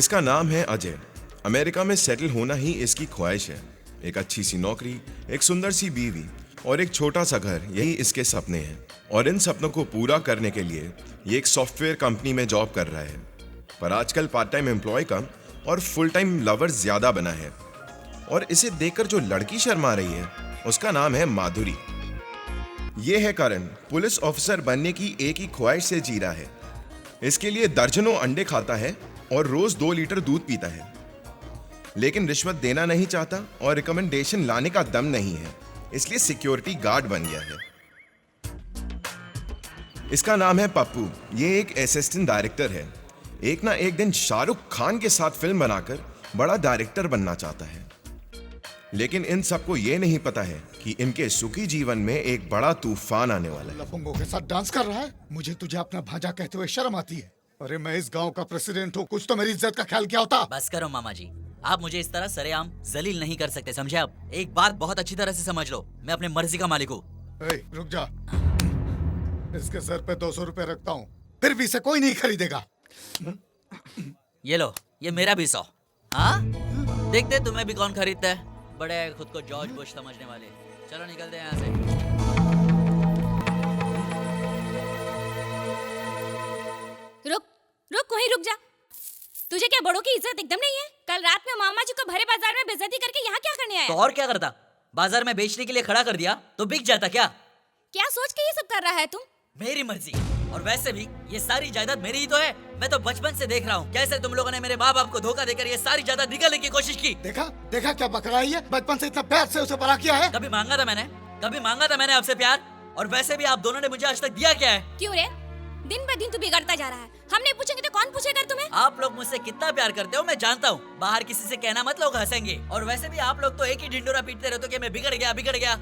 इसका नाम है अजय। अमेरिका में सेटल होना ही इसकी ख्वाहिश है। एक अच्छी सी नौकरी, एक सुंदर सी बीवी और एक छोटा सा घर, यही इसके सपने हैं। और इन सपनों को पूरा करने के लिए ये एक सॉफ्टवेयर कंपनी में जॉब कर रहा है। पर आजकल पार्ट टाइम एम्प्लॉय कम और फुल टाइम लवर ज्यादा बना है। और इसे देखकर जो लड़की शर्मा रही है उसका नाम है माधुरी। ये है करण, पुलिस ऑफिसर बनने की एक ही ख्वाहिश से जी रहा है। इसके लिए दर्जनों अंडे खाता है और रोज 2 लीटर दूध पीता है, लेकिन रिश्वत देना नहीं चाहता और रिकमेंडेशन लाने का दम नहीं है, इसलिए सिक्योरिटी गार्ड बन गया है। इसका नाम है पप्पू। ये एक असिस्टेंट डायरेक्टर है। एक ना एक दिन शाहरुख खान के साथ फिल्म बनाकर बड़ा डायरेक्टर बनना चाहता है, लेकिन इन सबको ये नहीं पता है कि इनके सुखी जीवन में एक बड़ा तूफान आने वाला है। लफंगों के साथ डांस कर रहा है। मुझे तुझे अपना भांजा कहते हुए शर्म आती है। अरे मैं इस गांव का प्रेसिडेंट हूँ, कुछ तो मेरी इज्जत का ख्याल क्या होता। बस करो मामा जी, आप मुझे इस तरह सरेआम जलील नहीं कर सकते, समझे आप? एक बात बहुत अच्छी तरह से समझ लो, मैं अपने मर्जी का मालिक हूँ। रुक जा, इसके सर पे 200 रुपए रखता हूँ, फिर भी इसे कोई नहीं खरीदेगा। ये लो, ये मेरा भी 100। हाँ, देखते तुम्हें भी कौन खरीदता है। बड़े खुद को जॉर्ज बुश समझने वाले। चलो निकलते हैं यहाँ से। रुक वहीं रुक जा। तुझे क्या बड़ों की इज्जत एकदम नहीं है? कल रात में मामा जी को भरे बाजार में बेइज्जती करके यहाँ क्या करने आया? तो और क्या करता? बाजार में बेचने के लिए खड़ा कर दिया तो बिक जाता क्या? क्या सोच के ये सब कर रहा है तुम? मेरी मर्जी। और वैसे भी ये सारी जायदाद मेरी ही तो है। मैं तो बचपन से देख रहा हूँ कैसे तुम लोगों ने मेरे माँ बाप को धोखा देकर ये सारी जायदाद निकालने की कोशिश की। देखा देखा क्या बक रही है? बचपन से इतना प्यार से उसे बड़ा किया है। कभी मांगा था मैंने आपसे प्यार? और वैसे भी आप दोनों ने मुझे आज तक दिया क्या है? क्यों रे? दिन ब दिन तू बिगड़ता जा रहा है। हम नहीं पूछेंगे तो कौन पूछेगा तुम्हें? आप लोग मुझसे कितना प्यार करते हो मैं जानता हूँ। बाहर किसी से कहना मत, लोग हंसेंगे। और वैसे भी आप लोग तो एक ही ढिंडोरा पीटते रहते हो कि मैं बिगड़ गया।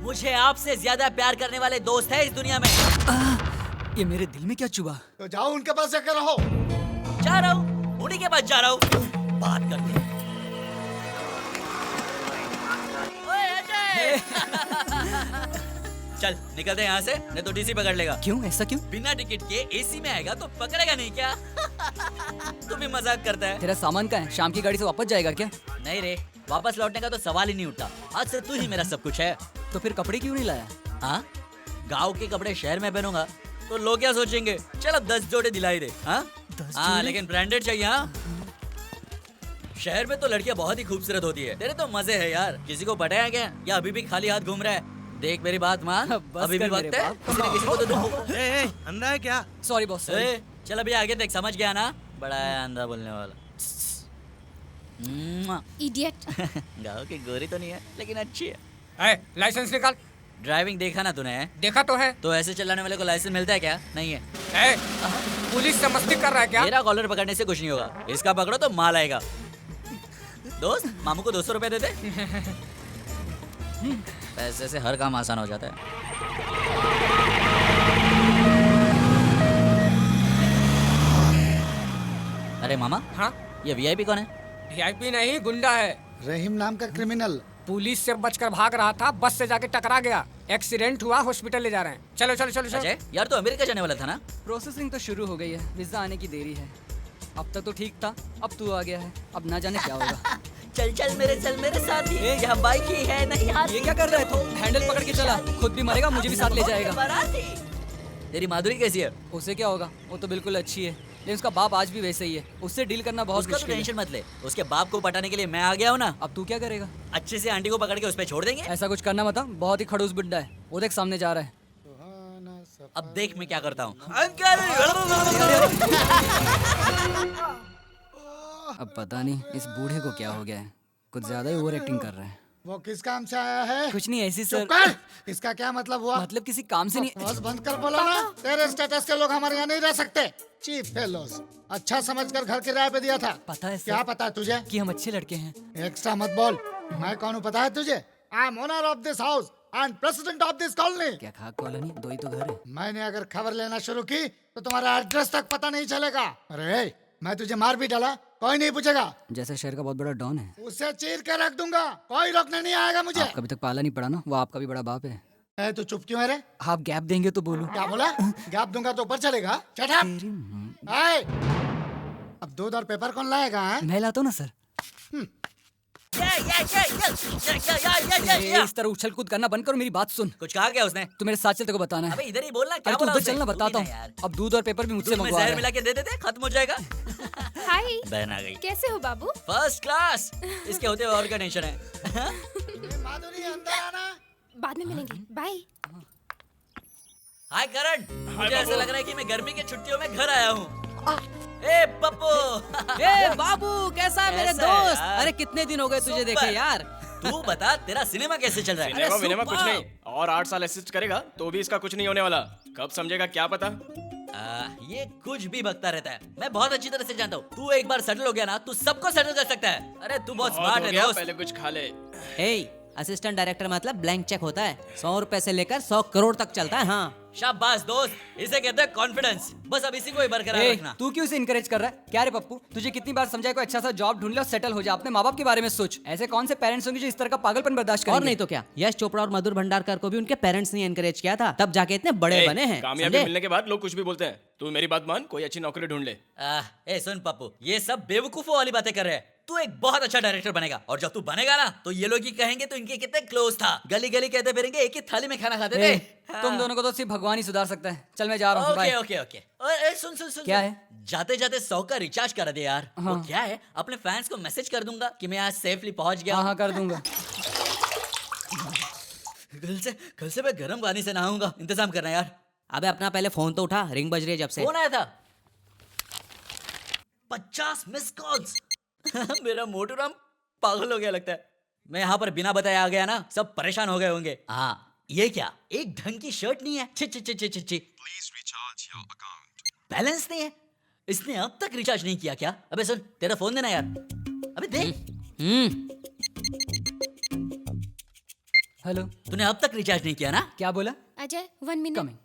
मुझे आपसे ज्यादा प्यार करने वाले दोस्त है इस दुनिया में। ये मेरे दिल में क्या चुभा? तो जाओ उनके पास जाकर रहो। जा रहा हूँ, उन्हीं के पास जा रहा हूँ। बात करते हैं। ओए अजय! चल निकलते हैं यहाँ से, नहीं तो डीसी पकड़ लेगा। क्यों? ऐसा क्यों? बिना टिकट के एसी में आएगा तो पकड़ेगा नहीं क्या? तू भी मजाक करता है। तेरा सामान कहाँ है? शाम की गाड़ी से वापस जाएगा क्या? नहीं रे, वापस लौटने का तो सवाल ही नहीं उठता। आज से तू ही मेरा सब कुछ है। तो फिर कपड़े क्यों नहीं लाया? हाँ, गाँव के कपड़े शहर में पहनूंगा तो लोग क्या सोचेंगे? चल अब 10 जोड़े दिलाई दे। हाँ, लेकिन ब्रांडेड चाहिए। हाँ, शहर में तो लड़कियां बहुत ही खूबसूरत होती है। तेरे तो मजे है यार। किसी को पटाया क्या या अभी भी खाली हाथ घूम रहा है? देख मेरी बात मान, अभी भी वक्त है। किसी न किसी को तो दूँ। अंधा है क्या? Sorry boss. चल अभी आगे देख, समझ गया ना? बड़ा है अंधा बोलने वाला। इडियट। गाँव की गोरी तो नहीं है लेकिन अच्छी है। लाइसेंस निकाल। ड्राइविंग देखा ना तूने? देखा तो है। तो ऐसे चलाने वाले को लाइसेंस मिलता है क्या? नहीं है। पुलिस से मस्ती कर रहा है क्या? मेरा कॉलर पकड़ने से कुछ नहीं होगा, इसका पकड़ो तो माल आएगा। दोस्त, मामू को 200 रुपए दे दे। पैसे से हर काम आसान हो जाता है। अरे मामा, हाँ? ये वीआईपी कौन है? वीआईपी नहीं, गुंडा है। रहीम नाम का क्रिमिनल। पुलिस से बचकर भाग रहा था, बस से जाके टकरा गया। एक्सीडेंट हुआ, हॉस्पिटल ले जा रहे हैं। चलो चलो चलो चलो। अजय, यार तो अमेरिका जाने वाला था ना? प्रोसेसिंग तो शुरू हो गई है, वीजा आने की देरी है। अब तक तो ठीक था, अब तू आ गया है, अब ना जाने क्या होगा। चल मेरे साथ ही। यहाँ बाइक ही है, नहीं हाथ। ये क्या कर रहा है तू? हैंडल पकड़ के चला, खुद भी मरेगा, मुझे भी साथ ले जाएगा। तेरी माधुरी कैसी है? उसे क्या होगा, वो तो बिल्कुल अच्छी है, लेकिन उसका बाप आज भी वैसे ही है। उससे डील करना बहुत उसका तो मुश्किल है। टेंशन मत ले, उसके बाप को पटाने के लिए मैं आ गया हूँ ना। अब तू क्या करेगा? अच्छे से आंटी को पकड़ के उस पे छोड़ देंगे। ऐसा कुछ करना मत, बहुत ही खड़ूस बुड्ढा है। वो देख सामने जा रहा है। अब देख मैं क्या करता हूँ। अंकल! अब पता नहीं इस बूढ़े को क्या हो गया है, कुछ ज्यादा ही ओवर एक्टिंग कर रहा है। वो किस काम से आया है? कुछ नहीं, ऐसी सर। चुप कर! इसका क्या मतलब हुआ? मतलब किसी काम से नहीं। बस बंद कर बोला ना। तेरे स्टेटस के लोग हमारे यहाँ नहीं रह सकते। चीफ फेलोज, अच्छा समझकर घर किराए पे दिया था। पता है सर। क्या पता है तुझे? कि हम अच्छे लड़के हैं। एक्स्ट्रा मत बोल। मैं कौन हूँ पता है तुझे? I am owner of this house and president of this colony. क्या खाक कॉलोनी? 2 ही तो घर है। मैंने अगर खबर लेना शुरू की तो तुम्हारा एड्रेस तक पता नहीं चलेगा। अरे मैं तुझे मार भी डाला, कोई नहीं पूछेगा। जैसे शहर का बहुत बड़ा डॉन है। उसे चीर के रख दूंगा, कोई रोकने नहीं आएगा मुझे। आप कभी तक पाला नहीं पड़ा ना, वो आपका भी बड़ा बाप है। ए, तू चुप क्यों है रे? आप गैप देंगे तो बोलूं। क्या बोला? गैप दूंगा तो ऊपर चलेगा? Shut up! अब दूध और पेपर कौन लाएगा? हैं? मैं लाता हूँ ना सर। ये इस तरह उछल कूद करना बंद करो, मेरी बात सुन। कुछ कहा क्या उसने? तू मेरे साथ चल, तेरे को बताना है। अबे इधर ही बोलना, क्या अरे तू बोला उधर उसने? चलना, तू बताता भी ना हूँ। यार। अब दूध और पेपर भी मुझसे दूध में मंगवा जहर रहा मिला है। के दे देते, खत्म हो जाएगा। हाय, बहन आ गई। कैसे हो बाबू? First class. इसके होते हुए और क्या टेंशन है? माधुरी अंदर आना। बाद में मिलेंगे, बाय। हाय करण, मुझे ऐसा लग रहा है कि मैं गर्मी की छुट्टियों में घर आया हूँ। ए पप्पू। ए बाबू, कैसा है मेरे कैसा है दोस्त? यार? अरे कितने दिन हो गए तुझे सुपर। देखे यार। तू बता, तेरा सिनेमा कैसे चल रहा है? अरे सिनेमा कुछ सुपर। नहीं, और 8 साल असिस्ट करेगा तो भी इसका कुछ नहीं होने वाला। कब समझेगा क्या पता। ये कुछ भी बकता रहता है, मैं बहुत अच्छी तरह से जानता हूँ। तू एक बार सेटल हो गया ना, तू सबको सेटल कर सकता है। अरे तू बहुत बहुत स्मार्ट हो है गया, दोस्त। पहले कुछ खा ले। ए, असिस्टेंट डायरेक्टर मतलब ब्लैंक चेक होता है। 100 रुपए से लेकर 100 करोड़ तक चलता है। हाँ शाबाश दोस्त, इसे कहते हैं कॉन्फिडेंस। बस अब इसी को ही बरकरार ए, रखना। तू क्यों इसे इनकरेज कर रहा है? क्या रे पप्पू, तुझे कितनी बार समझाया कोई अच्छा सा जॉब ढूंढ ले और सेटल हो जा। अपने माँ बाप के बारे में सोच। ऐसे कौन से पेरेंट्स होंगे जो इस तरह का पागलपन बर्दाश्त करेंगे? और नहीं तो क्या, यश चोपड़ा और मधुर भंडारकर को भी उनके पेरेंट्स ने एनकरेज किया था, तब जाके इतने बड़े बने हैं। कामयाबी समझे? मिलने के बाद लोग कुछ भी बोलते हैं। तू मेरी बात मान, कोई अच्छी नौकरी ढूंढ ले। ए सुन पप्पू, ये सब बेवकूफों वाली बातें कर रहे हैं। तू एक बहुत अच्छा डायरेक्टर बनेगा, और जब तू बनेगा ना तो ये लोग ही कहेंगे तो इनके कितने क्लोज था। गली गली कहते फिरेंगे, एक ही थाली में खाना खाते थे। ए, तुम दोनों को तो सिर्फ भगवान ही सुधार सकता है। चल मैं जा रहा हूँ, ओके बाय। Okay okay. ओए सुन सुन सुन क्या सुन। है? जाते जाते 100 का रिचार्ज करा दे यार। वो हाँ। क्या है, अपने फैंस को मैसेज कर दूंगा कि मैं आज सेफली पहुंच गया हाँ हूं। हाँ कर दूंगा। कल से मैं गर्म पानी से नहाऊंगा। इंतजाम करना यार। अबे अपना पहले फोन तो उठा, रिंग बज रही है जब से। कौन आया था? 50 मिस कॉल्स। मेरा मोटू राम पागल हो गया लगता है। मैं यहाँ पर बिना बताए आ गया ना, सब परेशान हो गए होंगे। हाँ, ये क्या, एक ढंग की शर्ट नहीं है। छि छि छि छि छि छि। बैलेंस नहीं है। इसने अब तक रिचार्ज नहीं किया क्या? अबे सुन, तेरा फोन देना यार। अबे दे। हेलो, तूने अब तक रिचार्ज नहीं किया ना? क्या बोला? अजय 1 मिनट। कमिंग।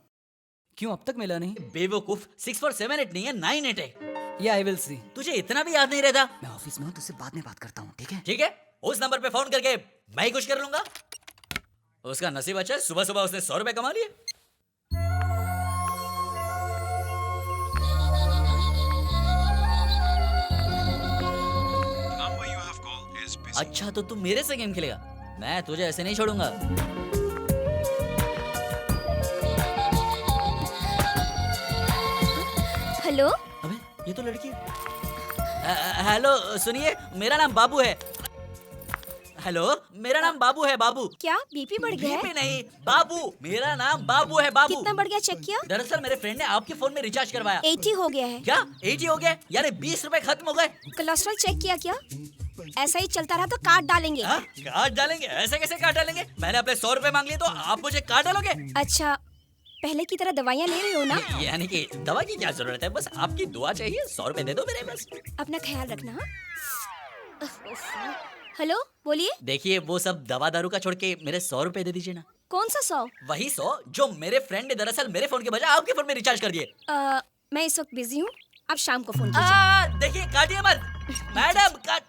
क्यों अब तक मिला नहीं? बेवकूफ, 6478 नहीं है, 98 है। ये आई विल सी। तुझे इतना भी याद नहीं रहता? मैं ऑफिस में हूँ, तुझसे बाद में बात करता हूँ, ठीक है? ठीक है, उस नंबर पे फोन करके मैं ही कुछ कर लूंगा। उसका नसीब अच्छा है, सुबह सुबह उसने 100 रुपए कमा लिए। अच्छा तो तू मेरे से गेम खेलेगा? मैं तुझे ऐसे नहीं छोड़ूंगा। हेलो, अबे ये तो लड़की है। हेलो सुनिए, मेरा नाम बाबू है। हेलो, मेरा नाम बाबू है। बाबू क्या बीपी बढ़ गया बीपी है? नहीं, बाबू। मेरा नाम बाबू है। बाबू कितना बढ़ गया, चेक किया? दरअसल मेरे फ्रेंड ने आपके फोन में रिचार्ज करवाया। 80 हो गया है। क्या 80 हो गया? यार 20 रुपए खत्म हो गए। कोलेस्ट्रॉल चेक किया क्या? ऐसा ही चलता रहा तो काट डालेंगे। हाँ? काट डालेंगे? ऐसे कैसे काट डालेंगे? मैंने अपने 100 रुपए मांग लिए तो आप मुझे काट डालोगे? अच्छा, पहले की तरह दवाइयाँ ले रहे हो ना? यानी कि दवा की क्या जरूरत है, बस आपकी दुआ चाहिए। 100 रुपए दे दो मेरे बस। अपना ख्याल रखना। हाँ? हेलो, बोलिए। देखिए वो सब दवा दारू का छोड़ के मेरे 100 रुपए दे दीजिए ना। कौन सा 100? वही 100 जो मेरे फ्रेंड ने दरअसल मेरे फोन के बजाय आपके फोन में रिचार्ज कर दिए। मैं इस वक्त बिजी हूँ, आप शाम को फोन कीजिए। देखिए काटिए मत मैडम। काट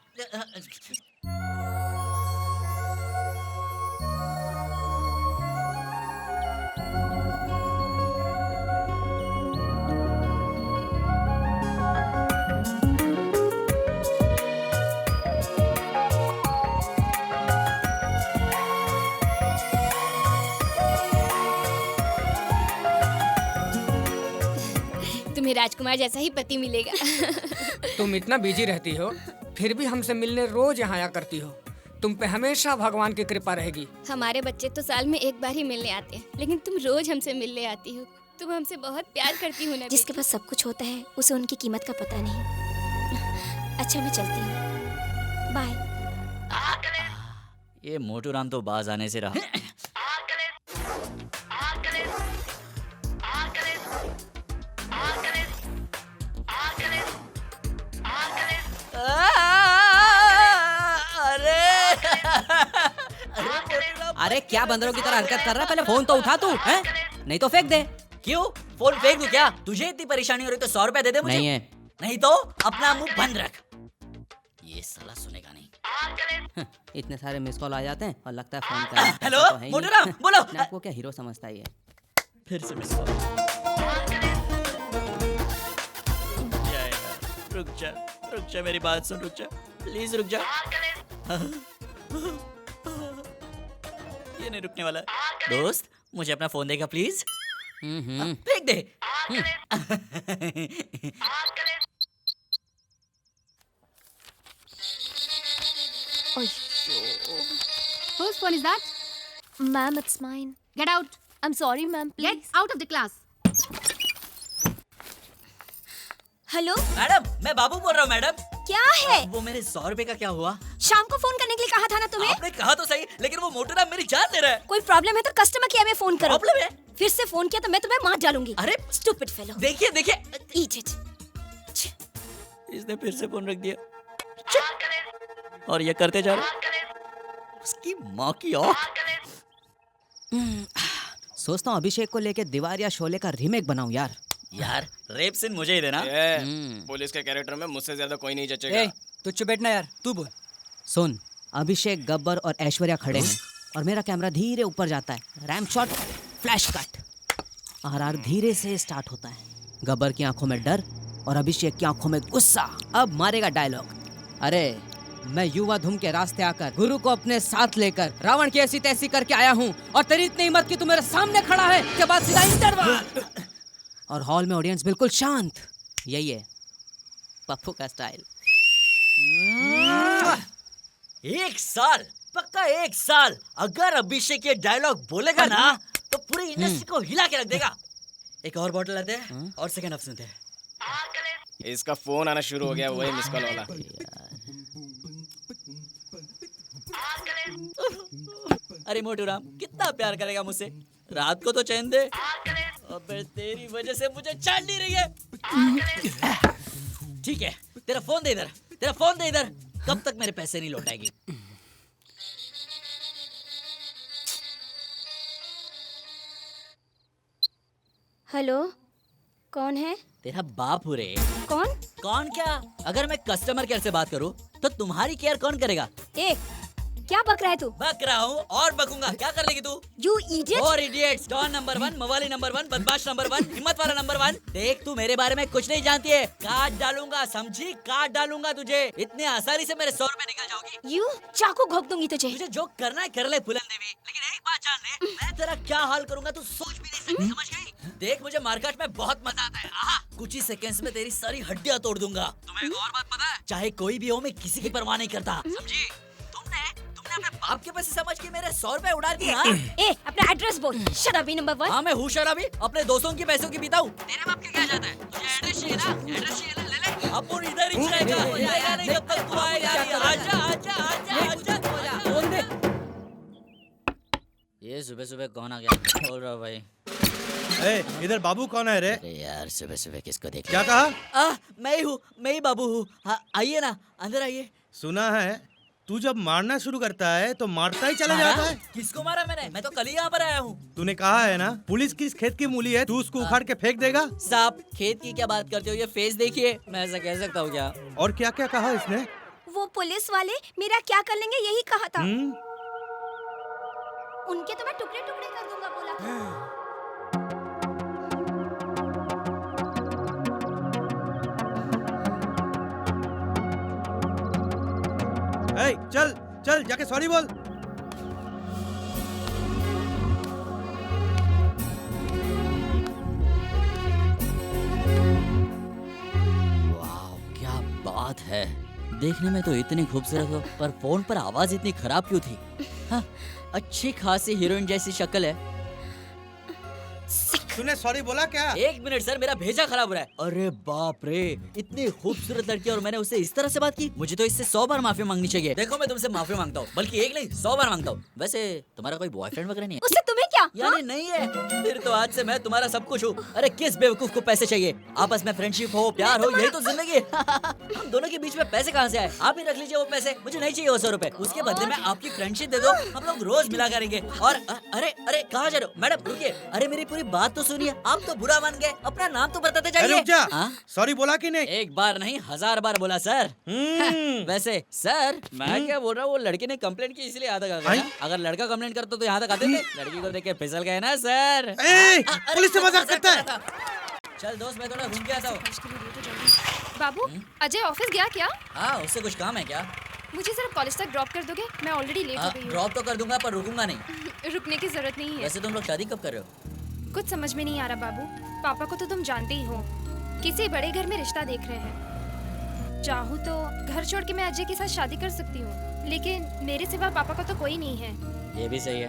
तुम्हें राजकुमार जैसा ही पति मिलेगा। तुम इतना बिजी रहती हो, फिर भी हमसे मिलने रोज यहाँ आया करती हो। तुम पे हमेशा भगवान की कृपा रहेगी। हमारे बच्चे तो साल में एक बार ही मिलने आते हैं, लेकिन तुम रोज हमसे मिलने आती हो। तुम हमसे बहुत प्यार करती हो ना। जिसके पास सब कुछ होता है उसे उनकी कीमत का पता नहीं। अच्छा मैं चलती हूँ, बाय। ये मोटू राम तो बाज आने से रहा। अरे क्या बंदरों की तरह हरकत कर रहा है? पहले फोन तो उठा तू, हैं? नहीं तो फेंक दे। क्यों फोन फेंक दूं क्या? तुझे इतनी परेशानी हो रही तो 100 रुपए दे दे मुझे। नहीं है। नहीं तो अपना मुंह बंद रख। ये साला सुनेगा नहीं। इतने सारे मिस कॉल आ जाते हैं और लगता है फोन कर। हेलो मोटू राम बोलो। आपको क्या हीरो समझता है ये? फिर से मिस कॉल। रुक जा, मेरी बात सुन, रुक जा, प्लीज रुक जा। ये नहीं रुकने वाला। दोस्त, मुझे अपना फोन देगा प्लीज। फेंक दे। Whose phone is that? Ma'am, it's mine. Get out. I'm sorry, ma'am. Get Please. out of the class. Hello, madam, मैं बाबू बोल रहा हूँ मैडम। क्या है? वो मेरे 100 रुपए का क्या हुआ? शाम को फोन करने के लिए कहा था ना तुम्हें? आपने कहा तो सही, लेकिन वो मोटू राम मेरी जान ले रहा है। कोई प्रॉब्लम है तो कस्टमर केयर में फोन करो। प्रॉब्लम है? फिर से फोन किया तो मैं तुम्हें मार डालूंगी। अरे स्टूपिड फेलो। देखिए देखिए, Eat it. इसने फिर से फोन रख दिया। और ये करते जा रहा। उसकी माँ की औ। सोचता हूँ अभिषेक को लेके दीवार या शोले का रीमेक बनाऊं यार। यार, रेप सीन मुझे ही देना। पुलिस के कैरेक्टर में मुझसे ज्यादा कोई नहीं जचेगा। ए, तू चुप बैठना यार, तू बोल। सुन, अभिषेक, गब्बर और ऐश्वर्या खड़े हैं और मेरा कैमरा धीरे ऊपर जाता है। RAM shot, flash cut. RR धीरे से स्टार्ट होता है। गब्बर की आंखों में डर और अभिषेक की आंखों में गुस्सा। अब मारेगा डायलॉग। अरे, मैं युवा धुम के रास्ते आकर गुरु को अपने साथ लेकर रावण की ऐसी तैसी करके आया हूँ और तेरी इतनी हिम्मत कि तू मेरे सामने खड़ा है। के बाद सीधा इंटरवल और हॉल में ऑडियंस बिल्कुल शांत। यही है पप्पू का स्टाइल। 1 साल, पक्का 1 साल अगर अभिषेक ये डायलॉग बोलेगा ना तो पूरी इंडस्ट्री को हिला के रख देगा। एक और बॉटल लेते हैं और सेकंड हाफ सुनते हैं। इसका फोन आना शुरू हो गया, वही मिस कॉल वाला। अरे मोटू राम, कितना प्यार करेगा मुझसे? रात को तो चैन दे। अबे तेरी वजह से मुझे चैन नहीं रही है। ठीक है, तेरा फोन दे इधर, तेरा फोन दे इधर। कब तक मेरे पैसे नहीं लौटाएगी? हेलो, कौन है? तेरा बाप हो रे। कौन? कौन क्या? अगर मैं कस्टमर केयर से बात करूं तो तुम्हारी केयर कौन करेगा? ए, क्या बक रहा है तू? बक रहा हूँ और बकूंगा। क्या कर लेगी तू? You idiot! और इडियट्स, डॉन नंबर 1, मवाली नंबर 1, बदमाश नंबर 1, हिम्मत वाला नंबर 1। देख, तू मेरे बारे में कुछ नहीं जानती है। काट डालूंगा, समझी? काट डालूंगा तुझे। इतने आसानी से मेरे 100 रुपए निकल जाओगी। You, चाकू घोंप दूंगी तुझे। मुझे जो करना है कर ले फुलन देवी, लेकिन एक बात जान ले, मैं तेरा क्या हाल करूंगा तू सोच भी नहीं सकती, समझ गई? देख, मुझे मार्केट में बहुत मजा आता है। आहा, कुछ ही सेकंड्स में तेरी सारी हड्डियां तोड़ दूंगा। तुम्हें एक और बात पता है? चाहे कोई भी हो, मैं किसी की परवाह नहीं करता, समझी? तुमने अपने बाप के पैसे समझ के मेरे 100 रुपए उड़ा दिए। हाँ? ए, अपना एड्रेस बोल। शराबी नंबर 1। हाँ, मैं हूँ शराबी। अपने दोस्तों की पैसों की पीता हूँ। तेरे बाप के क्या जाता है? तुझे एड्रेस चाहिए ना? एड्रेस चाहिए ना? ले ले। अपन इधर ही रहेगा। जाएगा नहीं जब तक तू आएगा नहीं। आजा आजा आजा आजा। फोन दे। ये सुबह सुबह कौन आ गया? बोल रहा भाई। इधर बाबू कौन है रे? अरे यार, सुबह सुबह किसको देख क्या कहा? मैं ही बाबू हूँ। हाँ, आइए ना, अंदर आइए। सुना है तू जब मारना शुरू करता है तो मारता ही चला जाता है। किसको मारा मैंने? मैं तो कल ही यहाँ पर आया हूँ। तूने कहा है ना पुलिस किस खेत की मूली है, तू उसको उखाड़ के फेंक देगा। साहब, खेत की क्या बात करते हो? ये फेस देखिए। मैं ऐसा कह सकता हूँ क्या? और क्या क्या कहा इसने? वो पुलिस वाले मेरा क्या कर लेंगे यही कहा था। उनके तो मैं टुकड़े टुकड़े कर दूंगा बोला था। चल चल जाके सॉरी बोल। वाह, क्या बात है। देखने में तो इतनी खूबसूरत हो, पर फोन पर आवाज इतनी खराब क्यों थी? हाँ, अच्छी खासी हीरोइन जैसी शक्ल है। तूने सॉरी बोला क्या? 1 मिनट सर, मेरा भेजा खराब हो रहा है। अरे बाप रे, इतनी खूबसूरत लड़की और मैंने उससे इस तरह से बात की। मुझे तो इससे 100 बार माफी मांगनी चाहिए। देखो, मैं तुमसे माफी मांगता हूँ, बल्कि एक नहीं 100 बार मांगता हूँ। वैसे तुम्हारा कोई बॉयफ्रेंड वगैरह नहीं है? उससे तुम्हें क्या? यानी नहीं है? फिर तो आज से मैं तुम्हारा सब कुछ हूँ। अरे किस बेवकूफ को पैसे चाहिए? आपस में फ्रेंडशिप हो, प्यार हो, यही तो जिंदगी है। हम दोनों के बीच में पैसे कहाँ से आए? आप ही रख लीजिए वो पैसे। मुझे नहीं चाहिए वो 100 रुपए। उसके बदले में आपकी फ्रेंडशिप दे दो, हम लोग रोज मिला करेंगे। और अरे अरे, कहाँ जा रहे हो? मैडम रुकिए। अरे मेरी पूरी बात तो सुनिए। आप तो बुरा मान गए, अपना नाम तो बताते जाइए। रुक जा। सॉरी बोला कि नहीं? एक बार नहीं, 1000 बार बोला सर। वैसे सर, मैं क्या बोल रहा हूँ, वो लड़के ने कंप्लेंट की इसलिए यहाँ तक आ गया। अगर लड़का कंप्लेंट करता तो यहाँ तक आते थे? लड़की को देख के फिसल गए ना सर। पुलिस से मजाक करता है। चल दोस्त, मैं थोड़ा घूम के आता हूँ। बाबू, अजय ऑफिस गया क्या? हाँ, उससे कुछ काम है क्या? मुझे जरा कॉलेज तक ड्रॉप कर दोगे? मैं ऑलरेडी लेट हो गई हूँ। ड्रॉप तो कर दूंगा पर रुकूंगा नहीं। रुकने की जरूरत नहीं है। वैसे तुम लोग शादी कब कर रहे हो? कुछ समझ में नहीं आ रहा बाबू। पापा को तो तुम जानते ही हो, किसी बड़े घर में रिश्ता देख रहे हैं। चाहूँ तो घर छोड़ के मैं अजय के साथ शादी कर सकती हूँ, लेकिन मेरे सिवा पापा का तो कोई नहीं है। ये भी सही है,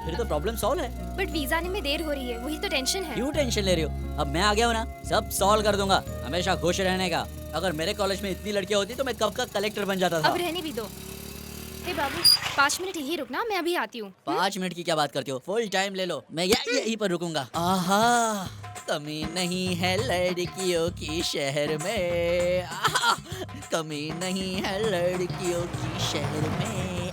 फिर तो प्रॉब्लम सॉल्व है। बट वीजा आने में देर हो रही है, वही तो टेंशन है। क्यों टेंशन ले रही हो? अब मैं आ गया हूँ ना, सब सॉल्व कर दूंगा। हमेशा खुश रहने का। अगर मेरे कॉलेज में इतनी लड़कियां होती तो मैं कब का कलेक्टर बन जाता था। अब रहने भी दो। हे बाबू, 5 मिनट यही रुकना, मैं अभी आती हूँ। 5 मिनट की क्या बात करती हो? फुल टाइम ले लो, मैं यहीं पर रुकूंगा। आहा, कमी नहीं है लड़कियों की शहर में। आहा, कमी नहीं है लड़कियों की शहर में।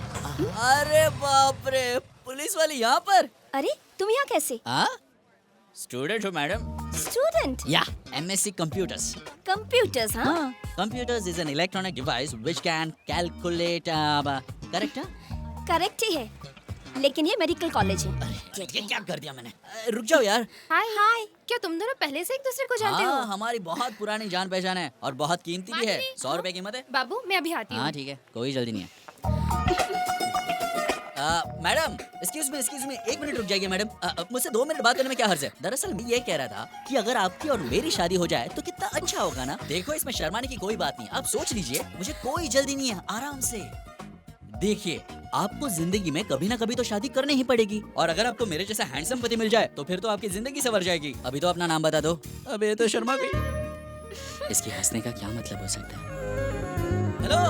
अरे बाप रे, पुलिस वाली यहाँ पर? अरे तुम यहाँ कैसे? स्टूडेंट हो मैडम? स्टूडेंट? या, MSc Computers. कंप्यूटर्स? हाँ। Computers is an electronic device which can calculate. Correct? Correct ही है, लेकिन ये मेडिकल कॉलेज है। अरे ये क्या कर दिया मैंने? रुक जाओ यार। हाय हाय, क्या तुम दोनों पहले से एक दूसरे को जानते हो? हमारी बहुत पुरानी जान पहचान है और बहुत कीमती भी है। 100 रुपए कीमत है। बाबू, मैं अभी आती हूँ। हाँ ठीक है, कोई जल्दी नहीं है। मैडम, एक्सक्यूज मी, 1 मिनट रुक जाइए मैडम। मुझसे 2 मिनट बात करने में क्या हर्ज है? दरअसल मैं ये कह रहा था कि अगर आपकी और मेरी शादी हो जाए तो कितना अच्छा होगा ना। देखो, इसमें शर्माने की कोई बात नहीं, आप सोच लीजिए, मुझे कोई जल्दी नहीं है, आराम से। देखिए, आपको जिंदगी में कभी ना कभी तो शादी करनी ही पड़ेगी, और अगर आपको मेरे जैसा हैंडसम पति मिल जाए तो फिर तो आपकी जिंदगी संवर जाएगी। अभी तो अपना नाम बता दो। अबे तो शर्मा गई। इसके हंसने का क्या मतलब हो सकता है? हेलो,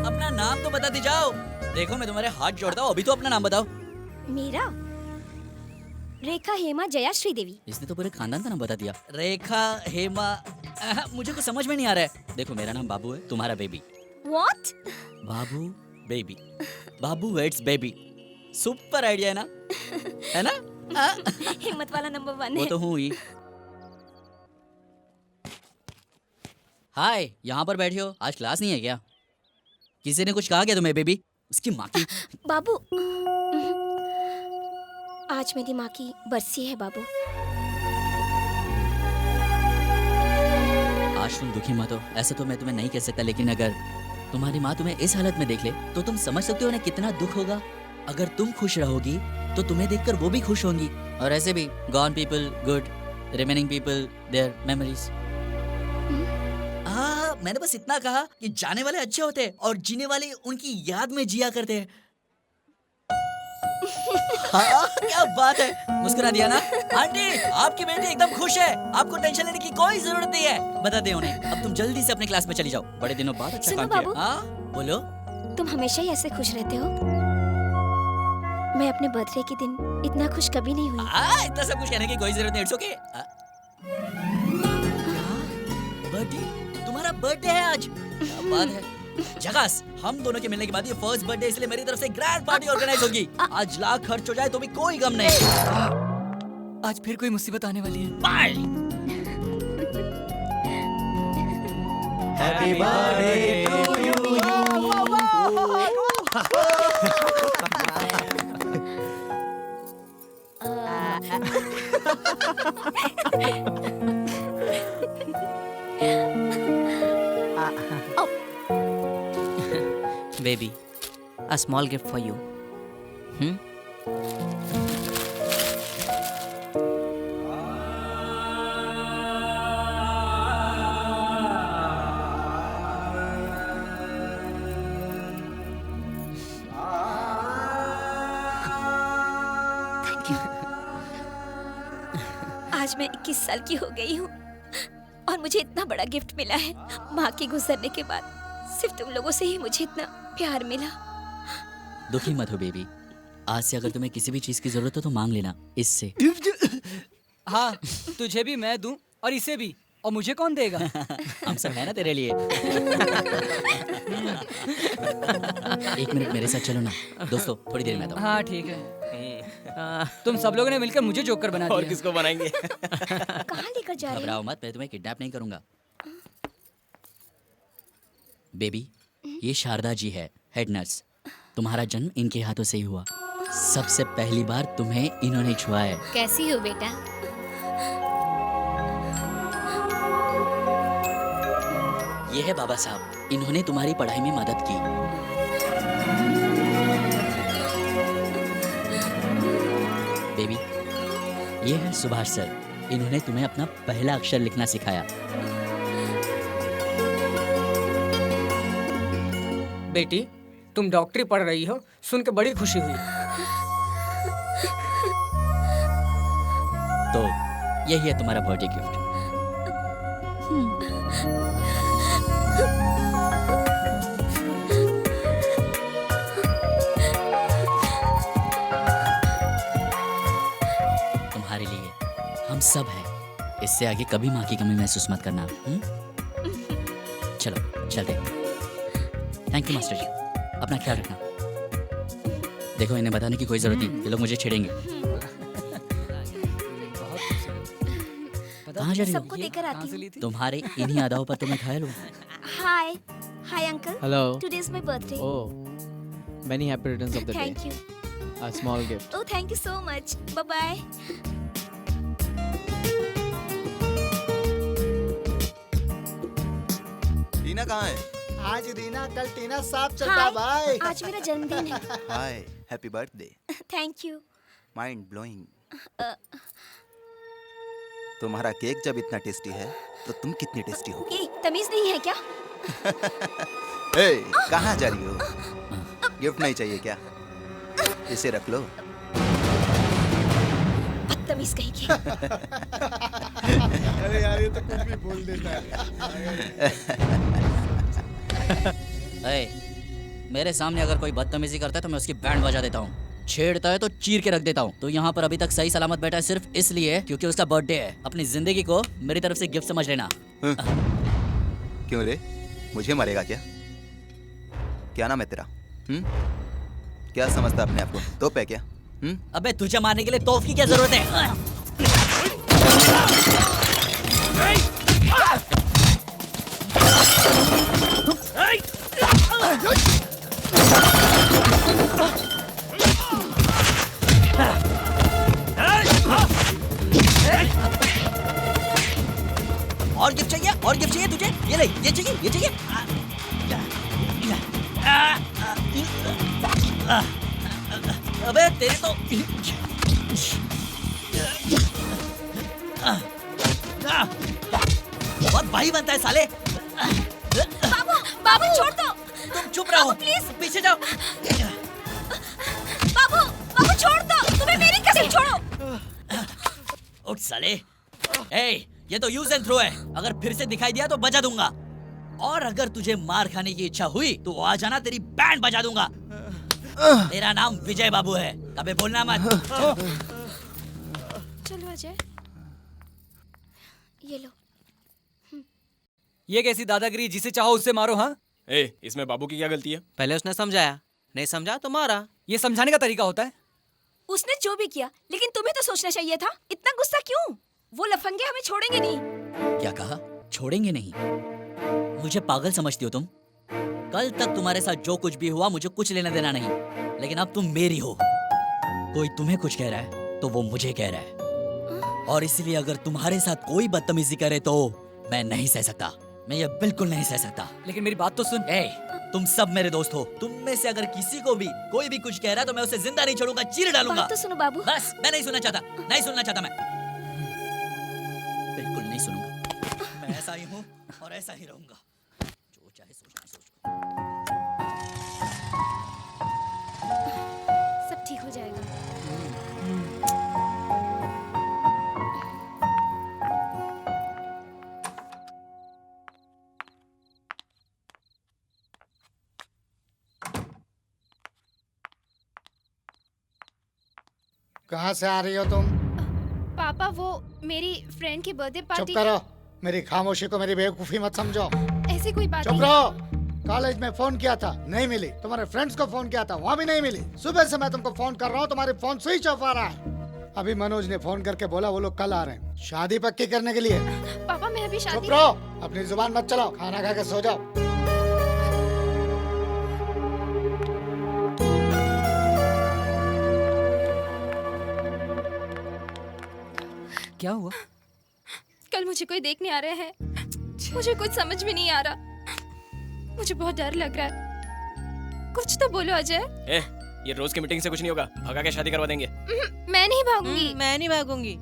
अपना नाम तो बताते जाओ। देखो, मैं तुम्हारे हाथ जोड़ता हूँ, अभी तो अपना नाम बताओ। मेरा रेखा हेमा जया श्रीदेवी। इसने तो पूरे खानदान का नाम बता दिया। रेखा हेमा, मुझे कुछ समझ में नहीं आ रहा है। देखो, मेरा नाम बाबू है, तुम्हारा baby. What? Babu baby, Babu weds baby. Super idea है ना? है ना? हिम्मत वाला नंबर 1 है। वो तो हूँ ही। हाय, यहाँ पर बैठे हो? आज क्लास नहीं है क्या? किसी ने कुछ कहा क्या तुम्हें बेबी? उसकी माँ की। बाबू, आज मेरी माँ की बरसी है बाबू। आज तुम दुखी मत हो, ऐसा तो मैं तुम्हें नहीं कह सकता, लेकिन अगर तुम्हारी माँ तुम्हें इस हालत में देख ले तो तुम समझ सकते हो ना कितना दुख होगा। अगर तुम खुश रहोगी तो तुम्हें देखकर वो भी खुश होंगी। और ऐसे भी, gone people good, remaining people their memories. मैंने बस इतना कहा कि जाने वाले अच्छे होते हैं और जीने वाले उनकी याद में जिया करते हैं। हाँ, क्या बात है, मुस्कुरा दिया ना? आंटी, आपकी बेटी एकदम खुश है, आपको टेंशन लेने की कोई जरूरत नहीं है। बता दे उन्हें, अब तुम जल्दी से अपने क्लास में चली जाओ। बड़े दिनों बाद अच्छा काम किया। हाँ, बोलो। तुम हमेशा ही ऐसे खुश रहते हो। मैं अपने बर्थडे के दिन इतना खुश कभी नहीं हुई। इतना सब कुछ कहने की कोई जरूरत नहीं। It's okay. बर्थडे? तुम्हारा बर्थडे है आज? क्या बात है। झकास, हम दोनों के मिलने के बाद ये फर्स्ट बर्थडे, इसलिए मेरी तरफ से ग्रैंड पार्टी ऑर्गेनाइज होगी। आज लाख खर्च हो जाए तो भी कोई गम नहीं। आज फिर कोई मुसीबत आने वाली है। Bye. Happy birthday to you. Baby, a small gift for you. आज मैं 21 साल की हो गई हूँ और मुझे इतना बड़ा गिफ्ट मिला है। माँ के गुजरने के बाद सिर्फ तुम लोगों से ही मुझे इतना प्यार मिला। दुखी मत हो बेबी, आज से अगर तुम्हें किसी भी चीज की जरूरत हो तो मांग लेना इससे। हाँ, तुझे भी मैं दूं और इसे भी, और मुझे कौन देगा? हम सब है ना तेरे लिए। 1 मिनट मेरे साथ चलो ना दोस्तों, थोड़ी देर में आता हूँ। हाँ ठीक है। तुम सब लोगों ने मिलकर मुझे जोकर बना दिया। और किसको बनाएंगे? कहाँ लेकर जा रहे हो? घबराओ मत, मैं तुम्हें किडनैप नहीं करूंगा। बेबी, ये शारदा जी है, हेड नर्स। तुम्हारा जन्म इनके हाथों से ही हुआ। सबसे पहली बार तुम्हें इन्होंने छुआ है। कैसी हो बेटा? ये है बाबा साहब, इन्होंने तुम्हारी पढ़ाई में मदद की। बेबी, ये है सुभाष सर, इन्होंने तुम्हें अपना पहला अक्षर लिखना सिखाया। बेटी, तुम डॉक्टरी पढ़ रही हो, सुन के बड़ी खुशी हुई। तो यही है तुम्हारा बर्थडे गिफ्ट। तुम्हारे लिए हम सब हैं। इससे आगे कभी माँ की कमी महसूस मत करना। चलो चलते। थैंक यू मास्टर जी, अपना ख्याल रखना। देखो, इन्हें बताने की कोई जरूरत नहीं, ये लोग मुझे छेड़ेंगे। कहाँ जा रही सबको हो? देकर आती हूँ। तुम्हारे इन्हीं अदाओं पर तो मैं घायल हूँ। Hi hi uncle. Hello. Today is my birthday. Oh, many happy returns of the day. Thank you. A small gift. Oh thank you so much. Bye bye. Tina कहाँ है? आज रीना कल टीना साफ चलता भाई। आज मेरा जन्मदिन है। Hi, happy birthday. Thank you. Mind blowing. तुम्हारा केक जब इतना टेस्टी है तो तुम कितनी टेस्टी हो? तमीज नहीं है क्या? ए, कहाँ जा रही हो? गिफ्ट नहीं चाहिए क्या? इसे रख लो। बदतमीज कहीं की। अरे यार, ये तो कुछ भी बोल देता है। मेरे सामने अगर कोई बदतमीजी करता है तो मैं उसकी बैंड बजा देता हूँ, छेड़ता है तो चीर के रख देता हूँ। तो यहाँ पर अभी तक सही सलामत बैठा है सिर्फ इसलिए क्योंकि उसका बर्थडे है। अपनी जिंदगी को मेरी तरफ से गिफ्ट समझ लेना। क्यों रे, मुझे मारेगा क्या? क्या नाम है तेरा? क्या समझता अपने आप को? तोप है क्या? अबे तुझे मारने के लिए तोप की क्या जरूरत है? और गिफ्ट चाहिए? और गिफ्ट चाहिए तुझे? ये ले, ये चाहिए, ये चाहिए। अबे तेरे तो बहुत भाई बनता है साले। बाबू, बाबू छोड़ दो। तुम चुप रहो प्लीज। पीछे जाओ। बाबू, बाबू छोड़ दो। तुम्हें मेरी कसम छोड़ो। उठ साले। ये तो यूज एंड थ्रो है, अगर फिर से दिखाई दिया तो बजा दूंगा। और अगर तुझे मार खाने की इच्छा हुई तो आ जाना, तेरी बैंड बजा दूंगा। मेरा नाम विजय बाबू है, कभी बोलना मत। चलो अजय, ये लो। ये कैसी दादागिरी, जिसे चाहो उससे मारो। हाँ, इसमें बाबू की क्या गलती है? पहले उसने समझाया, नहीं समझा तो मारा। ये समझाने का तरीका होता है? उसने जो भी किया, लेकिन तुम्हें तो सोचना चाहिए था। इतना गुस्सा क्यों? वो लफंगे हमें छोड़ेंगे नहीं। क्या कहा? छोड़ेंगे नहीं? मुझे पागल समझती हो तुम? कल तक तुम्हारे साथ जो कुछ भी हुआ मुझे कुछ लेना देना नहीं, लेकिन अब तुम मेरी हो। कोई तुम्हें कुछ कह रहा है तो वो मुझे कह रहा है, और इसलिए अगर तुम्हारे साथ कोई बदतमीजी करे तो मैं नहीं सह सकता। मैं ये बिल्कुल नहीं सह सकता। लेकिन मेरी बात तो सुन। तुम सब मेरे दोस्त हो। तुम में से अगर किसी को भी कोई भी कुछ कह रहा है तो मैं उसे जिंदा नहीं छोड़ूंगा, चीर डालूंगा। बात तो सुनो बाबू। बस, मैं नहीं सुनना चाहता, नहीं सुनना चाहता। मैं बिल्कुल नहीं सुनूंगा। मैं ऐसा ही हूँ और ऐसा ही रहूंगा। जो चाहे सोचना सोच। सब ठीक हो जाएगा। कहाँ से आ रही हो तुम? पापा, वो मेरी फ्रेंड की बर्थडे चुप पार्टी। करो, मेरी खामोशी को मेरी बेवकूफी मत समझो। ऐसी कोई बात चुप नहीं। रहो। कॉलेज में फोन किया था, नहीं मिली। तुम्हारे फ्रेंड्स को फोन किया था, वहाँ भी नहीं मिली। सुबह से मैं तुमको फोन कर रहा हूँ, तुम्हारी फोन स्विच ऑफ आ रहा है। अभी मनोज ने फोन करके बोला वो लोग कल आ रहे हैं शादी पक्की करने के लिए। पापा, मैं अभी शादी। चुप रहो, अपनी जुबान मत चलाओ, खाना खा के सो जाओ। क्या हुआ? कल मुझे कोई देखने आ रहे हैं। मुझे कुछ समझ में नहीं आ रहा। मुझे बहुत डर लग रहा है। कुछ तो बोलो अजय। ए, ये रोज की मीटिंग से कुछ नहीं होगा, भगा के शादी करवा देंगे। मैं नहीं भागूंगी। मैं नहीं भागूंगी।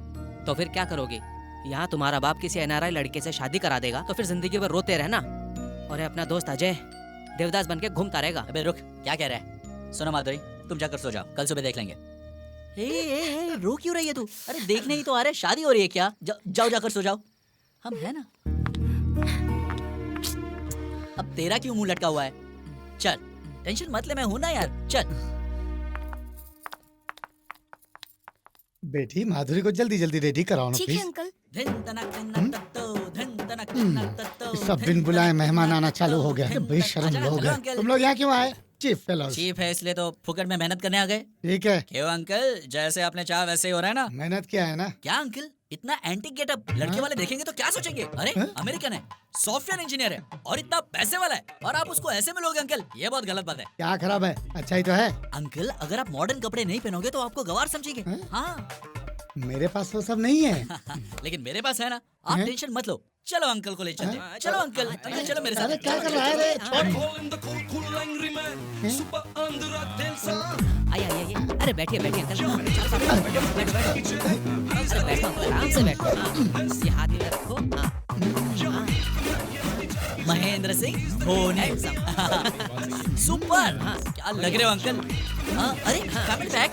तो फिर क्या करोगे? यहाँ तुम्हारा बाप किसी एनआरआई लड़के से शादी करा देगा तो फिर जिंदगी भर रोते रहना, और ये अपना दोस्त अजय देवदास बन के घूमता रहेगा। अबे रुक, क्या कह रहा है? सुनो माधुरी, तुम जाकर सो जाओ, कल सुबह देख लेंगे। ए, रो क्यों रही है तू? अरे देखने ही तो आ रहे, शादी हो रही है क्या? जाओ जाकर सो जाओ, हम है ना। अब तेरा क्यों मुंह लटका हुआ है? चल, टेंशन मत ले, मैं हूं ना यार, चल। बेटी माधुरी को जल्दी जल्दी रेडी कराओ ना ठीक है प्लीज। अंकल। सब बिन बुलाए मेहमान आना चालू हो गया है। बेशर्म लोग हैं। तुम लोग यहाँ क्यों आए? Chief fellows. चीफ है इसलिए तो फुकट में मेहनत करने आ गए। ठीक है। क्यों अंकल, जैसे आपने चाहा वैसे ही हो रहा है ना? मेहनत क्या है ना। क्या अंकल, इतना एंटी गेटअप लड़के वाले देखेंगे तो क्या सोचेंगे? अरे अमेरिकन है, सॉफ्टवेयर इंजीनियर है और इतना पैसे वाला है, और आप उसको ऐसे मिलोगे अंकल? ये बहुत गलत बात है। क्या खराब है? अच्छा ही तो है। अंकल, अगर आप मॉडर्न कपड़े नहीं पहनोगे तो आपको गवार समझेंगे। हाँ मेरे पास वो सब नहीं है। लेकिन मेरे पास है ना, आप टेंशन मत लो। चलो अंकल को ले चलते हैं। चलो अंकल, अंकल चलो मेरे साथ। अरे क्या कर रहा है रे? आइए, अरे बैठिए बैठिए अंकल। बैठो बैठो। अरे बैठो अंकल, आराम से बैठो। ये हाथ इधर रखो। महेंद्र सिंह धोनी। सुपर, क्या लग रहे हो अंकल? अरे family pack,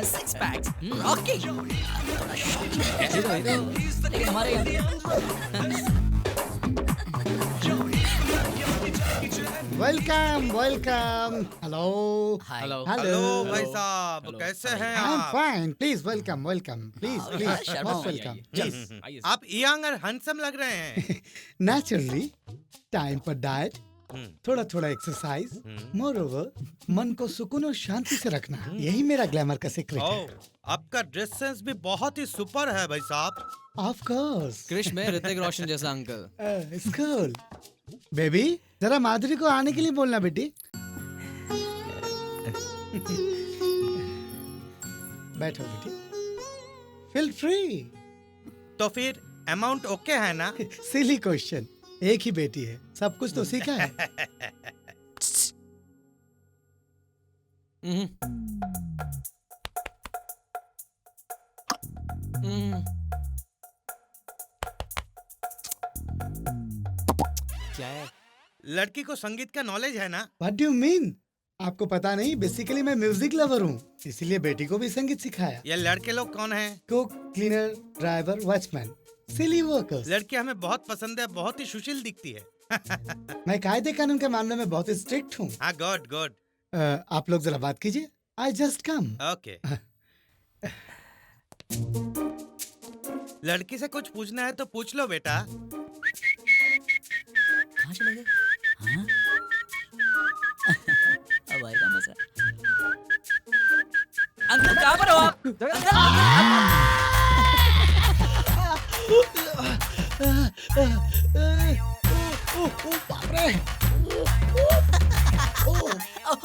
six packs, rocking. लेकिन हमारे welcome welcome. Hello hello hello भाई साहब, कैसे हैं आई एम आप? Fine. Please welcome welcome. Please please most welcome. आप यंग और हैंडसम लग रहे हैं। नेचुरली टाइम पर डाइट, थोड़ा थोड़ा एक्सरसाइज, मोर ओवर मन को सुकून और शांति से रखना, यही मेरा ग्लैमर का सीक्रेट है। आपका ड्रेस सेंस भी बहुत ही सुपर है भाई साहब। Of course. क्रिश में ऋतिक रोशन जैसा अंकल। स्कूल बेबी, जरा माधुरी को आने के लिए बोलना बेटी। बैठो बेटी, फील फ्री। तो फिर अमाउंट ओके है ना? सिली क्वेश्चन, एक ही बेटी है, सब कुछ तो सीखा है। क्या है? लड़की को संगीत का नॉलेज है ना? What do you mean? आपको पता नहीं, बेसिकली मैं म्यूजिक लवर हूँ, इसीलिए बेटी को भी संगीत सिखाया। ये लड़के लोग कौन हैं? कुक, क्लीनर, ड्राइवर, वॉचमैन, सिली वर्कर्स। लड़की हमें बहुत पसंद है, बहुत ही सुशील दिखती है। मैं कायदे कानून के मामले में बहुत स्ट्रिक्ट हूँ। हाँ, गुड गुड। आप लोग जरा बात कीजिए। I just come. ओके। लड़की से कुछ पूछना है तो पूछ लो बेटा। कहाँ चले गए? हाँ? अब आएगा मजा। अंकल कहाँ पर हो आप?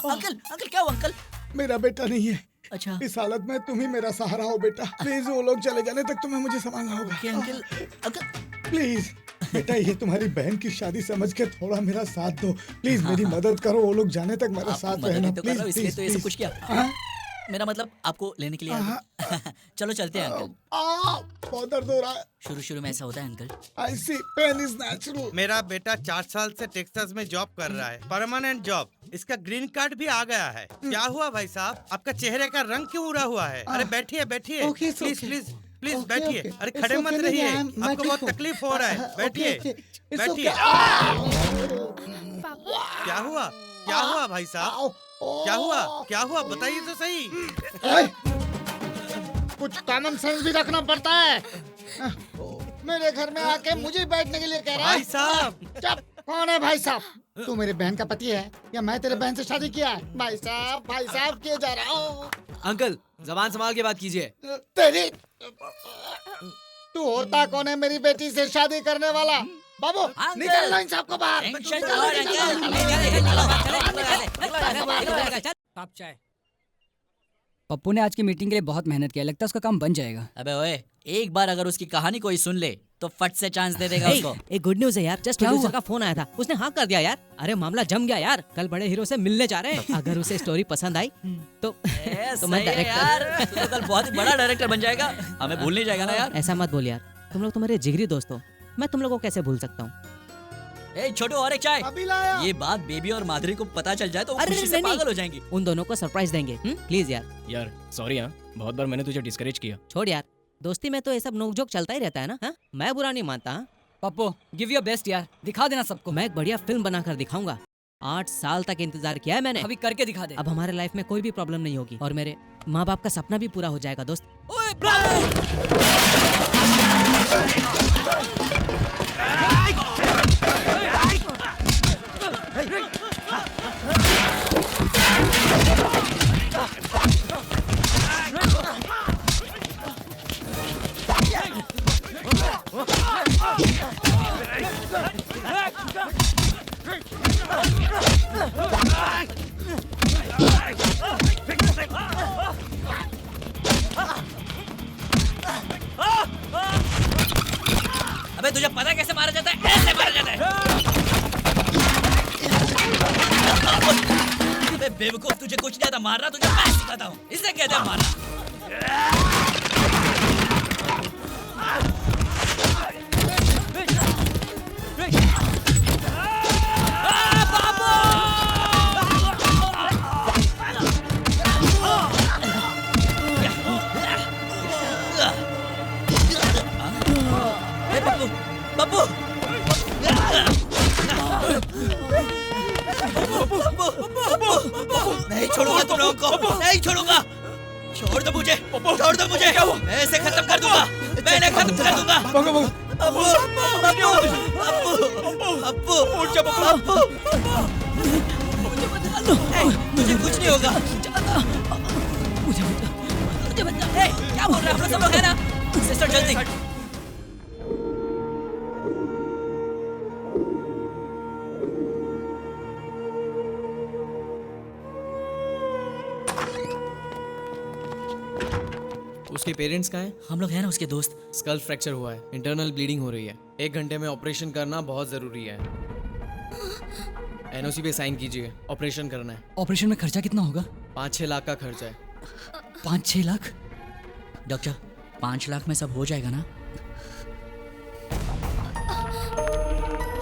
अंकल अंकल क्या हुआ अंकल? मेरा बेटा नहीं है। अच्छा। इस हालत में तुम ही मेरा सहारा हो बेटा। प्लीज वो लोग चले जाने तक तुम्हें मुझे संभालना होगा। अंकल अंकल प्लीज बेटा, ये तुम्हारी बहन की शादी समझ के थोड़ा मेरा साथ दो प्लीज। मेरी मदद करो, वो लोग जाने तक मेरा साथ रहना प्लीज। इसलिए तो ये सब कुछ किया। मेरा मतलब आपको लेने के लिए आया। चलो चलते हैं अंकल। बहुत दर्द हो रहा है। शुरू शुरू में ऐसा होता है uncle. I see, pain is natural. मेरा बेटा 4 साल से टेक्सास में जॉब कर रहा है, परमानेंट जॉब। इसका ग्रीन कार्ड भी आ गया है। क्या हुआ भाई साहब, आपका चेहरे का रंग क्यों उड़ा हुआ है? अरे बैठिए बैठिए, प्लीज प्लीज प्लीज बैठिए। अरे खड़े मत रहिए, आपको बहुत तकलीफ हो रहा है। बैठिए बैठिए। क्या हुआ, क्या हुआ भाई साहब, क्या हुआ, क्या हुआ बताइए तो सही। कुछ कॉमन सेंस भी रखना पड़ता है। मेरे घर में आके मुझे बैठने के लिए कह रहा है। भाई साहब चुप। कौन है भाई साहब? तू मेरी बहन का पति है या मैं तेरे बहन से शादी किया है? भाई साहब किए जा रहा हूँ। अंकल जबान संभाल के बात कीजिए। तेरी तू होता कौन है मेरी बेटी से शादी करने वाला? बाबू निकाल लो इन सबको बाहर। आप चाय। पप्पू ने आज की मीटिंग के लिए बहुत मेहनत किया, लगता है उसका काम बन जाएगा। अबे ओए, एक बार अगर उसकी कहानी कोई सुन ले तो फट से चांस दे देगा उसको। एक गुड न्यूज है यार, जस्ट क्या प्रोड्यूसर हुआ? का फोन आया था, उसने हाँ कर दिया यार। अरे मामला जम गया यार, कल बड़े हीरो से मिलने जा रहे हैं। अगर उसे स्टोरी पसंद आई तो तो मैं सही है यार, तू तो कल बहुत ही बड़ा डायरेक्टर बन जाएगा, हमें भूल नहीं जाएगा ना यार। ऐसा मत बोल यार, तुम लोग तुम्हारे जिगरी दोस्त हो, मैं तुम लोगों को कैसे भूल सकता हूँ। ए छोटू और एक चाय। अभी लाया। ये बात बेबी और माधुरी को पता चल जाए तो वो अरे खुशी से नहीं, पागल हो जाएंगी। उन दोनों को सरप्राइज देंगे, प्लीज यार। यार सॉरी हाँ, बहुत बार मैंने तुझे डिस्करेज किया। छोड़ यार, दोस्ती में तो ये सब नोकझोंक चलता ही रहता है ना। हाँ? मैं बुरा नहीं मानता। हाँ? पप्पू गिव योर बेस्ट यार, दिखा देना सबको। मैं एक बढ़िया फिल्म बनाकर दिखाऊंगा। 8 साल तक इंतजार किया है मैंने, अभी करके दिखा दे। अब हमारे लाइफ में कोई भी प्रॉब्लम नहीं होगी और मेरे माँ बाप का सपना भी पूरा हो जाएगा दोस्त। अबे तुझे पता है कैसे मारा जाता है? ऐसे मारा जाता है। अबे बेवकूफ, तुझे कुछ नहीं आता मारना, तुझे मैं सिखाता हूँ, इसे कहते हैं मारना। बब्बू नहीं छोड़ूंगा तुम लोगों को, नहीं छोड़ूंगा। छोड़ दो मुझे, छोड़ दो मुझे, मैं इसे खत्म कर दूंगा, मैं इन्हें खत्म कर दूंगा। अब्बू अब्बू अब्बू अब्बू, मुझे बचा लो, मुझे कुछ नहीं होगा, मुझे बचा। क्या बोल रहे हैं आप लोग, सब लोग है ना? सिस्टर जल्दी। उसके पेरेंट्स कहाँ हैं? हम लोग हैं ना उसके दोस्त। स्कल फ्रैक्चर हुआ है, इंटरनल ब्लीडिंग हो रही है, 1 घंटे में ऑपरेशन करना बहुत जरूरी है। एनओसी पे साइन कीजिए, ऑपरेशन करना है। ऑपरेशन में खर्चा कितना होगा? 5-6 लाख का खर्चा है। 5-6 लाख? डॉक्टर 5 लाख में सब हो जाएगा ना?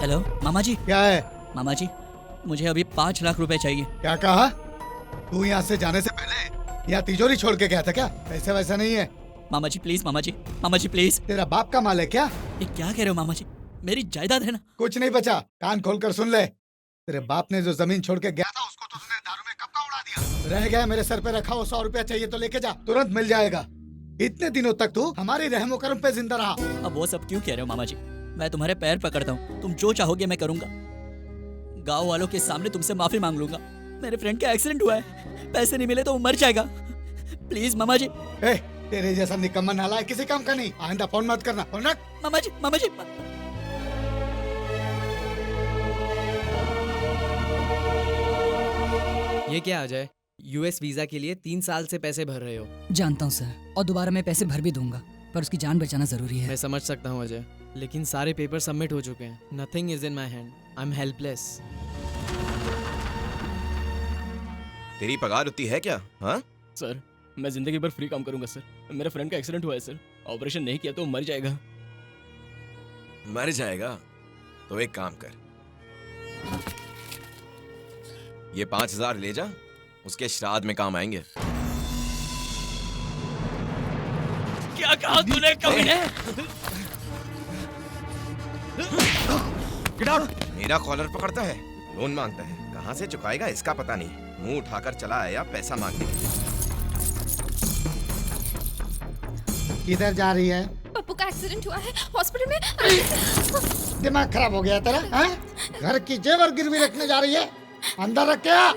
हेलो मामा जी। क्या है? मामा जी मुझे अभी 5 लाख रुपए चाहिए। क्या कहा? तू यहाँ से जाने से पहले यहाँ तिजोरी छोड़ के गया था क्या? पैसे वैसा नहीं है। मामा जी प्लीज, मामा जी, मामा जी प्लीज। तेरा बाप का माल है क्या? ये क्या कह रहे हो मामा जी, मेरी जायदाद है ना। कुछ नहीं बचा, कान खोलकर सुन ले। तेरे बाप ने जो जमीन छोड़ के गया था उसको तो तूने दारू में कब का उड़ा दिया। रह गया मेरे सर पे रखा वो 100 रुपया चाहिए तो लेके जा, तुरंत मिल जाएगा। इतने दिनों तक तू हमारी रहमो करम पे जिंदा रहा। अब वो सब क्यों कह रहे हो मामा जी, मैं तुम्हारे पैर पकड़ता हूँ, तुम जो चाहोगे मैं करूंगा। गाँव वालों के सामने तुमसे माफी मांग लूंगा। मेरे फ्रेंड का एक्सीडेंट हुआ है, पैसे नहीं मिले तो वो मर जाएगा। प्लीज मामा जी। तेरे जैसा निकम्मा नालायक किसी काम का नहीं। आइंदा फोन मत करना। फोन रख। मामा जी, मामा जी। ये क्या आ जाए? यूएस वीजा के लिए 3 साल से पैसे भर रहे हो। जानता हूँ सर, और दोबारा मैं पैसे भर भी दूंगा, पर उसकी जान बचाना जरूरी है। मैं समझ सकता हूँ अजय, लेकिन सारे पेपर सबमिट हो चुके हैं। Nothing is in my hand, I am helpless. तेरी पगार उतनी है क्या? हाँ सर मैं जिंदगी भर फ्री काम करूंगा सर। मेरे फ्रेंड का एक्सीडेंट हुआ है सर, ऑपरेशन नहीं किया तो वो मर जाएगा। मर जाएगा तो एक काम कर, ये 5,000 ले जा, उसके श्राद्ध में काम आएंगे। क्या कहा तूने कमीने? मेरा कॉलर पकड़ता है, लोन मांगता है, कहाँ से चुकाएगा इसका पता नहीं। मुंह उठाकर चला आया पैसा मांगने के लिए। किधर जा रही है? पप्पू का एक्सीडेंट हुआ है, हॉस्पिटल में। दिमाग खराब हो गया तेरा? घर की जेवर गिरवी रखने जा रही है, अंदर रख क्या?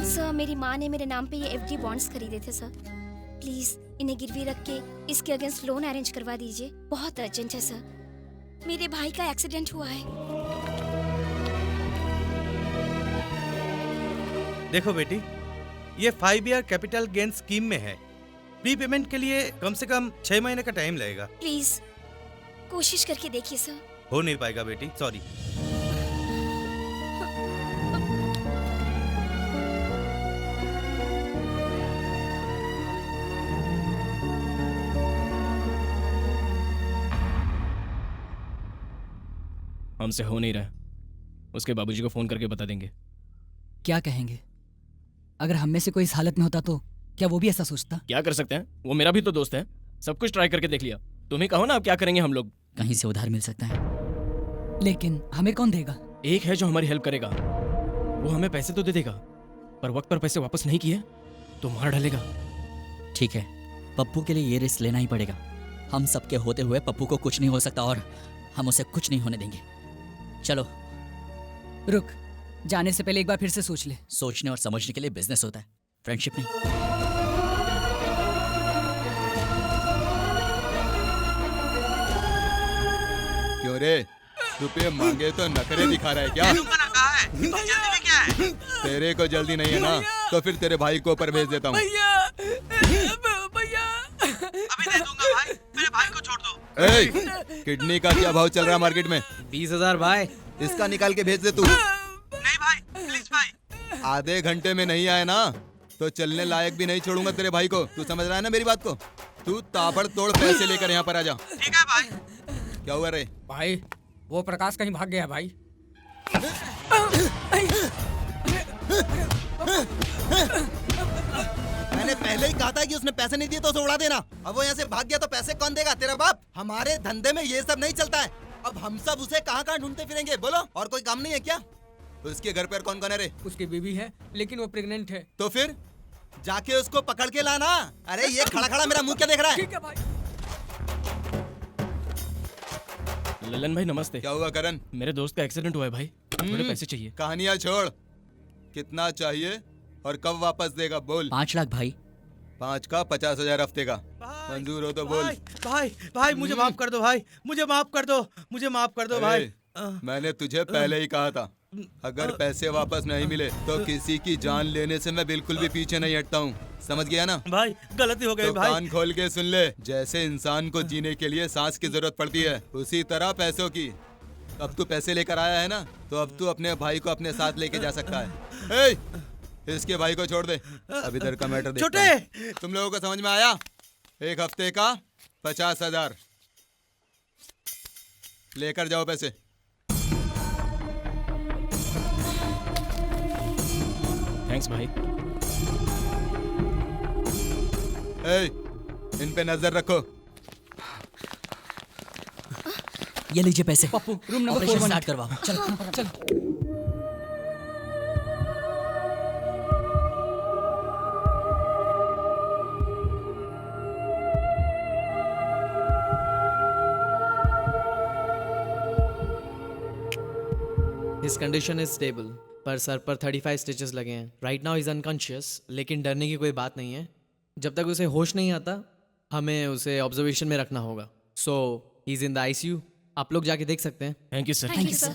सर मेरी माँ ने मेरे नाम पे ये एफडी बॉन्ड्स खरीदे थे सर, प्लीज इन्हें गिरवी रख के इसके अगेंस्ट लोन अरेंज करवा दीजिए, बहुत अर्जेंट है सर, मेरे भाई का एक्सीडेंट हुआ है। देखो बेटी, ये 5 ईयर कैपिटल गेन स्कीम में है। प्री पेमेंट के लिए कम से कम 6 महीने का टाइम लगेगा। प्लीज कोशिश करके देखिए सर। हो नहीं पाएगा बेटी, सॉरी। हमसे हो नहीं रहा, उसके बाबूजी को फोन करके बता देंगे। क्या कहेंगे? अगर हम में से कोई इस हालत में होता तो क्या वो भी ऐसा सोचता? क्या कर सकते हैं, वो मेरा भी तो दोस्त है। सब कुछ ट्राई करके देख लिया। तुम ही कहो ना अब क्या करेंगे हम लोग। कहीं से उधार मिल सकता है, लेकिन हमें कौन देगा? एक है जो हमारी हेल्प करेगा, वो हमें पैसे तो दे देगा, पर वक्त पर पैसे वापस नहीं किए तो मार डालेगा। ठीक है, पप्पू के लिए ये रिस्क लेना ही पड़ेगा। हम सबके होते हुए पप्पू को कुछ नहीं हो सकता और हम उसे कुछ नहीं होने देंगे। चलो। रुक, जाने से पहले एक बार फिर से सोच ले। सोचने और समझने के लिए बिजनेस होता है, फ्रेंडशिप नहीं। क्यों रे, रुपये मांगे तो नखरे दिखा रहा है क्या? तेरे को जल्दी नहीं है ना, तो फिर तेरे भाई को ऊपर भेज देता हूँ। अभी दे दूंगा भाई, मेरे भाई को छोड़ दो। किडनी का क्या भाव चल रहा है मार्केट में? 20,000 भाई। इसका निकाल के भेज दे तू। नहीं भाई, प्लीज भाई। आधे घंटे में नहीं आए ना तो चलने लायक भी नहीं छोड़ूंगा तेरे भाई को। तू समझ रहा है ना मेरी बात को? तू ताबड़तोड़ पैसे लेकर यहाँ पर आ जा। ठीक है भाई। क्या हुआ रे? भाई वो प्रकाश कहीं भाग गया भाई। मैंने पहले ही कहा था कि उसने पैसे नहीं दिए तो उसे उड़ा देना। अब वो यहाँ से भाग गया तो पैसे कौन देगा? तेरा बाप। हमारे धंधे में ये सब नहीं चलता है। अब हम सब उसे कहाँ कहाँ ढूंढते फिरेंगे? बोलो, और कोई काम नहीं है क्या? तो उसके घर पर कौन कौन है रे? उसकी बीवी है, लेकिन वो प्रेग्नेंट है। तो फिर जाके उसको पकड़ के लाना। अरे ये खड़ा खड़ा मेरा मुंह क्या देख रहा है? ठीक है भाई। ललन भाई नमस्ते। क्या हुआ करण? मेरे दोस्त का एक्सीडेंट हुआ है भाई, थोड़े पैसे चाहिए। कहानियां छोड़, कितना चाहिए और कब वापस देगा? बोल। 5 लाख भाई। 5 का 50,000 हफ्ते का। मंजूर हो तो बोल। भाई भाई मुझे माफ कर दो भाई, मुझे माफ कर दो, मुझे माफ कर दो भाई। मैंने तुझे पहले ही कहा था, अगर पैसे वापस नहीं मिले तो किसी की जान लेने से मैं बिल्कुल भी पीछे नहीं हटता हूँ। समझ गया ना? भाई गलती हो गई तो भाई। कान खोल के सुन ले। जैसे इंसान को जीने के लिए सांस की जरूरत पड़ती है, उसी तरह पैसों की। अब तू पैसे लेकर आया है ना, तो अब तू अपने भाई को अपने साथ लेके जा सकता है। इसके भाई को छोड़ दे। अब इधर का मैटर देखता हूं। छोटे, तुम लोगों को समझ में आया? 1 हफ्ते का 50,000 लेकर जाओ पैसे। थैंक्स भाई। इन पे नजर रखो। ये लीजिए पैसे। पप्पू, रूम नंबर 4 4 स्टार्ट करवाओ। चल चल। His condition is stable, पर सर पर 35 स्टिचेस लगे हैं। राइट नाउ इज अनकॉन्शियस, लेकिन डरने की कोई बात नहीं है। जब तक उसे होश नहीं आता हमें उसे ऑब्जर्वेशन में रखना होगा। So he is in the ICU। आप लोग जाके देख सकते हैं। Thank you sir. Thank you sir.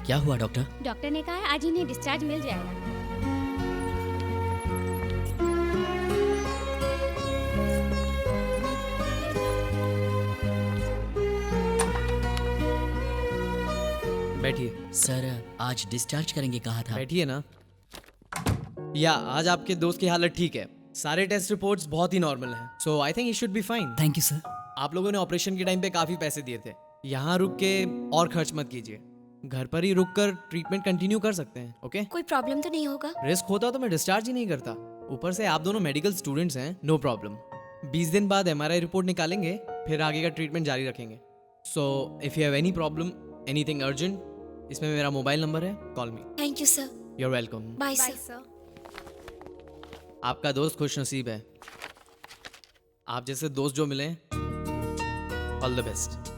क्या हुआ डॉक्टर? डॉक्टर ने कहा है आज इन्हें डिस्चार्ज मिल जाएगा। बैठिए। सर आज डिस्चार्ज करेंगे कहा था। बैठिए ना। या आज आपके दोस्त की हालत ठीक है, सारे टेस्ट रिपोर्ट्स बहुत ही नॉर्मल हैं। So I think he should be fine. Thank you sir. आप लोगों ने ऑपरेशन के टाइम पे काफी पैसे दिए थे, यहाँ रुक के और खर्च मत कीजिए। घर पर ही रुककर ट्रीटमेंट कंटिन्यू कर सकते हैं। ओके, कोई प्रॉब्लम तो नहीं होगा? रिस्क होता तो मैं डिस्चार्ज ही नहीं करता। ऊपर से आप दोनों मेडिकल स्टूडेंट्स हैं, नो प्रॉब्लम। 20 दिन बाद MRI रिपोर्ट निकालेंगे, फिर आगे का ट्रीटमेंट जारी रखेंगे। So if you have any problem, anything urgent, इसमें मेरा मोबाइल नंबर है, call me. Thank you sir. You are welcome. Bye sir. आपका दोस्त खुश नसीब है, आप जैसे दोस्त जो मिले, ऑल द बेस्ट।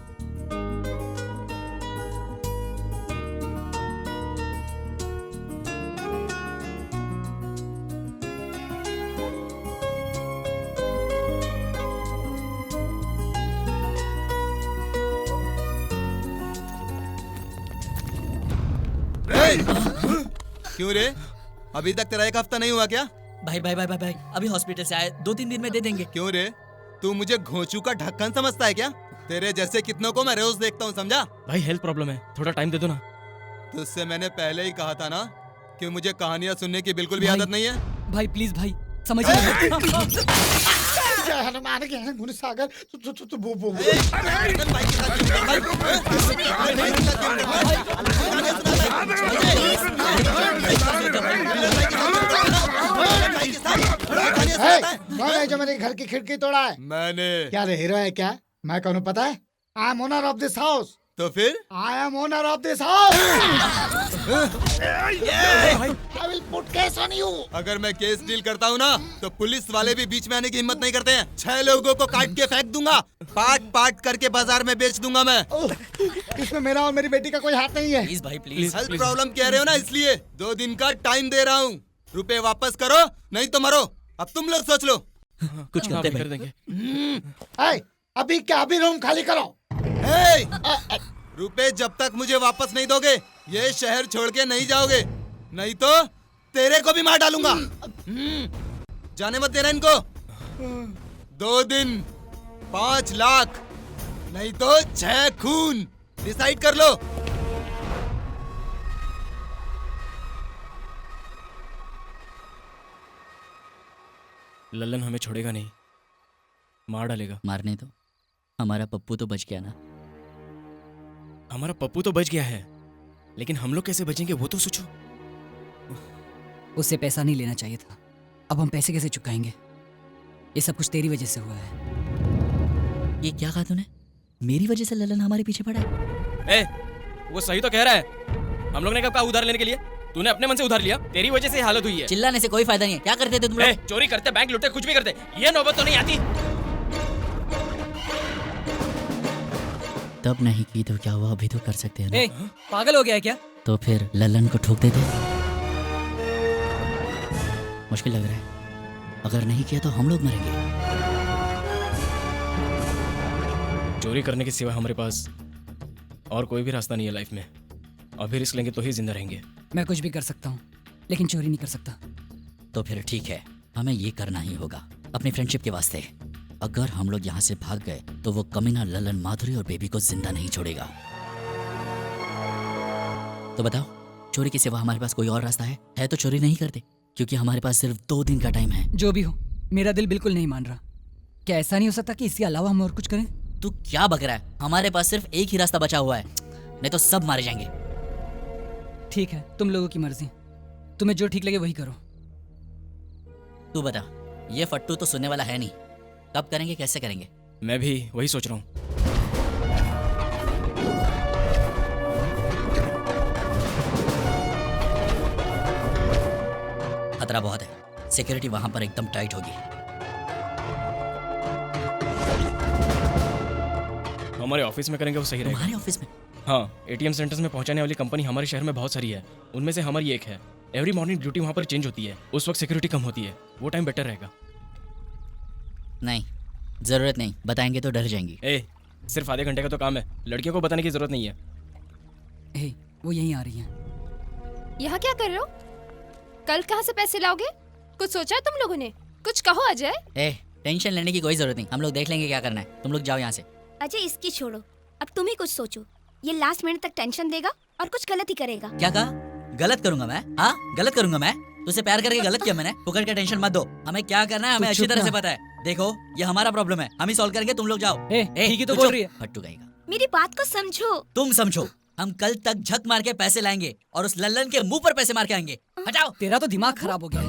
क्यों रे, अभी तक तेरा एक हफ्ता नहीं हुआ क्या? भाई भाई भाई भाई भाई अभी हॉस्पिटल से आए, 2-3 दिन में दे देंगे। क्यों रे, तू मुझे घोंचू का ढक्कन समझता है क्या? तेरे जैसे कितनों को मैं रोज देखता हूँ, समझा? भाई हेल्थ प्रॉब्लम है, थोड़ा टाइम दे दो ना। तुझसे मैंने पहले ही कहा था ना कि मुझे कहानियां सुनने की बिल्कुल भी आदत नहीं है। भाई प्लीज भाई समझिए। जय हनुमान ज्ञान गुण सागर तू बू बू। कौन है जो मेरे घर की खिड़की तोड़ा है? मैंने। क्या रे, हीरो है क्या? मैं कौन हूँ पता है? I am owner of this house. तो फिर? I am owner of this house. I will put case on you. अगर मैं केस डील करता हूँ ना, तो पुलिस वाले भी बीच में आने की हिम्मत नहीं करते हैं। 6 लोगों को काट के फेंक दूंगा, पार्ट पार्ट करके बाजार में बेच दूंगा मैं। इसमें मेरा और मेरी बेटी का कोई हाथ नहीं है। प्लीज भाई प्लीज। हेल्थ प्रॉब्लम कह रहे हो ना, इसलिए 2 दिन का टाइम दे रहा हूँ। रुपए वापस करो, नहीं तो मरो। अब तुम लोग सोच लो। कुछ करते कर देंगे। अभी क्या, अभी रूम खाली करो। रुपए जब तक मुझे वापस नहीं दोगे, ये शहर छोड़ के नहीं जाओगे, नहीं तो तेरे को भी मार डालूंगा। जाने मत देना इनको। 2 दिन 5 लाख, नहीं तो 6 खून। डिसाइड कर लो। लल्लन हमें छोड़ेगा नहीं, मार डालेगा। मारने तो हमारा पप्पू तो बच गया ना। हमारा पप्पू तो बच गया है, लेकिन हम लोग कैसे बचेंगे वो तो सोचो। उससे पैसा नहीं लेना चाहिए था, अब हम पैसे कैसे चुकाएंगे? ये सब कुछ तेरी वजह से हुआ है। ये क्या कहा तूने? मेरी वजह से ललन हमारे पीछे पड़ा है? वो सही तो कह रहा है। हम लोग ने कब कहा उधार लेने के लिए? तूने अपने मन से उधार लिया, तेरी वजह से ये हालत हुई है। चिल्लाने से कोई फायदा नहीं है। क्या करते थे तुम लोग? चोरी करते, बैंक लूटते, कुछ भी करते, ये नौबत तो नहीं आती। तब नहीं की तो क्या हुआ, अभी तो कर सकते हैं ना। पागल हो गया है क्या? तो फिर ललन को ठोक देते। मुश्किल लग रहा है, अगर नहीं किया तो हम लोग मरेंगे। चोरी करने के सिवा हमारे पास और कोई भी रास्ता नहीं है लाइफ में। अभी रिस्क लेंगे तो ही जिंदा रहेंगे। मैं कुछ भी कर सकता हूँ, लेकिन चोरी नहीं कर सकता। तो फिर ठीक है, हमें ये करना ही होगा अपनी फ्रेंडशिप के वास्ते। अगर हम लोग यहाँ से भाग गए तो वो कमीना ललन माधुरी और बेबी को जिंदा नहीं छोड़ेगा। तो बताओ, चोरी के सिवा हमारे पास कोई और रास्ता है तो चोरी नहीं करते, क्योंकि हमारे पास सिर्फ 2 दिन का टाइम है। जो भी हो, मेरा दिल बिल्कुल नहीं मान रहा। क्या ऐसा नहीं हो सकता कि इसके अलावा हम और कुछ करें? तू क्या बक रहा है? हमारे पास सिर्फ एक ही रास्ता बचा हुआ है, नहीं तो सब मारे जाएंगे। ठीक है, तुम लोगों की मर्जी, तुम्हें जो ठीक लगे वही करो। तू बता, ये फट्टू तो सुनने वाला है नहीं। कब करेंगे, कैसे करेंगे? मैं भी वही सोच रहा हूँ। खतरा बहुत है, सिक्योरिटी वहां पर एकदम टाइट होगी। हमारे ऑफिस में करेंगे वो सही रहेगा। हमारे ऑफिस में? हाँ, ATM सेंटर्स में पहुंचाने वाली कंपनी हमारे शहर में बहुत सारी है, उनमें से हमारी एक है। एवरी मॉर्निंग ड्यूटी वहां पर चेंज होती है, उस वक्त सिक्योरिटी कम होती है, वो टाइम बेटर रहेगा। नहीं, जरूरत नहीं, बताएंगे तो डर जाएंगी। सिर्फ आधे घंटे का तो काम है, लड़कियों को बताने की जरूरत नहीं है। वो यहीं आ रही हैं। यहाँ क्या कर रहे हो? कल कहाँ से पैसे लाओगे? कुछ सोचा है तुम लोगों ने? कुछ कहो अजय। टेंशन लेने की कोई जरूरत नहीं, हम लोग देख लेंगे क्या करना है। तुम लोग जाओ यहाँ से। अजय, इसकी छोड़ो, अब तुम ही कुछ सोचो। ये लास्ट मिनट तक टेंशन देगा और कुछ गलत ही करेगा। क्या कहा? गलत करूंगा मैं? हाँ, गलत करूंगा मैं? तुझसे प्यार करके गलत किया मैंने? फुकड़ के टेंशन मत दो, हमें क्या करना है हमें अच्छी तरह से पता है। देखो, ये हमारा प्रॉब्लम है, हम ही सॉल्व करेंगे, तुम लोग जाओ। ठीक ही तो बोल रही है। फट्टू कहेगा। मेरी बात को समझो। तुम समझो, हम कल तक झक मार के पैसे लाएंगे और उस लल्लन के मुंह पर पैसे मार के आएंगे। हटाओ। तेरा तो दिमाग खराब हो गया है।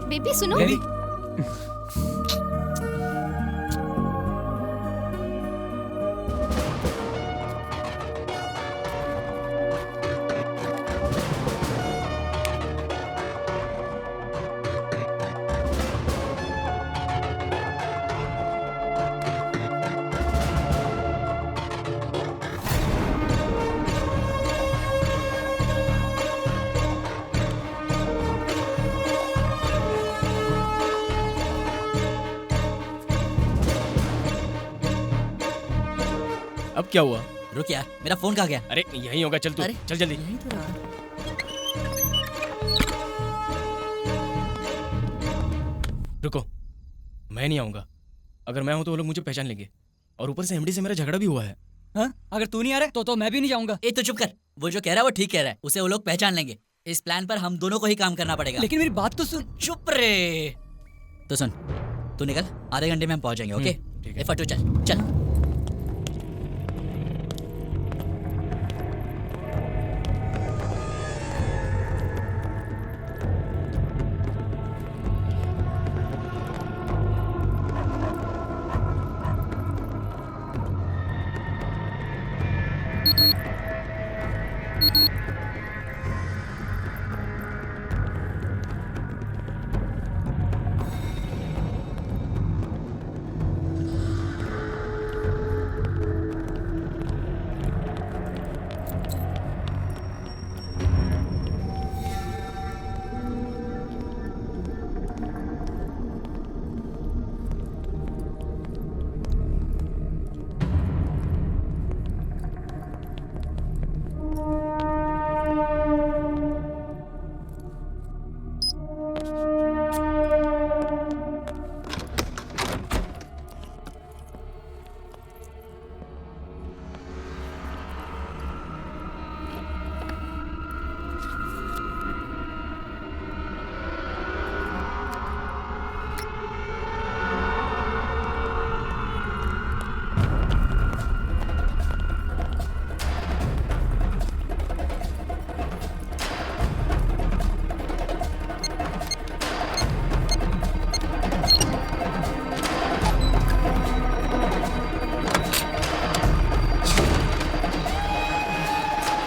बेबी सुनो। बेबी अब क्या हुआ? रुक यार, मेरा फोन कहाँ गया? अरे यहीं होगा, चल तू, अरे, चल जल्दी। यहीं तो रहा। रुको, मैं नहीं आऊंगा। अगर मैं हूं तो वो लोग मुझे पहचान लेंगे, और ऊपर से एमडी से मेरा झगड़ा भी हुआ है। हाँ? अगर तू नहीं आ रहा तो मैं भी नहीं जाऊंगा। ए तो चुप कर, वो जो कह रहा है वो ठीक कह रहा है, उसे वो लोग पहचान लेंगे। इस प्लान पर हम दोनों को ही काम करना पड़ेगा। लेकिन मेरी बात तो सुन। चुप रे। तो सुन, तू निकल, आधे घंटे में हम पहुंच जाएंगे। ओके? ए फटू चल चल।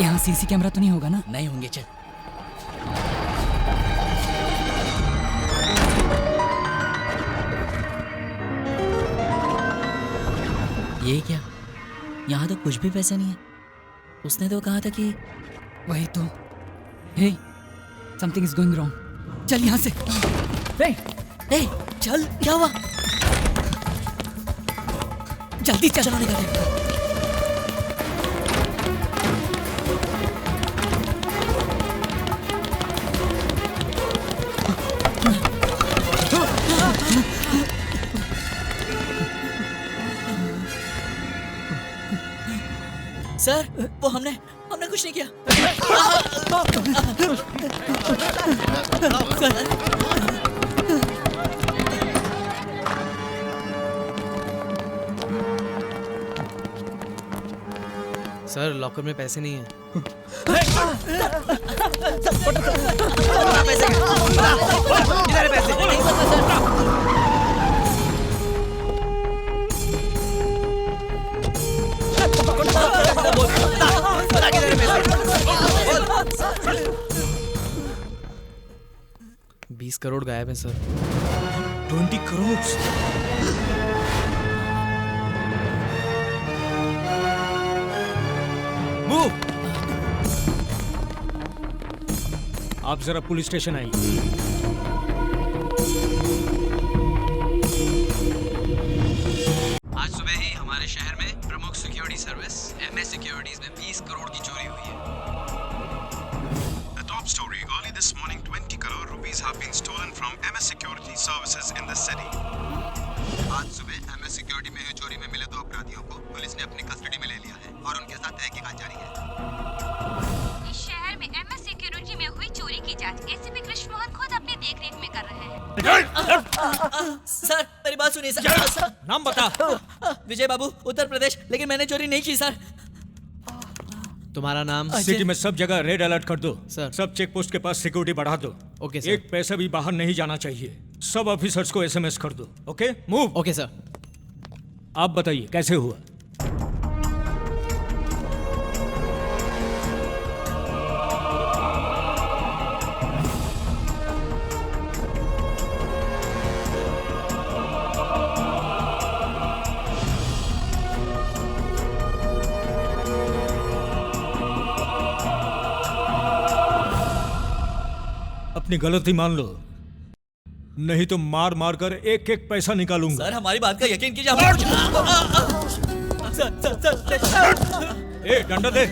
यहाँ सीसी कैमरा तो नहीं होगा ना? नहीं होंगे, चल। ये क्या? यहाँ तो कुछ भी पैसा नहीं है। उसने तो कहा था कि वही तो। हे, समथिंग इज गोइंग रॉन्ग। चल यहाँ से। ए, चल, क्या हुआ? जल्दी चल। चलो निकल। सर, वो हमने कुछ नहीं किया। सर लॉकर में पैसे नहीं है। पैसे 20 करोड़ गायब है सर। 20 करोड़? आप जरा पुलिस स्टेशन आइए। आज सुबह ही हमारे शहर में प्रमुख सिक्योरिटी सर्विस MS सिक्योरिटीज में 20 करोड़ की चोरी हुई है। The top story: early this morning, 20 crore rupees have been stolen from MS Security Services in the city. आज सुबह MS सिक्योरिटी में हुई चोरी में मिले 2 अपराधियों को पुलिस ने अपनी कस्टडी में ले लिया है और उनके साथ तहकीकात जारी है। इस शहर में MS सिक्योरिटी में हुई चोरी की जांच एसीपी कृष्ण मोहन खुद अपनी देखरेख में कर रहे हैं। सर, मेरी बात सुनिए सर। नाम बता। विजय बाबू, उत्तर प्रदेश, लेकिन मैंने चोरी नहीं की सर। तुम्हारा नाम? सिटी में सब जगह रेड अलर्ट कर दो सर। सब चेक पोस्ट के पास सिक्योरिटी बढ़ा दो। Okay sir. एक पैसा भी बाहर नहीं जाना चाहिए। सब ऑफिसर्स को एसएमएस कर दो। Okay move. Okay sir. आप बताइए कैसे हुआ? अपनी गलती मान लो, नहीं तो मार मार कर एक एक पैसा निकालूंगा। सर हमारी बात का यकीन कीजिए। सर ए डंडा दे।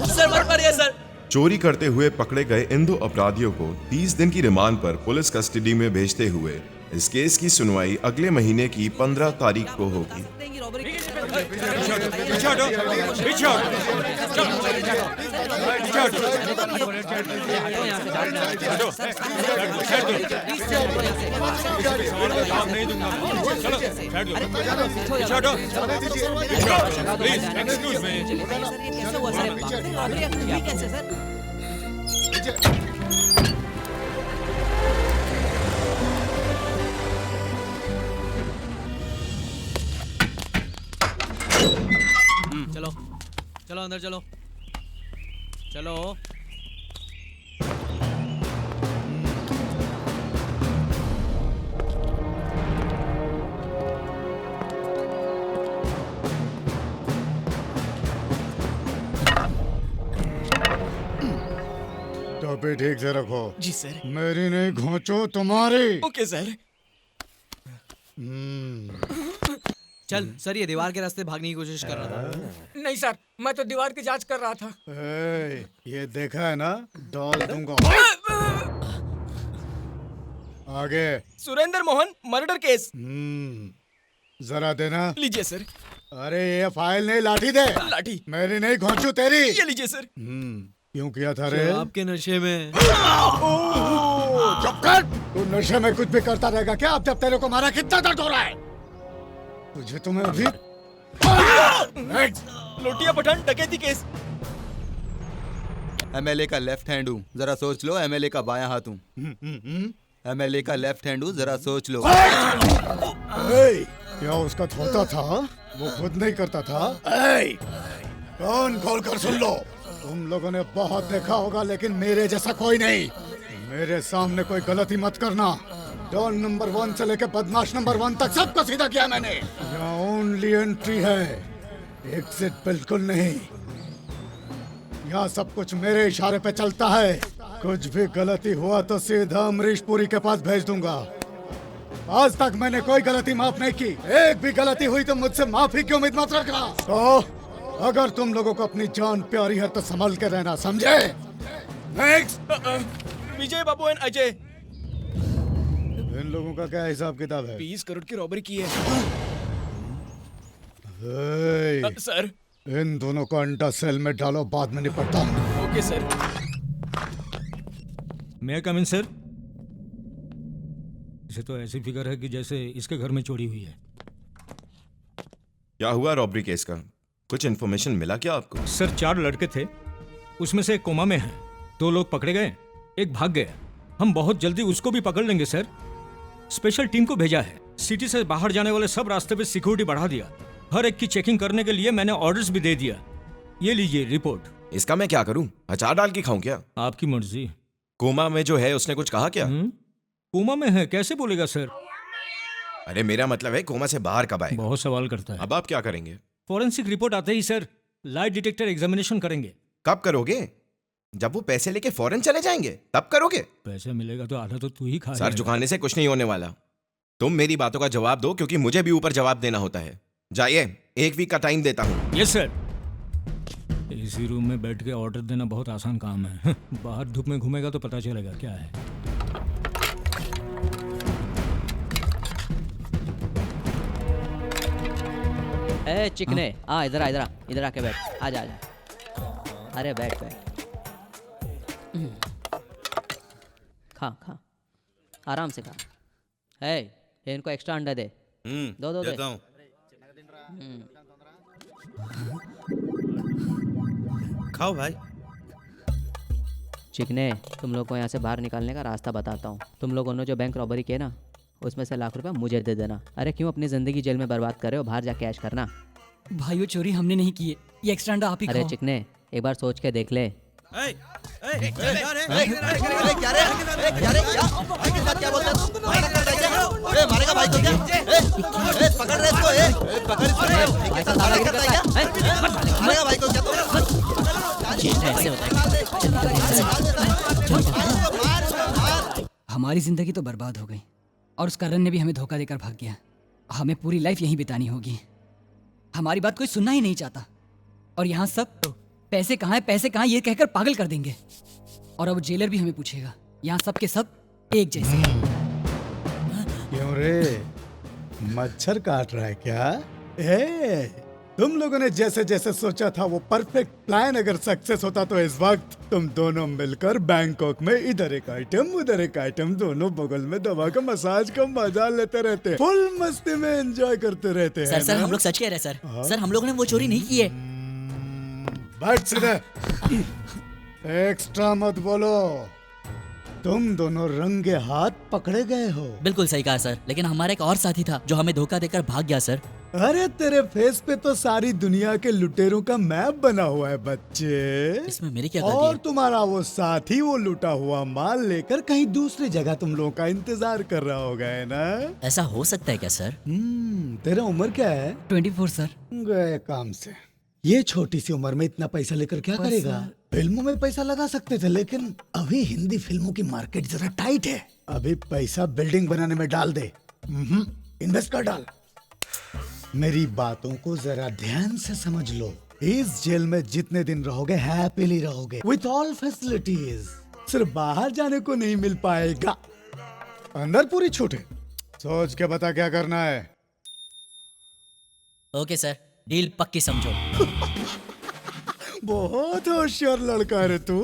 सर मत मारिए सर। चोरी करते हुए पकड़े गए इन 2 अपराधियों को 30 दिन की रिमांड पर पुलिस कस्टडी में भेजते हुए इस केस की सुनवाई अगले महीने की 15 तारीख को होगी। चलो चलो अंदर चलो चलो। टोपी ठीक से रखो। जी सर। मेरी नहीं घोंचो तुम्हारी। Okay sir. चल सर, ये दीवार के रास्ते भागने की कोशिश कर रहा था। नहीं सर, मैं तो दीवार की जांच कर रहा था। ये देखा है ना, डाल दूंगा। आगे। Surendra Mohan murder case. जरा देना। लीजिए सर। अरे ये फाइल नहीं, लाठी दे। लाठी। मेरी नहीं घोंचू तेरी। ये लीजिए सर। क्यों किया था रे? आपके नशे में। चुप कर। तू नशे में कुछ भी करता रहेगा क्या? अब जब तेरे को मारा कितना दर्द हो रहा है तुझे? तुम्हें अभी लोटिया पठान डकैती केस। एमएलए का लेफ्ट हैंड हूँ, जरा सोच लो। एमएलए का बायां हाथ हूँ। एमएलए का लेफ्ट हैंड हूँ, जरा सोच लो। क्या उसका धोता था? वो खुद नहीं करता था। कान खोल कर सुन लो। तुम लोगों ने बहुत देखा होगा, लेकिन मेरे जैसा कोई नहीं। मेरे सामने कोई गलती मत करना। डॉन नंबर 1 से लेकर बदमाश नंबर 1 तक सबको सीधा किया मैंने। यहाँ ओनली एंट्री है, एग्जिट बिल्कुल नहीं। यहाँ सब कुछ मेरे इशारे पे चलता है। कुछ भी गलती हुआ तो सीधा अमरीश पुरी के पास भेज दूंगा। आज तक मैंने कोई गलती माफ नहीं की। एक भी गलती हुई तो मुझसे माफी की उम्मीद मत रखना। तो अगर तुम लोगों को अपनी जान प्यारी है तो संभल के रहना, समझे? नेक्स्ट। विजय बाबू एंड अजय। इन लोगों का क्या हिसाब किताब है? 20 करोड़ की रॉबरी की है। सर। इन दोनों को अंडा सेल में डालो, बाद में निपटता हूँ। Okay sir. मैं कम इन सर। इसे तो ऐसी फिगर है कि जैसे इसके घर में चोरी हुई है। क्या हुआ रॉबरी केस का? कुछ इन्फॉर्मेशन मिला क्या आपको? सर 4 लड़के थे, उसमें से एक कोमा में है। 2 लोग पकड़े गए, एक भाग गया। हम बहुत जल्दी उसको भी पकड़ लेंगे सर। स्पेशल टीम को भेजा है। सिटी से बाहर जाने वाले सब रास्ते पे सिक्योरिटी बढ़ा दिया। हर एक की चेकिंग करने के लिए मैंने ऑर्डर्स भी दे दिया। ये लीजिए रिपोर्ट। इसका मैं क्या करूं? अचार डाल के खाऊं क्या? आपकी मर्जी। कोमा में जो है उसने कुछ कहा क्या? कोमा में है, कैसे बोलेगा सर? अरे मेरा मतलब है कोमा से बाहर कब आएगा? बहुत सवाल करता है। अब आप क्या करेंगे? फॉरेंसिक रिपोर्ट आते ही सर लाइट डिटेक्टर एग्जामिनेशन करेंगे। कब करोगे? जब वो पैसे लेके फौरन चले जाएंगे तब करोगे? पैसे मिलेगा तो आधा तो तू ही खा। सर झुकाने से कुछ नहीं होने वाला। तुम मेरी बातों का जवाब दो, क्योंकि मुझे भी ऊपर जवाब देना होता है। जाइए, 1 वीक का टाइम देता हूँ। Yes sir. इसी रूम में बैठ के ऑर्डर देना बहुत आसान काम है। बाहर धूप में घूमेगा तो पता चलेगा क्या है। ए चिकने, आ इधर आ, इधर आके बैठ। आजा आजा। अरे बैठ बैठ। खा खा, आराम से खा। है, ये इनको एक्स्ट्रा अंडा दे। दो दो दे। देता हूँ। खाओ भाई। चिकने, तुम लोग को यहाँ से बाहर निकालने का रास्ता बताता हूँ। तुम लोगों ने जो बैंक रॉबरी किया ना, उसमें से लाख रुपए मुझे दे देना। अरे क्यों अपनी जिंदगी जेल में बर्बाद कर रहे हो, बाहर जाके ऐश करना। भाई वो चोरी हमने नहीं की है, ये एक्स्ट्रा अंडा आप ही खाओ। अरे चिकने, एक बार सोच के देख ले। मारेगा भाई तो क्या? पकड़ रहे इसको, पकड़ इसको, मारेगा भाई को क्या? हमारी जिंदगी तो बर्बाद हो गई और उस करण ने भी हमें धोखा देकर भाग गया। हमें पूरी लाइफ यहीं बितानी होगी। हमारी बात कोई सुनना ही नहीं चाहता और यहाँ सब पैसे कहाँ है, पैसे कहाँ, ये कहकर पागल कर देंगे। और अब जेलर भी हमें पूछेगा। यहाँ सब के सब एक जैसे। क्यों रे, मच्छर काट रहा है क्या? तुम लोगों ने जैसे जैसे सोचा था वो परफेक्ट प्लान अगर सक्सेस होता तो इस वक्त तुम दोनों मिलकर बैंकॉक में इधर एक आइटम उधर एक आइटम दोनों बगल में दबा कर मसाज का मजा लेते रहते, फुल मस्ती में एंजॉय करते रहते हैं। सर हम लोग सच कह रहे हैं सर। सर हम लोगों ने वो चोरी नहीं की है। बैठ सीधे, एक्स्ट्रा मत बोलो। तुम दोनों रंगे हाथ पकड़े गए हो। बिल्कुल सही कहा सर, लेकिन हमारा एक और साथी था जो हमें धोखा देकर भाग गया सर। अरे तेरे फेस पे तो सारी दुनिया के लुटेरों का मैप बना हुआ है बच्चे। इसमें मेरी क्या गलती और है? तुम्हारा वो साथी वो लुटा हुआ माल लेकर कहीं दूसरी जगह तुम लोगों का इंतजार कर रहा होगा, है ना? ऐसा हो सकता है क्या सर? तेरा उम्र क्या है? 24 सर। गए काम से। ये छोटी सी उम्र में इतना पैसा लेकर क्या करेगा? फिल्मों में पैसा लगा सकते थे, लेकिन अभी हिंदी फिल्मों की मार्केट जरा टाइट है। अभी पैसा बिल्डिंग बनाने में डाल दे, इन्वेस्ट कर डाल। मेरी बातों को जरा ध्यान से समझ लो। इस जेल में जितने दिन रहोगे हैप्पीली रहोगे, विथ ऑल फैसिलिटीज। सिर्फ बाहर जाने को नहीं मिल पाएगा, अंदर पूरी छूट है। सोच के बता क्या करना है। ओके सर, डील पक्की समझो। बहुत होशियार लड़का है तू।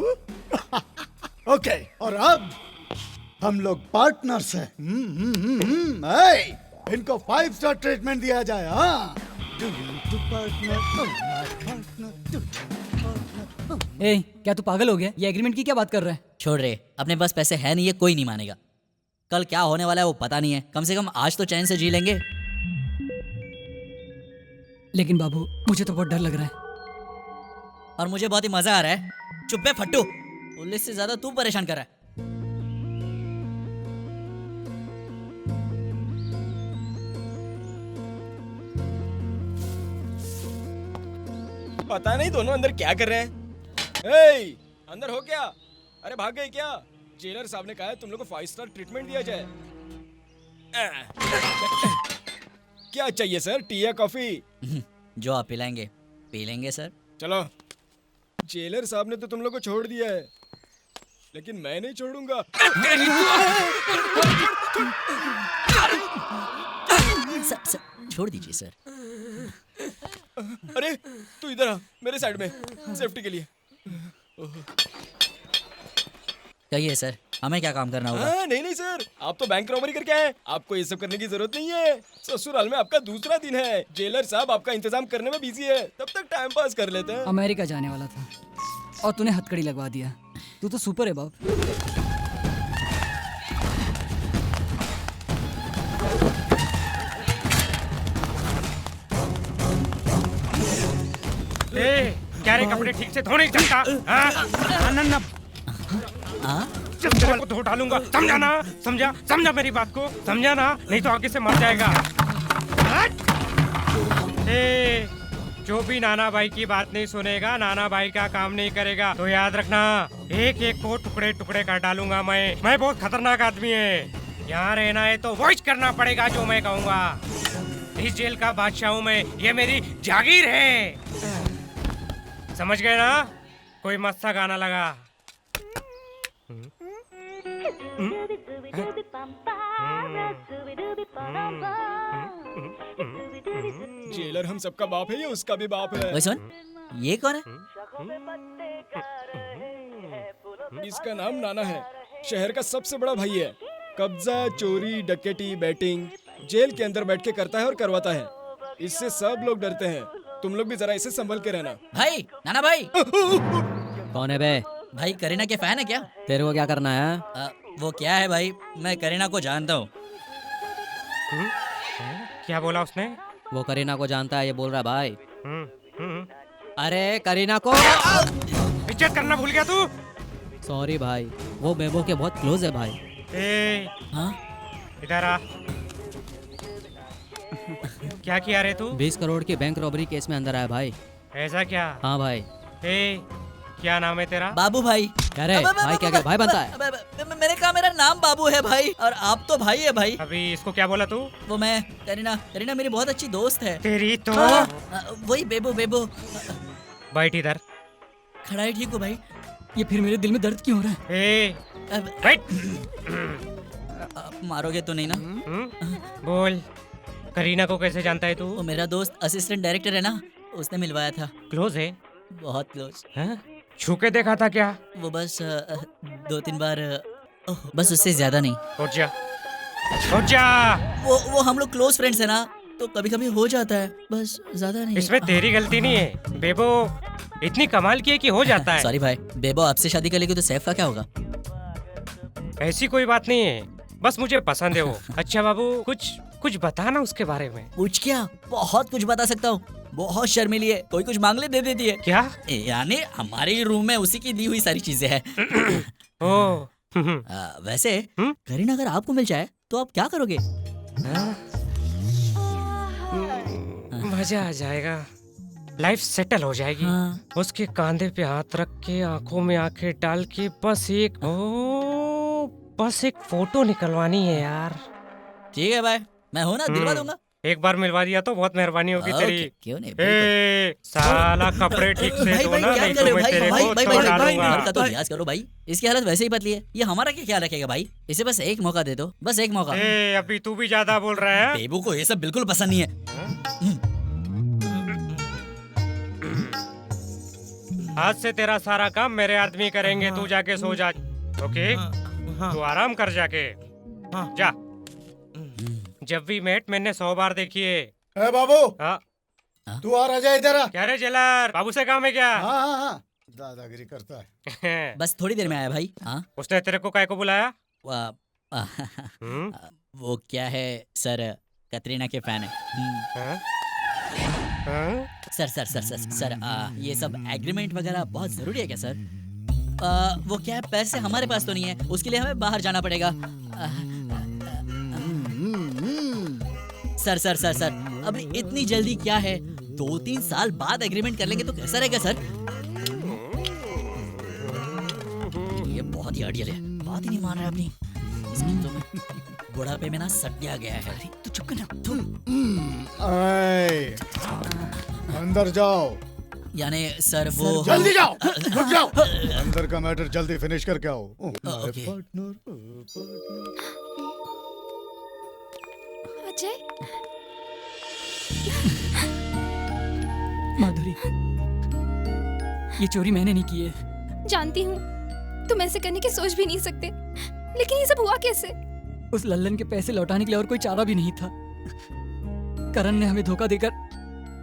ओके, और अब हम लोग पार्टनर्स हैं। इनको 5 स्टार ट्रीटमेंट दिया जाए। हाँ, क्या तू पागल हो गया? ये एग्रीमेंट की क्या बात कर रहा है? छोड़ रहे, अपने पास पैसे है नहीं, ये कोई नहीं मानेगा। कल क्या होने वाला है वो पता नहीं है, कम से कम आज तो चैन से जी लेंगे। लेकिन बाबू मुझे तो बहुत डर लग रहा है। और मुझे बहुत ही मजा आ रहा है। चुप है फट्टू, पुलिस से ज्यादा तू परेशान कर रहा है। पता नहीं दोनों अंदर क्या कर रहे हैं। ए, अंदर हो क्या? अरे भाग गए क्या? जेलर साहब ने कहा है तुम लोग को 5 स्टार ट्रीटमेंट दिया जाए। क्या चाहिए सर, टी या कॉफी? जो आप पिलाएंगे पी लेंगे सर। चलो, जेलर साहब ने तो तुम लोग को छोड़ दिया है, लेकिन मैं नहीं छोड़ूंगा। सर, छोड़ दीजिए सर। अरे तू इधर आ, मेरे साइड में, सेफ्टी के लिए। कहिए सर, हमें क्या काम करना होगा? नहीं सर, आप तो बैंक रॉबरी करके आए, आपको ये सब करने की जरूरत नहीं है। ससुराल में आपका दूसरा दिन है, जेलर साहब आपका इंतजाम करने में बिजी है, तब तक टाइम पास कर लेते हैं। अमेरिका जाने वाला था और तूने हथकड़ी लगवा दिया। तू तो सुपर है बाप। क्या रे, कपड़े ठीक से धो नहीं सकता? तेरे को धो डालूंगा, समझा ना? समझा मेरी बात को, समझा ना? नहीं तो आगे से मर जाएगा। जो भी नाना भाई की बात नहीं सुनेगा, नाना भाई का काम नहीं करेगा, तो याद रखना एक एक को टुकड़े टुकड़े कर डालूंगा मैं बहुत खतरनाक आदमी है। यहाँ रहना है तो वॉइस करना पड़ेगा जो मैं कहूँगा। इस जेल का बादशाह हूँ मैं, ये मेरी जागीर है। समझ गए ना? कोई मस्त सा गाना लगा। जेलर हम सबका बाप है या उसका भी बाप है? ओए सुन, ये कौन है? इसका नाम नाना है। शहर का सबसे बड़ा भाई है। कब्जा, चोरी, डकैती, बैटिंग जेल के अंदर बैठ के करता है और करवाता है। इससे सब लोग डरते हैं। तुम लोग भी जरा इसे संभल के रहना। भाई, नाना भाई। कौन है बे? भाई करीना के फैन है क्या? तेरे को क्या करना है? वो क्या है भाई, मैं करीना को जानता हूँ। क्या बोला उसने? वो करीना को जानता है, ये बोल रहा है भाई। अरे करीना को इज्जत करना भूल गया तू? सॉरी भाई, वो बेबो के बहुत क्लोज है भाई। हाँ? इधर आ। क्या किया रे तू? 20 करोड़ की बैंक रॉबरी केस में अंदर आया भाई। ऐसा क्या? हाँ भाई। क्या नाम है तेरा? बाबू भाई। क्या रे भाई, क्या भाई बनता है? मैंने कहा मेरा नाम बाबू है भाई, और आप तो भाई है भाई। अभी इसको क्या बोला तू? वो मैं करीना मेरी बहुत अच्छी दोस्त है। तेरी तो वही बेबो। बैठ इधर। खड़ा है, ठीक हो भाई? ये फिर मेरे दिल में दर्द क्यों हो रहा है? बैठ। मारोगे तो नहीं ना? बोल, करीना को कैसे जानता है तू? वो मेरा दोस्त असिस्टेंट डायरेक्टर है ना, उसने मिलवाया था। क्लोज है? बहुत क्लोज। छू के देखा था क्या? वो बस 2-3 बार, बस उससे ज्यादा नहीं। उठ जा। वो हम लोग क्लोज फ्रेंड्स है ना, तो कभी कभी हो जाता है, बस ज्यादा नहीं। इसमें तेरी गलती नहीं है। बेबो इतनी कमाल की है कि हो जाता है। सॉरी भाई, बेबो आपसे शादी कर लेगी तो सैफ का क्या होगा? ऐसी कोई बात नहीं है, बस मुझे पसंद है वो। अच्छा बाबू, कुछ बता ना उसके बारे में। कुछ क्या, बहुत कुछ बता सकता हूँ। बहुत शर्मीली है, कोई कुछ मांग ले दे देती है। क्या? यानी हमारे ही रूम में उसी की दी हुई सारी चीजें हैं। वैसे करीना अगर आपको मिल जाए तो आप क्या करोगे? मजा आ जाएगा, लाइफ सेटल हो जाएगी। उसके कांधे पे हाथ रख के, आंखों में आंखें डाल के, बस एक फोटो निकलवानी है यार। ठीक है भाई, मैं हूँ ना, दिलवा दूंगा। एक बार मिलवा दिया तो बहुत मेहरबानी होगी तेरी। क्यों नहीं? साला कपड़े ठीक से धोना, नहीं तो मैं तेरे को छोड़ डालूंगा। घर का तो लिहाज करो भाई, इसकी हालत वैसे ही पतली है, ये हमारा क्या ख्याल रखेगा भाई? इसे बस एक मौका दे दो, बस एक मौका। अभी तू भी ज्यादा बोल रहा है। बेबू को ये सब बिल्कुल पसंद नहीं है। आज से तेरा सारा काम मेरे आदमी करेंगे, तू जाके सो जा। ओके? तू आराम कर जाके जा। जब भी मेट मैंने 100 बार देखी है। ए बाबू, तू आ रहा इधर। क्या रे जेलर, बाबू से काम है क्या? हाँ, दादागिरी करता है। बस थोड़ी देर में आया भाई। उसने तेरे को काय को बुलाया? वो क्या है सर, कतरीना के फैन है। सर, ये सब एग्रीमेंट वगैरह बहुत जरूरी है क्या सर? वो क्या है, पैसे हमारे पास तो नहीं है, उसके लिए हमें बाहर जाना पड़ेगा। सर, अभी इतनी जल्दी क्या है? 2-3 साल बाद एग्रीमेंट कर लेंगे तो कैसा रहेगा सर? ये बहुत ही अड़ियल है, बात ही नहीं मान रहा है अपनी। इसकी तो बुढ़ापे में ना सटिया गया है। तू चुप करना। अंदर जाओ। यानी सर वो जल्दी जाओ, रुक जाओ। अंदर का मैटर जल्दी फिनिश करके आओ। अजय, माधुरी, ये चोरी मैंने नहीं की है। जानती हूँ तुम ऐसे करने की सोच भी नहीं सकते, लेकिन ये सब हुआ कैसे? उस लल्लन के पैसे लौटाने के लिए और कोई चारा भी नहीं था। करण ने हमें धोखा देकर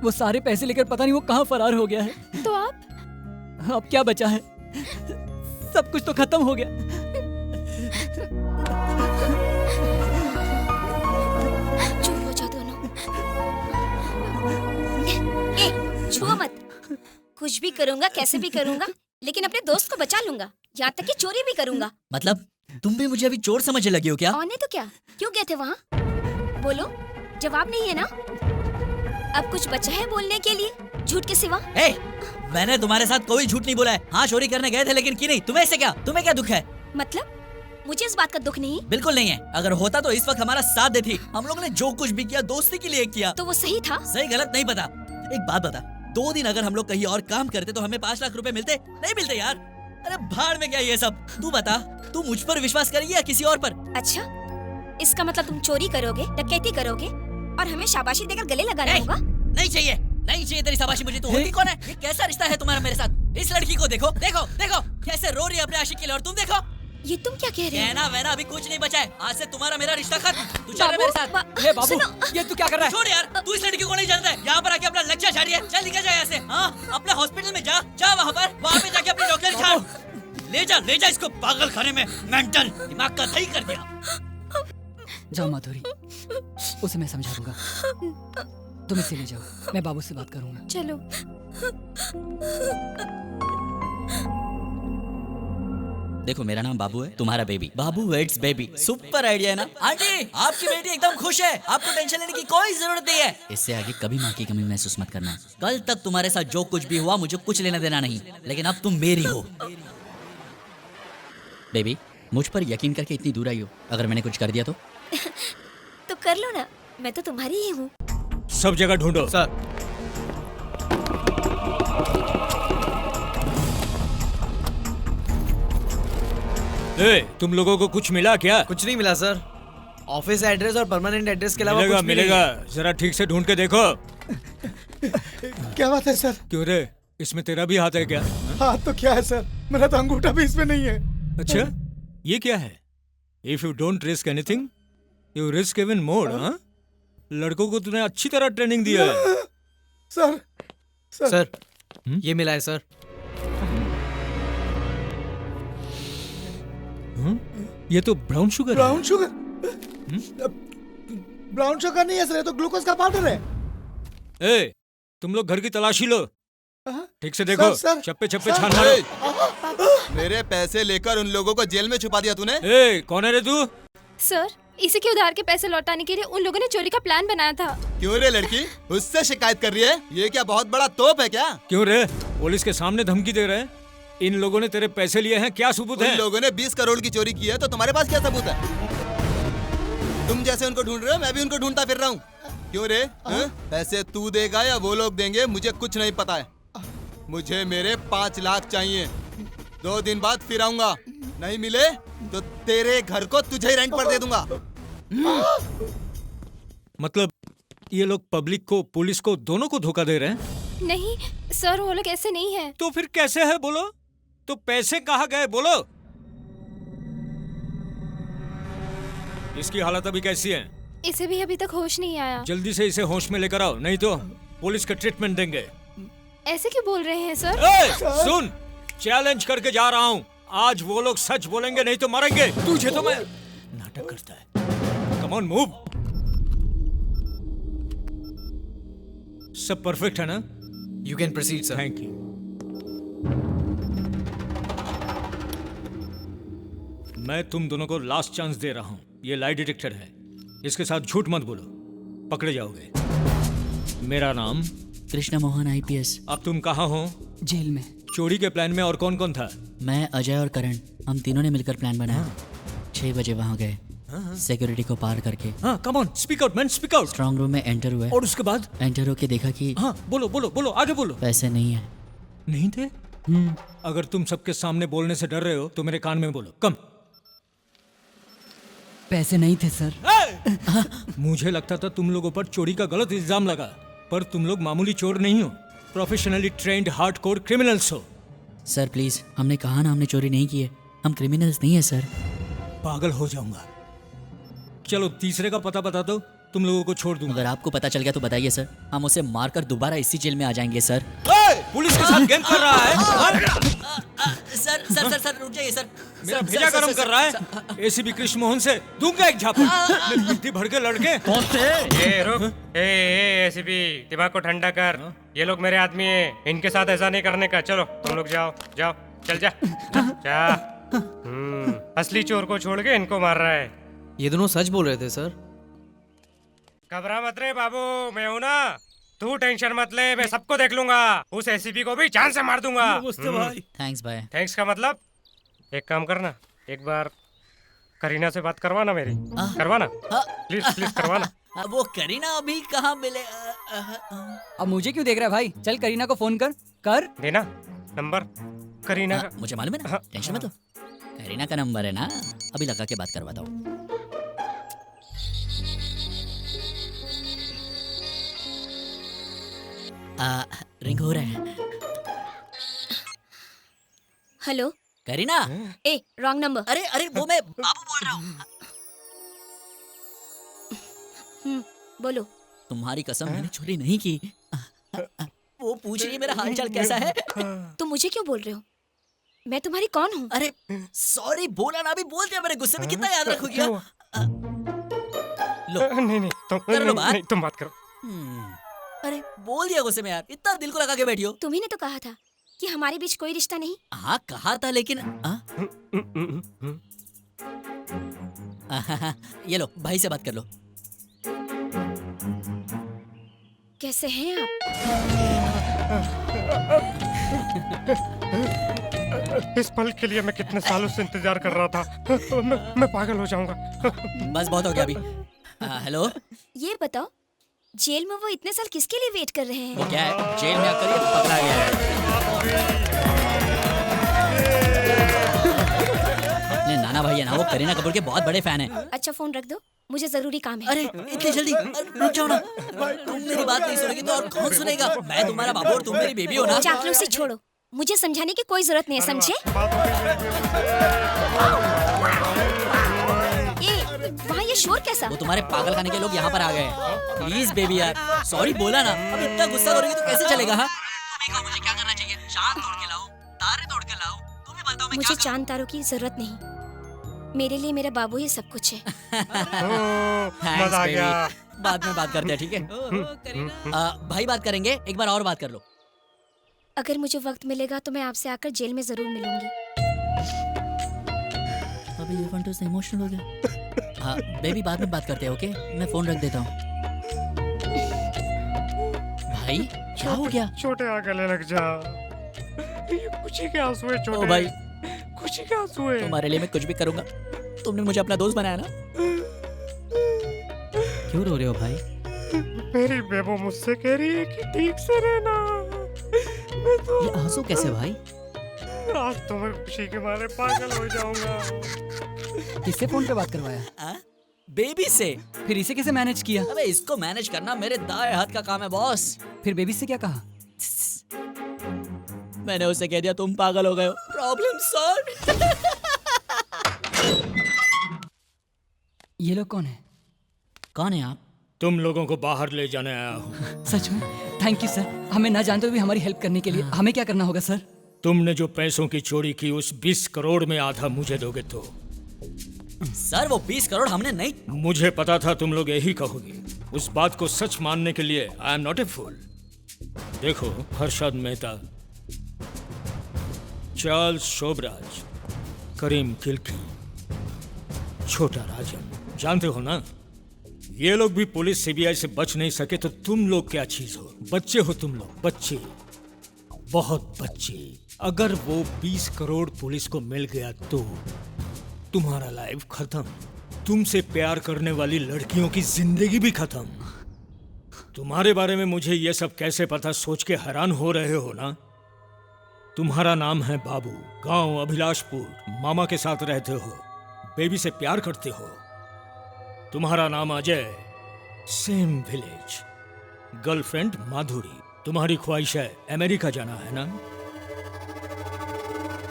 वो सारे पैसे लेकर पता नहीं वो कहाँ फरार हो गया है। तो आप? अब क्या बचा है? सब कुछ तो खत्म हो गया। चुप हो जाओ दोनों। छुओ मत। कुछ भी करूंगा, कैसे भी करूंगा, लेकिन अपने दोस्त को बचा लूंगा, यहाँ तक कि चोरी भी करूंगा। मतलब तुम भी मुझे अभी चोर समझने लगी हो क्या? और नहीं तो क्या, क्यों गए थे वहाँ? बोलो, जवाब नहीं है ना? अब कुछ बचा है बोलने के लिए झूठ के सिवा? मैंने तुम्हारे साथ कोई झूठ नहीं बोला है। हाँ, चोरी करने गए थे, लेकिन की नहीं। तुम्हें से क्या? तुम्हें क्या दुख है? मतलब मुझे इस बात का दुख नहीं? बिल्कुल नहीं है। अगर होता तो इस वक्त हमारा साथ देती। हम लोग ने जो कुछ भी किया दोस्ती के लिए किया। तो वो सही था? सही गलत नहीं पता। एक बात बता, 2 दिन अगर हम लोग कहीं और काम करते तो हमें 5 लाख रुपए मिलते? नहीं मिलते यार। अरे भाड़ में क्या ये सब। तू बता, तू मुझ पर विश्वास करेगी या किसी और पर? अच्छा, इसका मतलब तुम चोरी करोगे, डकैती करोगे और हमें शाबाशी देकर गले लगाना होगा? नहीं चाहिए, नहीं चाहिए तेरी शाबाशी मुझे। तू होती कौन है? ये कैसा रिश्ता है तुम्हारा मेरे साथ? इस लड़की को देखो, देखो, देखो कैसे रो रही है अपने आशिक के लिए, और तुम देखो ये तुम क्या कह रहे हो? कहना वहना अभी कुछ नहीं बचा है। आज से तुम्हारा मेरा रिश्ता खत्म। तू चल रहा है मेरे साथ। हे बाबू, ये तू क्या कर रहा है? छोड़ यार, तू इस लड़की को नहीं जानता है। यहाँ पर आके अपना लेक्चर झाड़ी है। चल निकल जा यहाँ से। हाँ, अपने हॉस्पिटल में जा वहाँ पे जाके अपनी डॉक्टर झाड़। ले जा इसको पागल खाने में। मेंटल दिमाग का दही कर दिया। जाओ माधुरी, उसे मैं समझा दूंगा। तुम इसे ले जाओ, मैं बाबू से बात करूंगा। चलो। देखो मेरा नाम बाबू है, तुम्हारा baby. Babu weds baby. Super idea है ना? आंटी, आपकी बेटी एकदम खुश है। आपको टेंशन लेने की कोई जरूरत नहीं है। इससे आगे कभी माँ की कमी महसूस मत करना। कल तक तुम्हारे साथ जो कुछ भी हुआ मुझे कुछ लेना देना नहीं, लेकिन अब तुम मेरी हो। बेबी, मुझ पर यकीन करके इतनी दूर आई हो। अगर मैंने कुछ कर दिया तो कर लो ना, मैं तो तुम्हारी ही हूँ। सब जगह ढूंढो। सर, तुम लोगों को कुछ मिला क्या? कुछ नहीं मिला सर। ऑफिस एड्रेस और परमानेंट एड्रेस के अलावा कुछ भी मिलेगा। नहीं। जरा ठीक से ढूंढ के देखो। क्या बात है सर? क्यों रे, इसमें तेरा भी हाथ है क्या? हाथ तो क्या है सर, मेरा तो अंगूठा भी इसमें नहीं है। अच्छा, ये क्या है? If you don't risk anything you risk even more. हाँ, लड़कों को तूने अच्छी तरह ट्रेनिंग दिया है। सर, ये मिला है सर। ये तो ब्राउन शुगर है। Brown sugar? ब्राउन शुगर नहीं है सर, ये तो ग्लूकोज का पाउडर है। ए, तुम लोग घर की तलाशी लो, ठीक से देखो। चप्पे चप्पे छान मारो। मेरे पैसे लेकर उन लोगों को जेल में छुपा दिया तूने। ए, कौन है रे तू? सर, इसी के उधार के पैसे लौटाने के लिए उन लोगों ने चोरी का प्लान बनाया था। क्यों रे लड़की, उससे शिकायत कर रही है? ये क्या बहुत बड़ा तोप है क्या? क्यों रे, पुलिस के सामने धमकी दे रहे हैं? इन लोगों ने तेरे पैसे लिए हैं, क्या सबूत है? उन लोगों ने 20 करोड़ की चोरी की है, तो तुम्हारे पास क्या सबूत है? तुम जैसे उनको ढूंढ रहे हो, मैं भी उनको ढूंढता फिर रहा हूँ। क्यों रे, पैसे तू देगा या वो लोग देंगे, मुझे कुछ नहीं पता है। मुझे मेरे 5 लाख चाहिए। 2 दिन बाद फिर आऊंगा। नहीं मिले तो तेरे घर को तुझे ही रेंट पर दे दूंगा। मतलब ये लोग पब्लिक को, पुलिस को, दोनों को धोखा दे रहे हैं? नहीं सर, वो लोग ऐसे नहीं है। तो फिर कैसे है बोलो? तो पैसे कहाँ गए बोलो? इसकी हालत अभी कैसी है? इसे भी अभी तक होश नहीं आया। जल्दी से इसे होश में लेकर आओ, नहीं तो पुलिस का ट्रीटमेंट देंगे। ऐसे क्यों बोल रहे हैं सर? सुन, चैलेंज करके जा रहा हूँ। आज वो लोग सच बोलेंगे, नहीं तो मरेंगे। तुझे तो मैं नाटक करता है। Come on move. सब परफेक्ट है ना? You can proceed sir. Thank you. मैं तुम दोनों को लास्ट चांस दे रहा हूँ। ये लाई डिटेक्टर है, इसके साथ झूठ मत बोलो, पकड़े जाओगे। मेरा नाम कृष्ण मोहन IPS। अब तुम कहाँ हो? जेल में। चोरी के प्लान में और कौन कौन था? मैं, अजय और करण, हम तीनों ने मिलकर प्लान बनाया। 6 बजे वहाँ गए, सिक्योरिटी को पार करके। हाँ, come on, speak out man, speak out. Strong room में एंटर हुए। और उसके बाद? एंटर होके देखा कि हाँ, बोलो बोलो बोलो, आगे बोलो। पैसे नहीं है। नहीं थे? अगर तुम सबके सामने बोलने से डर रहे हो तो मेरे कान में बोलो। कम। पैसे नहीं थे सर। मुझे लगता था तुम लोगों पर चोरी का गलत इल्जाम लगा, पर तुम लोग मामूली चोर नहीं हो, प्रोफेशनली ट्रेंड हार्डकोर क्रिमिनल्स हो। सर प्लीज, हमने कहा ना हमने चोरी नहीं की है। हम क्रिमिनल्स नहीं है सर। पागल हो जाऊंगा। चलो तीसरे का पता बता दो, तुम लोगों को छोड़ दूंगा। अगर आपको पता चल गया तो बताइए सर, हम उसे मारकर दोबारा इसी जेल में आ जाएंगे सर। पुलिस के साथ गेम कर रहा है। सर सर सर सर रुक जाइए सर। मेरा भेजा गरम कर रहा है। ACP कृष्ण मोहन से दूंगा एक झापड़। मिट्टी भर के लड़के। कौन से? रुक। ACP, दिमाग को ठंडा कर। ये लोग मेरे आदमी हैं, इनके साथ ऐसा नहीं करने का। चलो तुम लोग जाओ जाओ, चल जा जा। असली चोर को छोड़ के इनको मार रहा है। ये दोनों सच बोल रहे थे सर। घबरा मत रे बाबू, मैं हूँ ना। तू टेंशन मत ले, मैं सबको देख लूंगा। उस ACP को भी जान से मार दूंगा। भाई। थैंक्स भाई। थैंक्स का मतलब? एक काम करना, एक बार करीना से बात करवाना मेरी। करवाना प्लीज प्लीज करवाना। वो करीना अभी कहाँ मिले? अब मुझे क्यों देख रहा है भाई? चल करीना को फोन कर देना नंबर करीना का। मुझे मालूम है ना, टेंशन मत लो। करीना का नंबर है ना, अभी लगा के बात करवाता हूँ। रिंग हो रहा है। हेलो, करीना। ए रॉन्ग नंबर। अरे अरे वो मैं बाबू बोल रहा हूँ। बोलो। तुम्हारी कसम मैंने चोरी नहीं की। वो पूछ रही है मेरा हालचाल कैसा है। तुम मुझे क्यों बोल रहे हो? मैं तुम्हारी कौन हूँ? अरे सॉरी, बोला ना, अभी बोल दिया। मेरे गुस्से में कितना याद रखोगी? लो नहीं कर लो बात। तुम बात करो। अरे बोल दिया गुस्से में यार, इतना दिल को लगा के बैठी हो। तुम्ही ने तो कहा था कि हमारे बीच कोई रिश्ता नहीं। हाँ कहा था, लेकिन ये लो भाई से बात कर लो। कैसे हैं आप? इस पल के लिए मैं कितने सालों से इंतजार कर रहा था। मैं पागल हो जाऊंगा। बस बहुत हो गया अभी। हेलो, ये बताओ, जेल में वो इतने साल किसके लिए वेट कर रहे हैं? वो क्या है, जेल में आकर ये पकड़ा गया है। अपने नाना भाई है ना, वो करीना कपूर के बहुत बड़े फैन हैं। अच्छा फोन रख दो, मुझे जरूरी काम है। अरे इतनी जल्दी रुक जाओ ना। तुम मेरी बात नहीं सुनोगी तो और कौन सुनेगा? मैं तुम्हारा बाबू और तुम मेरी बेबी हो ना। चापलूसी छोड़ो, मुझे समझाने की कोई जरूरत नहीं है, समझे? वहाँ ये शोर कैसा? वो तुम्हारे पागल खाने के लोग यहाँ पर आ गए हैं। प्लीज बेबी यार, सॉरी बोला ना। अब इतना गुस्सा करोगी तो कैसे चलेगा? हाँ मुझे क्या करना चाहिए? चांद तोड़ के लाओ, तारे तोड़ के लाओ, तुम ही बताओ मैं मुझे चांद तारों की जरूरत नहीं, मेरे लिए मेरा बाबू ही सब कुछ है। मजा आ गया। बाद में बात करते हैं, ठीक है? भाई बात करेंगे, एक बार और बात कर लो। अगर मुझे वक्त मिलेगा तो मैं आपसे आकर जेल में जरूर मिलूंगी। अभी ये फंटो से इमोशनल हो गया। हाँ बेबी, बाद में बात करते हैं, ओके? मैं फोन रख देता हूँ। भाई क्या हो गया? छोटे आ गले लग जा। ये खुशी के आंसू है छोटे। ओ भाई, खुशी के आंसू है। तुम्हारे लिए मैं कुछ भी करूंगा। तुमने मुझे अपना दोस्त बनाया ना। क्यों रो रहे हो भाई? मेरी बेबो मुझसे कह रही है कि ठीक से रहना। मैं तो ये आंसू कैसे भाई? आज तो मैं खुशी के मारे पागल हो जाऊंगा। किससे फोन पे बात करवाया? बेबी से। फिर इसे कैसे मैनेज किया? अबे इसको मैनेज करना मेरे दाएं हाथ का काम है बॉस। फिर बेबी से क्या कहा? मैंने उसे कह दिया तुम पागल हो गए हो, प्रॉब्लम सॉल्व। ये लोग कौन है? कौन है आप? तुम लोगों को बाहर ले जाने आया हूँ। सच में? थैंक यू सर, हमें ना जानते हुए भी हमारी हेल्प करने के लिए। हमें क्या करना होगा सर? तुमने जो पैसों की चोरी की उस 20 करोड़ में आधा मुझे दोगे तो? सर वो 20 करोड़ हमने नहीं। मुझे पता था तुम लोग यही कहोगे। उस बात को सच मानने के लिए आई एम नॉट ए फूल। देखो, हर्षद मेहता, चार्ल्स शोभराज, करीम किल्की, छोटा राजन, जानते हो ना? ये लोग भी पुलिस सीबीआई से बच नहीं सके तो तुम लोग क्या चीज हो? बच्चे हो तुम लोग, बच्चे, बहुत बच्चे। अगर वो 20 करोड़ पुलिस को मिल गया तो तुम्हारा लाइफ खत्म। तुमसे प्यार करने वाली लड़कियों की जिंदगी भी खत्म। तुम्हारे बारे में मुझे ये सब कैसे पता, सोच के हैरान हो रहे हो ना? तुम्हारा नाम है बाबू, गांव अभिलाषपुर, मामा के साथ रहते हो, बेबी से प्यार करते हो। तुम्हारा नाम अजय, सेम विलेज, गर्लफ्रेंड माधुरी। तुम्हारी ख्वाहिश है अमेरिका जाना, है ना?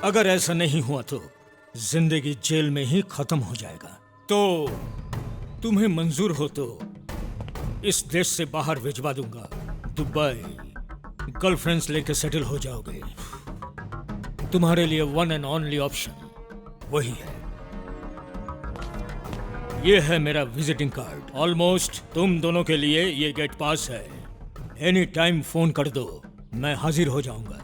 अगर ऐसा नहीं हुआ तो जिंदगी जेल में ही खत्म हो जाएगा। तो तुम्हें मंजूर हो तो इस देश से बाहर भिजवा दूंगा, दुबई। गर्लफ्रेंड्स लेके सेटल हो जाओगे। तुम्हारे लिए वन एंड ओनली ऑप्शन वही है। ये है मेरा विजिटिंग कार्ड। ऑलमोस्ट तुम दोनों के लिए ये गेट पास है। एनी टाइम फोन कर दो, मैं हाजिर हो जाऊंगा।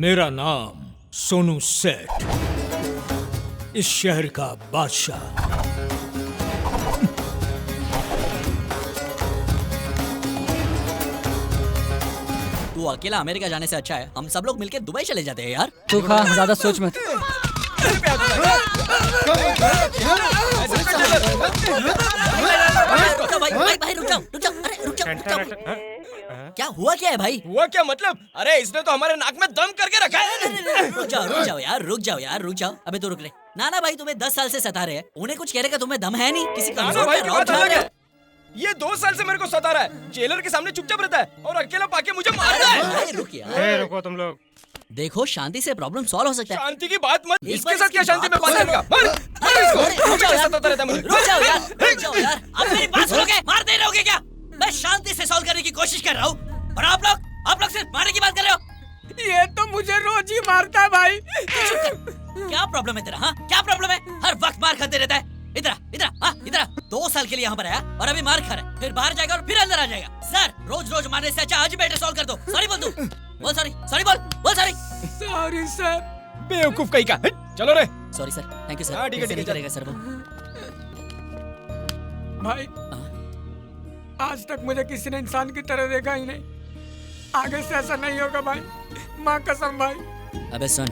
मेरा नाम सोनू सेठ, इस शहर का बादशाह। तू अकेला अमेरिका जाने से अच्छा है हम सब लोग मिलके दुबई चले जाते हैं यार। तू खा, ज्यादा सोच मत। भाई रुक जाओ, अरे रुक जाओ। क्या हुआ, क्या है भाई? हुआ क्या मतलब? अरे इसने तो हमारे नाक में दम करके रखा है। रुक जाओ यार, रुक जाओ। अबे तो रुक ले। नाना भाई तुम्हें 10 साल से सता रहे हैं, उन्हें कुछ कह रहे का तुम्हें दम है नहीं? किसी कमजोर पे रौब झाड़ रहे हो। ये 2 साल से मेरे को सता रहा है। जेलर के सामने चुपचाप रहता है और अकेला पाके मुझे मार रहा है। रुक यार। रुको तुम लोग। देखो शांति से प्रॉब्लम सॉल्व हो सकता है। शांति की बात मत। इसके साथ क्या शांति में बात करेगा? मार इसको। मुझे क्या सताता रहता है मुझे? रुक जाओ यार, रुक जाओ यार। अब मेरी बात सुनोगे? मार दे रहोगे क्या? मैं शांति से सॉल्व करने की कोशिश कर रहा हूँ और आप लोग सिर्फ मारने की बात कर रहे हो। ये तो मुझे रोज ही मारता है भाई। क्या प्रॉब्लम है तेरा? हाँ क्या प्रॉब्लम है? हर वक्त मार खाते रहता है। इधर 2 साल के लिए यहाँ पर आया और अभी मार खा रहा है, फिर बाहर जाएगा और फिर अंदर आ जाएगा। सर रोज मारने से अच्छा आज ही मैटर सॉल्व कर दो। सॉरी बोल तू। बोल सॉरी सॉरी सर। बेवकूफ कहीं का। चलो रे। Sorry sir, thank you sir. हाँ, ठीक है, ऐसे नहीं ठीक है, करेगा सर वो। भाई आज तक मुझे किसी ने इंसान की तरह देखा ही नहीं। आगे से ऐसा नहीं होगा भाई, माँ कसम भाई। अबे सुन,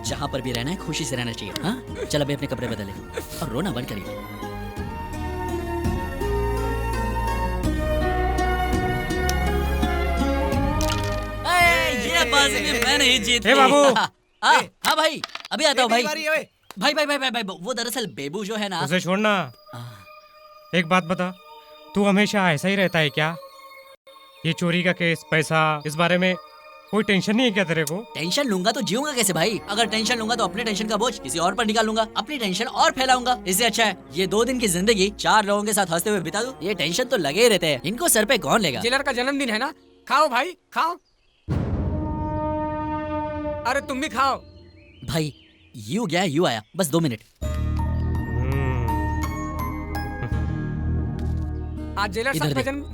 जहाँ पर भी रहना है खुशी से रहना चाहिए। हाँ चल अभी अपने कपड़े बदले और रोना बंद करिए। ये बाजी में मैं नहीं जीती। बाबू। हाँ भाई अभी आता हूँ भाई। भाई वो दरअसल बेबू जो है ना। उसे छोड़ना। एक बात बता, तू हमेशा ऐसा ही रहता है क्या? ये चोरी का केस, पैसा, इस बारे में कोई टेंशन नहीं है क्या तेरे को? टेंशन लूंगा तो जीऊंगा कैसे भाई? अगर टेंशन लूंगा तो अपने टेंशन का बोझ किसी और पर निकालूंगा, अपनी टेंशन और फैलाऊंगा। इससे अच्छा है ये 2 दिन की जिंदगी 4 लोगों के साथ हंसते हुए बिता दूं। ये टेंशन तो लगे ही रहते हैं, इनको सर पे कौन लेगा? जेलर का जन्मदिन है ना, खाओ भाई खाओ। अरे तुम भी खाओ भाई। यू गया यू आया, बस 2 मिनट। आज जेलर साहब का जन्म।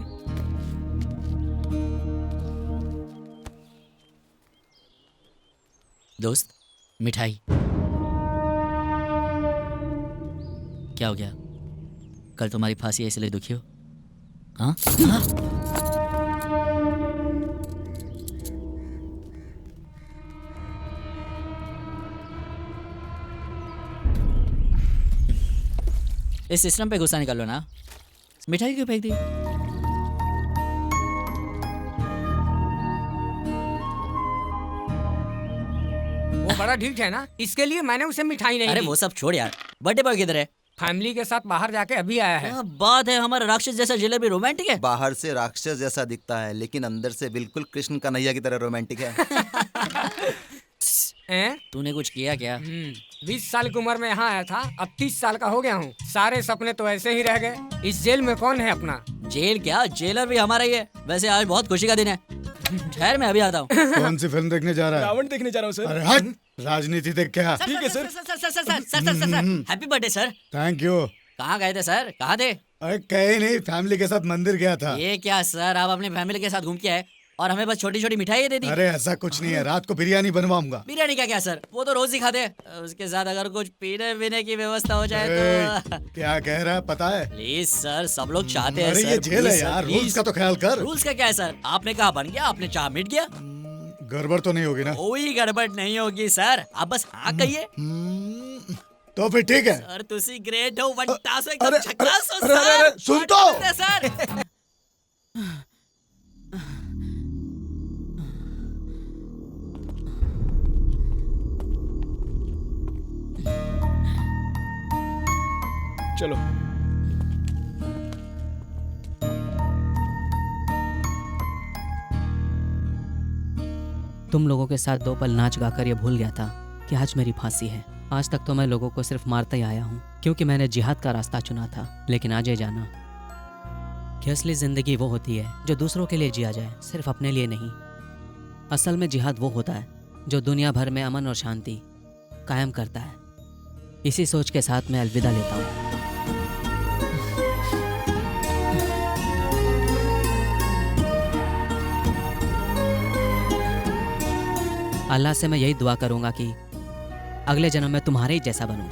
दोस्त मिठाई। क्या हो गया? कल तुम्हारी फांसी है इसलिए दुखी हो? हाँ? इस सिस्टम पे गुस्सा निकाल लो ना। मिठाई क्यों फेंक दी? वो बड़ा ढीठ है ना, इसके लिए मैंने उसे मिठाई नहीं अरे दी। वो सब छोड़ यार, बर्थडे बॉय किधर है? फैमिली के साथ बाहर जाके अभी आया है। बात है, हमारा राक्षस जैसा जेलर भी रोमांटिक है। बाहर से राक्षस जैसा दिखता है लेकिन अंदर से बिल्कुल कृष्ण कन्हैया की तरह रोमांटिक है। तूने कुछ किया क्या? 20 साल की उम्र में यहाँ आया था, अब 30 साल का हो गया हूँ। सारे सपने तो ऐसे ही रह गए। इस जेल में कौन है अपना? जेल क्या, जेलर भी हमारा ही है। वैसे आज बहुत खुशी का दिन है। ठहर मैं अभी आता हूँ। कौन सी फिल्म देखने जा रहा है? रावण देखने जा रहा हूँ सर। अरे हट, राजनीति देख क्या? ठीक है sir. Sir happy birthday sir. Thank you. कहाँ गए थे सर? कहाँ थे? अरे कहीं नहीं, फैमिली के साथ मंदिर गया था। ये क्या सर, आप अपनी फैमिली के साथ घूम के आए और हमें बस छोटी छोटी मिठाई दे दी? अरे ऐसा कुछ नहीं है, रात को बिरयानी बनवाऊंगा। बिरयानी का क्या सर, वो तो रोज ही खाते हैं। उसके साथ अगर कुछ पीने वीने की व्यवस्था हो जाए तो। क्या कह रहा है पता है? प्लीज सर, सब लोग चाहते हैं अरे सर। ये जेल है यार, रूल्स का तो ख्याल कर। रूल्स का क्या है सर? आपने कहा बन गया, आपने चाह मिट गया। गड़बड़ तो नहीं होगी ना? कोई गड़बड़ नहीं होगी सर, आप बस हाँ कहिए। तो फिर ठीक है सर। तुसी ग्रेट हो, वंटासो एकदम झकास हो अरे, सर। सुन तो। सर चलो। तुम लोगों के साथ 2 पल नाच गाकर ये भूल गया था कि आज मेरी फांसी है। आज तक तो मैं लोगों को सिर्फ मारता ही आया हूँ क्योंकि मैंने जिहाद का रास्ता चुना था। लेकिन आज ये जाना कि असली जिंदगी वो होती है जो दूसरों के लिए जिया जाए, सिर्फ अपने लिए नहीं। असल में जिहाद वो होता है जो दुनिया भर में अमन और शांति कायम करता है। इसी सोच के साथ मैं अलविदा लेता हूँ। अल्लाह से मैं यही दुआ करूंगा कि अगले जन्म में तुम्हारे ही जैसा बनूं।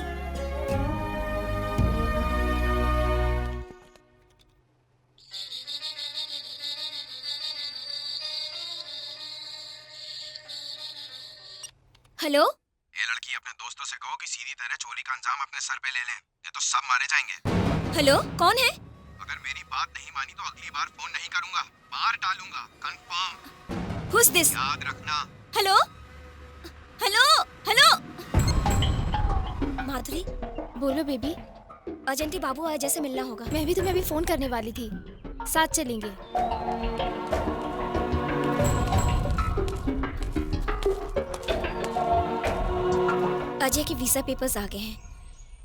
हेलो, ये लड़की अपने दोस्तों से कहो कि सीधी तरह चोरी का अंजाम अपने सर पे ले लें, ये तो सब मारे जाएंगे। हेलो, कौन है? अगर मेरी बात नहीं मानी तो अगली बार फोन नहीं करूंगा, मार डालूंगा, कंफर्म। Who's this? याद रखना। Hello hello hello. माधुरी, बोलो बेबी। अजंती बाबू आज जैसे मिलना होगा। मैं भी तुम्हें अभी फोन करने वाली थी। साथ चलेंगे। अजय के वीजा पेपर्स आ गए हैं।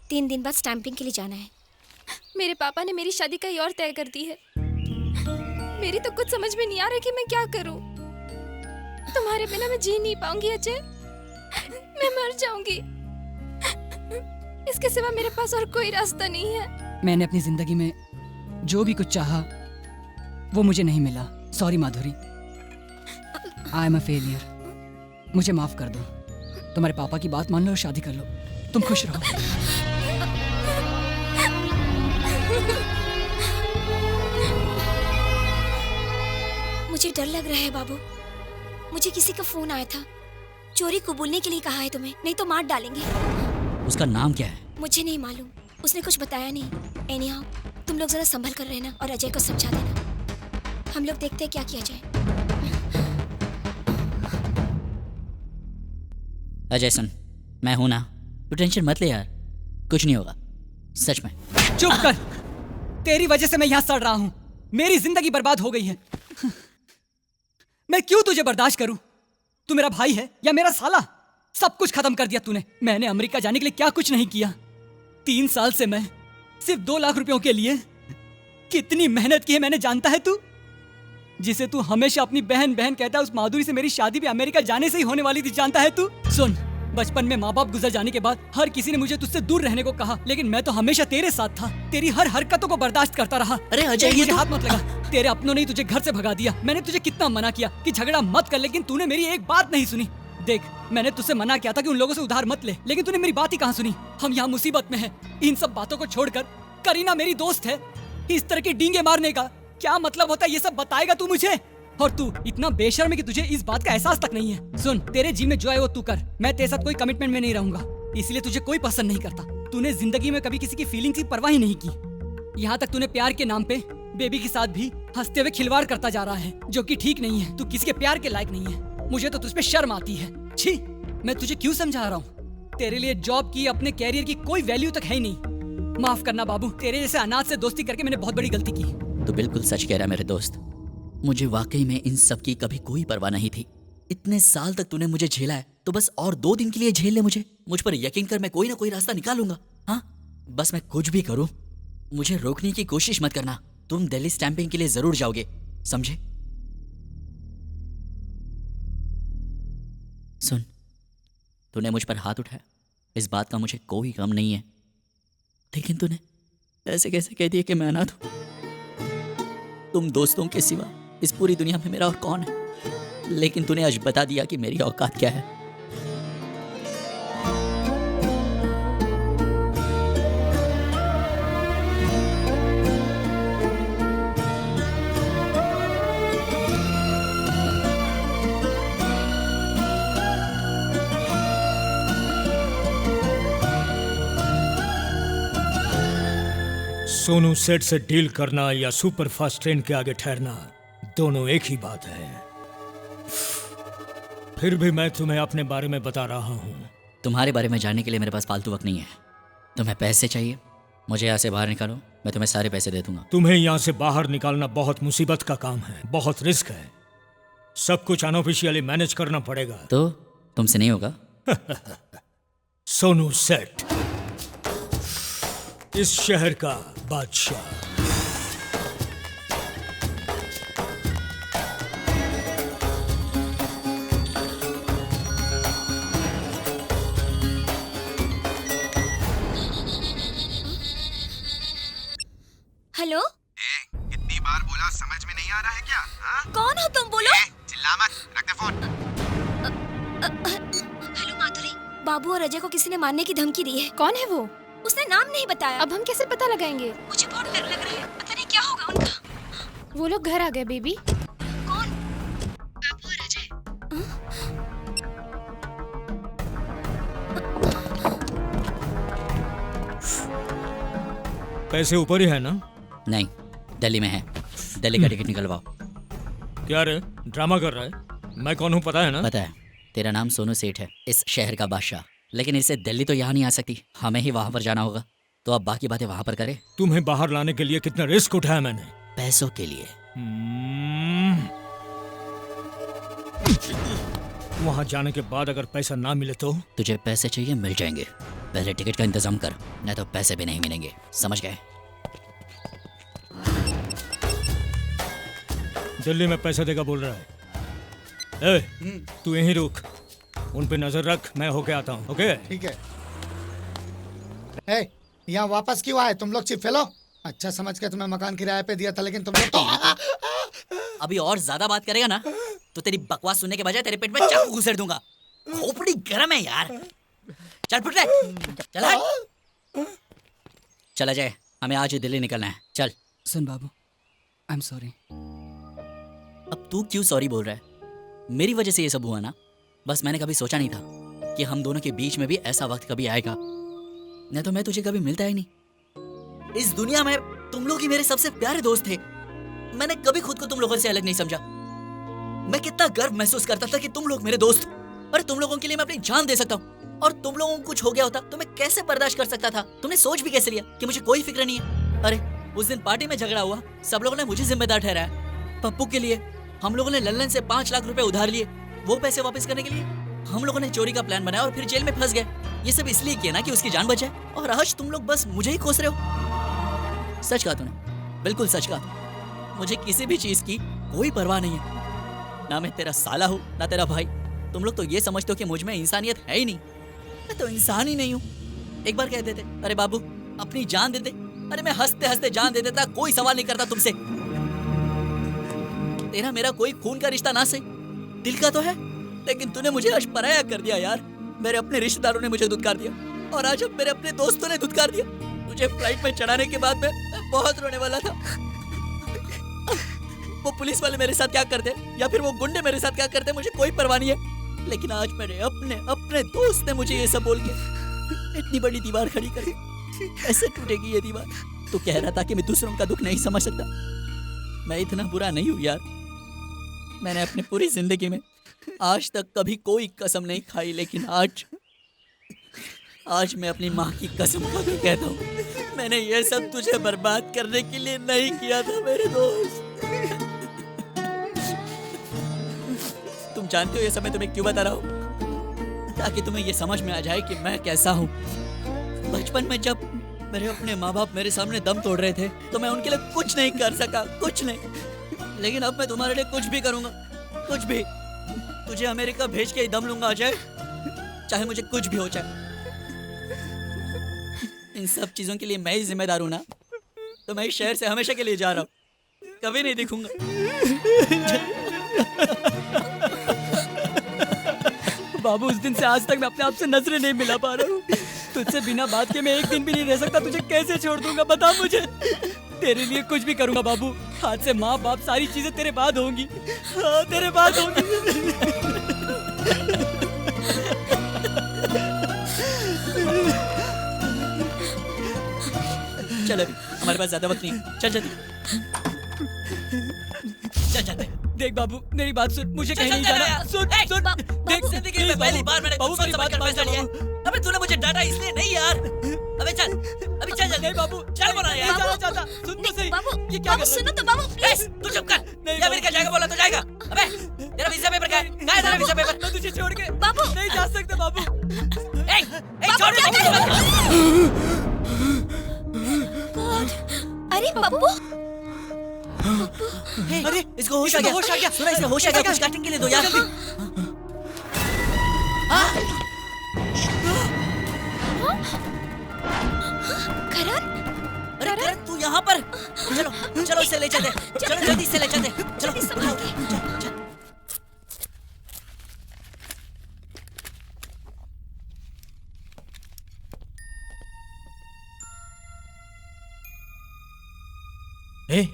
3 दिन बाद स्टैंपिंग के लिए जाना है। मेरे पापा ने मेरी शादी कहीं और तय कर दी है। मेरी तो कुछ समझ में नहीं आ रहा कि मैं क्या करूं। तुम्हारे बिना मैं जी नहीं पाऊंगी अजय। मैं मर जाऊंगी। इसके सिवा मेरे पास और कोई रास्ता नहीं है। मैंने अपनी जिंदगी में जो भी कुछ चाहा वो मुझे नहीं मिला। Sorry Madhuri, I am a failure. मुझे माफ कर दो। तुम्हारे पापा की बात मान लो और शादी कर लो। तुम खुश रहो। मुझे डर लग रहा है बाबू। मुझे किसी का फोन आया था। चोरी कबूलने के लिए कहा है तुम्हें, नहीं तो मार डालेंगे। उसका नाम क्या है? मुझे नहीं मालूम, उसने कुछ बताया नहीं। एनीहाउ तुम लोग जरा संभल कर रहना और अजय को समझा देना। हम लोग देखते हैं क्या किया जाए। अजय सुन, मैं हूं ना, तू टेंशन मत ले यार, कुछ नहीं होगा, सच में। चुप कर। तेरी वजह से मैं यहाँ सड़ रहा हूँ। मेरी जिंदगी बर्बाद हो गई है। मैं क्यों तुझे बर्दाश्त करूं? तू मेरा भाई है या मेरा साला? सब कुछ खत्म कर दिया तूने। मैंने अमेरिका जाने के लिए क्या कुछ नहीं किया। 3 साल से मैं सिर्फ 2 लाख रुपयों के लिए कितनी मेहनत की है मैंने जानता है तू? जिसे तू हमेशा अपनी बहन बहन कहता है, उस माधुरी से मेरी शादी भी अमेरिका जाने से ही होने वाली थी, जानता है तू? सुन, बचपन में माँ बाप गुजर जाने के बाद हर किसी ने मुझे तुझसे दूर रहने को कहा, लेकिन मैं तो हमेशा तेरे साथ था। तेरी हर हरकतों को बर्दाश्त करता रहा। अरे अजय, ये मुझे तो... हाथ मत लगा। तेरे अपनों ने तुझे घर से भगा दिया। मैंने तुझे कितना मना किया कि झगड़ा मत कर, लेकिन तूने मेरी एक बात नहीं सुनी। देख, मैंने तुझसे मना किया था कि उन लोगों से उधार मत ले, लेकिन तूने मेरी बात ही कहाँ सुनी। हम यहाँ मुसीबत में हैं। इन सब बातों को छोड़कर करीना मेरी दोस्त है। इस तरह के डींगे मारने का क्या मतलब होता है, ये सब बताएगा तू मुझे? और तू इतना बेशर्म है कि तुझे इस बात का एहसास तक नहीं है। सुन, तेरे जी में जो है वो तू कर। मैं तेरे साथ कोई कमिटमेंट में नहीं रहूंगा, इसलिए तुझे कोई पसंद नहीं करता। तूने जिंदगी में कभी किसी की फीलिंग्स की परवाह ही नहीं की। यहाँ तक तूने प्यार के नाम पे बेबी के साथ भी हंसते हुए खिलवाड़ करता जा रहा है, जो कि ठीक नहीं है। तू किसी के प्यार के लायक नहीं है। मुझे तो तुझ पे शर्म आती है। छी, मैं तुझे क्यों समझा रहा हूँ? तेरे लिए जॉब की, अपने कैरियर की कोई वैल्यू तक है ही नहीं। माफ करना बाबू, तेरे जैसे अनाथ से दोस्ती करके मैंने बहुत बड़ी गलती की। तू बिल्कुल सच कह रहा है मेरे दोस्त। मुझे वाकई में इन सब की कभी कोई परवाह नहीं थी। इतने साल तक तूने मुझे झेला है, तो बस और 2 दिन के लिए झेल ले मुझे। मुझ पर यकीन कर, मैं कोई ना कोई रास्ता निकालूंगा। हाँ, बस मैं कुछ भी करूं, मुझे रोकने की कोशिश मत करना। तुम दिल्ली स्टैंपिंग के लिए जरूर जाओगे, समझे? सुन, तूने मुझ पर हाथ उठाया, इस बात का मुझे कोई गम नहीं है, लेकिन तूने ऐसे कैसे कह दिया कि मैं अनाथ हूं? तुम दोस्तों के सिवा इस पूरी दुनिया में मेरा और कौन है? लेकिन तूने आज बता दिया कि मेरी औकात क्या है। सोनू सेठ से डील करना या सुपर फास्ट ट्रेन के आगे ठहरना, दोनों एक ही बात है। फिर भी मैं तुम्हें अपने बारे में बता रहा हूँ। तुम्हारे बारे में जानने के लिए मेरे पास फालतू वक्त नहीं है। तुम्हें पैसे चाहिए, मुझे यहाँ से बाहर निकालो, मैं तुम्हें सारे पैसे दे दूंगा। तुम्हें यहाँ से बाहर निकालना बहुत मुसीबत का काम है, बहुत रिस्क है। सब कुछ अनऑफिशियली मैनेज करना पड़ेगा। तो तुमसे नहीं होगा? सोनू सेठ, इस शहर का बादशाह। हेलो, कितनी बार बोला, समझ में नहीं आ रहा है क्या? हाँ? कौन हो तुम? बोलो। चिल्ला मत, रख दे फोन। हेलो माधुरी, बाबू और अजय को किसी ने मारने की धमकी दी है। कौन है वो? उसने नाम नहीं बताया। अब हम कैसे पता लगाएंगे? मुझे बहुत डर लग रहा है, पता नहीं क्या होगा उनका। वो लोग घर आ गए बेबी। कौन? बाबू और अजय। पैसे ऊपर ही है ना? नहीं, दिल्ली में है। दिल्ली का टिकट निकलवाओ। क्या रे, ड्रामा कर रहा है? मैं कौन हूँ पता है ना? पता है, तेरा नाम सोनू सेठ है, इस शहर का बादशाह। लेकिन इससे दिल्ली तो यहाँ नहीं आ सकती, हमें ही वहां पर जाना होगा। तो अब बाकी बातें वहां पर करें। तुम्हें बाहर लाने के लिए कितना रिस्क उठाया मैंने, पैसों के लिए। वहां जाने के बाद अगर पैसा ना मिले तो? तुझे पैसे चाहिए, मिल जाएंगे। पहले टिकट का इंतजाम कर, नहीं तो पैसे भी नहीं मिलेंगे। समझ गए? दिल्ली में पैसा देगा बोल रहा है। तू यहीं रुक, उन पे नजर रख, मैं होके आता हूँ। ओके? ठीक है। यहाँ वापस क्यों आए तुम लोग? Chip fellow. अच्छा समझ के तुम्हें मकान किराए पे दिया था, लेकिन तुम लोग तो अभी और ज्यादा बात करेगा ना तो तेरी बकवास सुनने के बजाय तेरे पेट में चाकू घुसेड़ दूंगा। खोपड़ी गरम है यार। चल फुट ले, चल हट। चला जाए, हमें आज ही दिल्ली निकलना है। चल। सुन बाबू, आई एम सॉरी। अब तू क्यों सॉरी बोल रहा है? मेरी वजह से ये सब हुआ ना। बस मैंने कभी सोचा नहीं था कि हम दोनों के बीच में भी ऐसा वक्त कभी आएगा। नहीं तो मैं तुझे कभी मिलता ही नहीं। इस दुनिया में तुम लोग ही मेरे सबसे प्यारे दोस्त थे। मैंने कभी खुद को तुम लोगों से अलग नहीं समझा। मैं कितना गर्व महसूस करता था कि तुम लोग मेरे दोस्त हो और तुम लोगों के लिए मैं अपनी जान दे सकता हूँ। और तुम लोगों को कुछ हो गया होता तो मैं कैसे बर्दाश्त कर सकता था? तुमने सोच भी कैसे लिया कि मुझे कोई फिक्र नहीं है? अरे उस दिन पार्टी में झगड़ा हुआ, सब लोगों ने मुझे जिम्मेदार ठहराया। पप्पू के लिए हम लोगों ने लल्लन से 5 लाख रुपए उधार लिए। वो पैसे वापस करने के लिए हम लोगों ने चोरी का प्लान बनाया और फिर जेल में फंस गए। ये सब इसलिए किया ना कि उसकी जान बचे। और आज तुम लोग बस मुझे ही कोस रहे हो। सच कहा तूने, बिल्कुल सच कहा। मुझे किसी भी चीज की कोई परवाह नहीं है। ना मैं तेरा साला हूँ ना तेरा भाई। तुम लोग तो ये समझते हो कि मुझ में इंसानियत है ही नहीं। मैं तो इंसान ही नहीं हूँ। एक बार कह देते, अरे बाबू अपनी जान दे दे। अरे मैं हंसते हंसते जान दे देता, कोई सवाल नहीं करता तुमसे। तेरा मेरा कोई खून का रिश्ता ना सही, दिल का तो है, लेकिन तूने मुझे आज पराया कर दिया यार। मेरे अपने रिश्तेदारों ने मुझे धुतकार दिया और आज अब मेरे अपने दोस्तों ने धुतकार दिया। तुझे फ्लाइट में चढ़ाने के बाद मैं बहुत रोने वाला था। वो पुलिस वाले मेरे साथ क्या करते या फिर वो गुंडे मेरे साथ क्या करते, मुझे कोई परवाह नहीं है। लेकिन आज मेरे अपने दोस्त ने मुझे ये सब बोल के इतनी बड़ी दीवार खड़ी कर दी। ऐसे टूटेगी ये दीवार? तो कह रहा था कि मैं दूसरों का दुख नहीं समझ सकता। मैं इतना बुरा नहीं हूँ यार। मैंने अपनी पूरी जिंदगी में आज तक कभी कोई कसम नहीं खाई, लेकिन आज मैं अपनी माँ की कसम खा के कहता हूँ, मैंने ये सब तुझे बर्बाद करने के लिए नहीं किया था मेरे दोस्त। तुम जानते हो ये सब मैं तुम्हें क्यों बता रहा हूँ? ताकि तुम्हें ये समझ में आ जाए कि मैं कैसा हूँ। बचपन में जब मेरे अपने माँ बाप मेरे सामने दम तोड़ रहे थे तो मैं उनके लिए कुछ नहीं कर सका, कुछ नहीं। लेकिन अब मैं तुम्हारे लिए कुछ भी करूंगा, कुछ भी। तुझे अमेरिका भेज के ही दम लूंगा अजय, चाहे मुझे कुछ भी हो जाए। इन सब चीजों के लिए मैं ही जिम्मेदार हूं ना। तो मैं इस शहर से हमेशा के लिए जा रहा हूँ, कभी नहीं दिखूंगा। बाबू उस दिन से आज तक मैं अपने आप से नजरें नहीं मिला पा रहा हूँ। तुझसे बिना बात के मैं एक दिन भी नहीं रह सकता। तुझे कैसे छोड़ दूंगा बता मुझे। तेरे लिए कुछ भी करूंगा बाबू। आज से माँ बाप सारी चीजें तेरे बाद होंगी। हाँ तेरे बाद होंगी। चल अभी हमारे पास ज्यादा वक्त नहीं है। चल जल्दी चल जाते हैं। देख बाबू मेरी बात सुन, मुझे कहीं नहीं जाना। सुन देख जिंदगी में पहली बार मैंने बाबू मेरी बात फैसला लिया। अबे तूने मुझे डांटा इसलिए नहीं यार। अबे चल अभी चल जल्दी बाबू, चल बोला यार। नहीं जाना चाहता। सुन तो सही। बाबू ये क्या बाबू सुनो तो बाबू प्लीज। तू चुप कर। या अमेरिका जाएगा बोला तो जाएगा। अबे तेरा वीजा पेपर कहाँ है? कहाँ है तेरा वीजा पेपर? मैं तुझे छोड़ के बाबू नहीं जा सकता बाबू। छोड़ अरे बाबू अरे इसको होश आ गया, होश आ गया। सुना इसे होश आ गया, कुछ काटने के लिए दो यार। करण अरे करण तू यहाँ पर? चलो चलो इसे ले चलते, चलो जल्दी इसे ले चलते। चलो ए,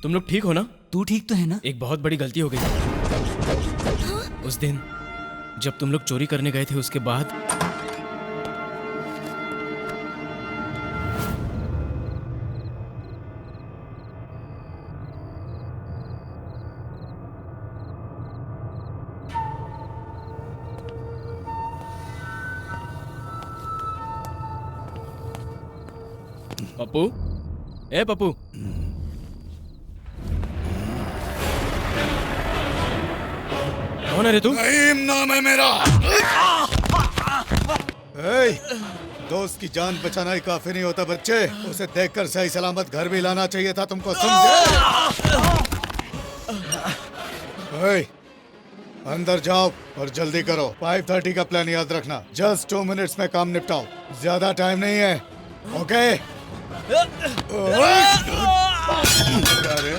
तुम लोग ठीक हो ना? तू ठीक तो है ना? एक बहुत बड़ी गलती हो गई। उस दिन जब तुम लोग चोरी करने गए थे उसके बाद पप्पू, ए पप्पू, कौन है रे तू? रहीम नाम है मेरा। दोस्त की जान बचाना ही काफी नहीं होता बच्चे, उसे देखकर सही सलामत घर भी लाना चाहिए था तुमको, समझे? अंदर जाओ और जल्दी करो। 5:30 का प्लान याद रखना। जस्ट 2 मिनट्स में काम निपटाओ, ज्यादा टाइम नहीं है। ओके? अरे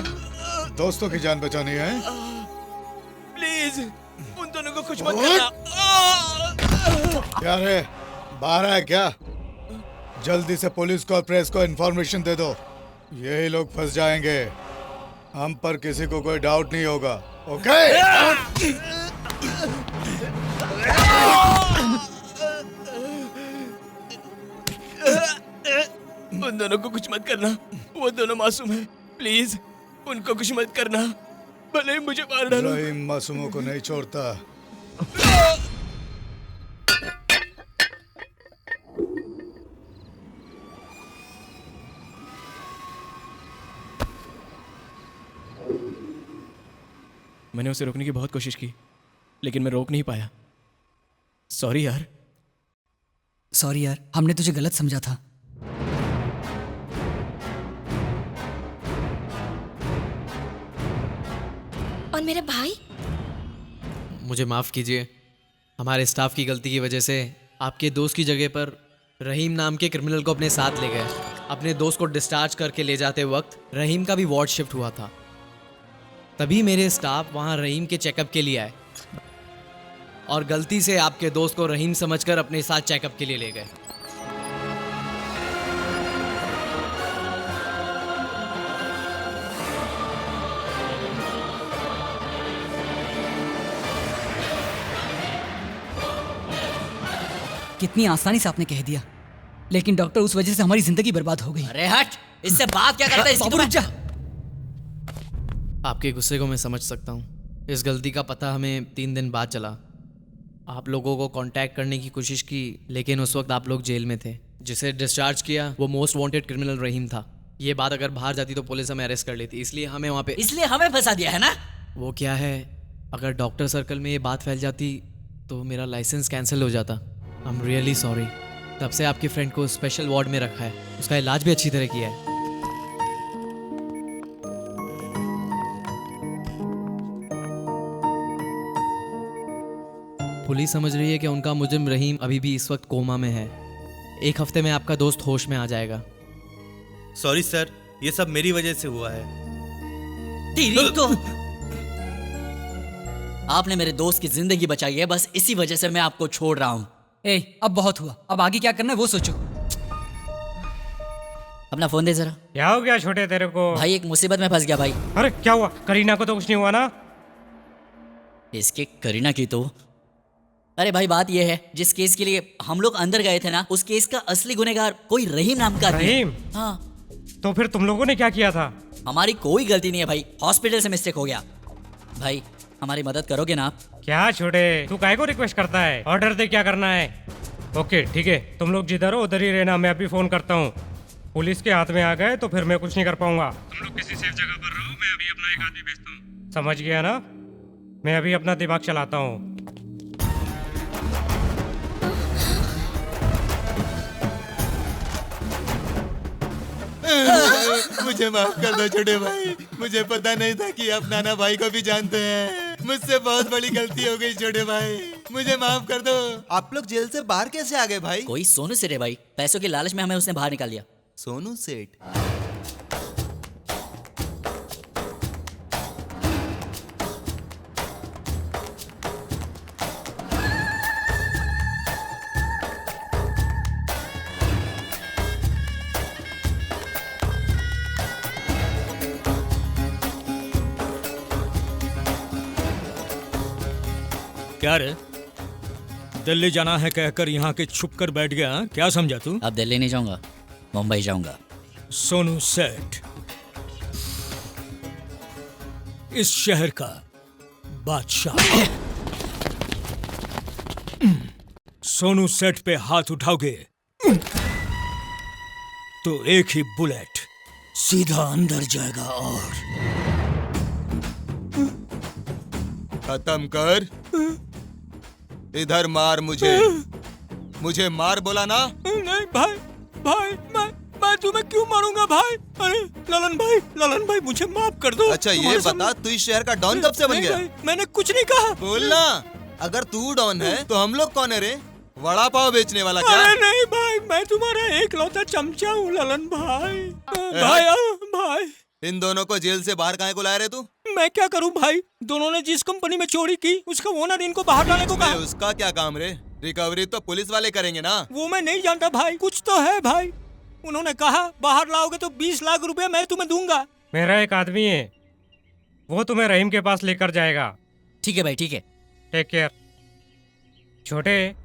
दोस्तों की जान बचानी है? प्लीज उन दोनों को कुछ मत करना। क्या रे, बाहर है क्या? जल्दी से पुलिस को और प्रेस को इन्फॉर्मेशन दे दो। यही लोग फंस जाएंगे, हम पर किसी को कोई डाउट नहीं होगा। ओके? उन दोनों को कुछ मत करना, वो दोनों मासूम हैं। प्लीज उनको कुछ मत करना, भले ही मुझे मार डालो। रहीम मासूमों को नहीं छोड़ता। मैंने उसे रोकने की बहुत कोशिश की, लेकिन मैं रोक नहीं पाया। सॉरी यार। सॉरी यार, हमने तुझे गलत समझा था। और मेरा भाई? मुझे माफ़ कीजिए, हमारे स्टाफ की गलती की वजह से आपके दोस्त की जगह पर रहीम नाम के क्रिमिनल को अपने साथ ले गए। अपने दोस्त को डिस्चार्ज करके ले जाते वक्त रहीम का भी वार्ड शिफ्ट हुआ था। तभी मेरे स्टाफ वहाँ रहीम के चेकअप के लिए आए और गलती से आपके दोस्त को रहीम समझकर अपने साथ चेकअप के लिए ले गए। कितनी आसानी से आपने कह दिया, लेकिन डॉक्टर उस वजह से हमारी जिंदगी बर्बाद हो गई। अरे हट, इससे बात क्या करता है? इसकी रुक जा। आपके गुस्से को मैं समझ सकता हूँ। इस गलती का पता हमें 3 दिन बाद चला। आप लोगों को कांटेक्ट करने की कोशिश की, लेकिन उस वक्त आप लोग जेल में थे। जिसे डिस्चार्ज किया वो मोस्ट वांटेड क्रिमिनल रहीम था। ये बात अगर बाहर जाती तो पुलिस हमें अरेस्ट कर लेती, इसलिए हमें वहाँ पे फंसा दिया है ना? वो क्या है, अगर डॉक्टर सर्कल में ये बात फैल जाती तो मेरा लाइसेंस कैंसिल हो जाता। I am really sorry. तब से आपके फ्रेंड को स्पेशल वार्ड में रखा है, उसका इलाज भी अच्छी तरह किया है। पुलिस समझ रही है कि उनका मुजरिम रहीम अभी भी इस वक्त कोमा में है। 1 हफ्ते में आपका दोस्त होश में आ जाएगा। सॉरी सर, ये सब मेरी वजह से हुआ है। तेरी तो आपने मेरे दोस्त की जिंदगी बचाई है, बस इसी वजह से मैं आपको छोड़ रहा हूँ। अब बहुत हुआ, अब आगे क्या करना है वो सोचो। अपना फोन दे जरा। क्या हो गया छोटे तेरे को? भाई एक मुसीबत में फंस गया भाई। अरे क्या हुआ? करीना को तो कुछ नहीं हुआ ना? इसके करीना की तो, अरे भाई बात यह है, जिस केस के लिए हम लोग अंदर गए थे ना, उस केस का असली गुनहगार कोई रहीम नाम का रहीम? हाँ। तो फिर तुम लोगों ने क्या किया था? हमारी कोई गलती नहीं है भाई, हॉस्पिटल से मिस्टेक हो गया। भाई हमारी मदद करोगे ना आप? क्या छोटे, तू काहे को रिक्वेस्ट करता है? ऑर्डर दे क्या करना है। ओके ठीक है, तुम लोग जिधर हो उधर ही रहना, मैं अभी फोन करता हूँ। पुलिस के हाथ में आ गए तो फिर मैं कुछ नहीं कर पाऊंगा। तुम लोग किसी सेफ जगह पर रहो, मैं अभी अपना एक आदमी भेजता हूँ। समझ गया ना? मैं अभी अपना दिमाग चलाता हूँ। मुझे माफ कर दो छोटे भाई, मुझे पता नहीं था कि आप नाना भाई को भी जानते हैं। मुझसे बहुत बड़ी गलती हो गई छोटे भाई, मुझे माफ कर दो। आप लोग जेल से बाहर कैसे आ गए भाई? कोई सोनू सेठ है भाई, पैसों के लालच में हमें उसने बाहर निकाल दिया। सोनू सेठ? क्या रे, दिल्ली जाना है कहकर यहाँ के छुप कर बैठ गया? क्या समझा तू? अब दिल्ली नहीं जाऊंगा, मुंबई जाऊंगा। सोनू सेठ इस शहर का बादशाह। सोनू सेठ पे हाथ उठाओगे तो एक ही बुलेट सीधा अंदर जाएगा और खत्म कर। इधर मार मुझे मार बोला ना। नहीं भाई, मैं तुम्हें क्यों मारूंगा भाई? अरे ललन भाई मुझे माफ कर दो। अच्छा ये बता, तू इस शहर का डॉन कब से बन गया? मैंने कुछ नहीं कहा। बोलना, अगर तू डॉन है तो हम लोग कौन है रे? वड़ा पाव बेचने वाला क्या? अरे नहीं भाई, मैं तुम्हारा एकलौता चमचा हूँ ललन भाई। भाई इन दोनों को जेल से बाहर काहे को लाया रे तू? मैं क्या करूं भाई, दोनों ने जिस कंपनी में चोरी की उसका ओनर इनको बाहर लाने को कहा। उसका क्या काम रे? रिकवरी तो पुलिस वाले करेंगे ना। वो मैं नहीं जानता भाई, कुछ तो है भाई। उन्होंने कहा बाहर लाओगे तो 20 लाख रुपए मैं तुम्हें दूंगा। मेरा एक आदमी है, वो तुम्हें रहीम के पास लेकर जाएगा। ठीक है भाई, ठीक है। Take care. छोटे,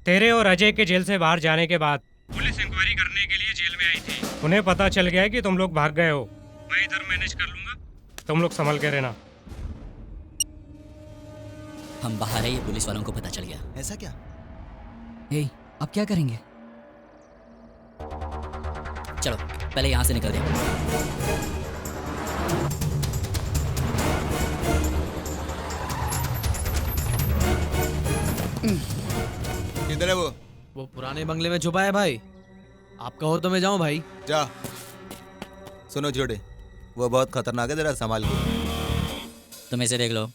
तेरे और अजय के जेल से बाहर जाने के बाद पुलिस इंक्वायरी करने के लिए जेल में आई थी। उन्हें पता चल गया है कि तुम लोग भाग गए हो। मैं इधर मैनेज कर लूंगा, तुम लोग संभल के रहना। हम बाहर है, ये पुलिस वालों को पता चल गया। ऐसा क्या? अब क्या करेंगे? चलो पहले यहाँ से निकल जाए। किधर है वो पुराने बंगले में छुपा है भाई। आप कहो तो मैं जाऊं भाई? जा। सुनो जोड़े, वो बहुत खतरनाक है, जरा संभाल के। तुम इसे देख लो,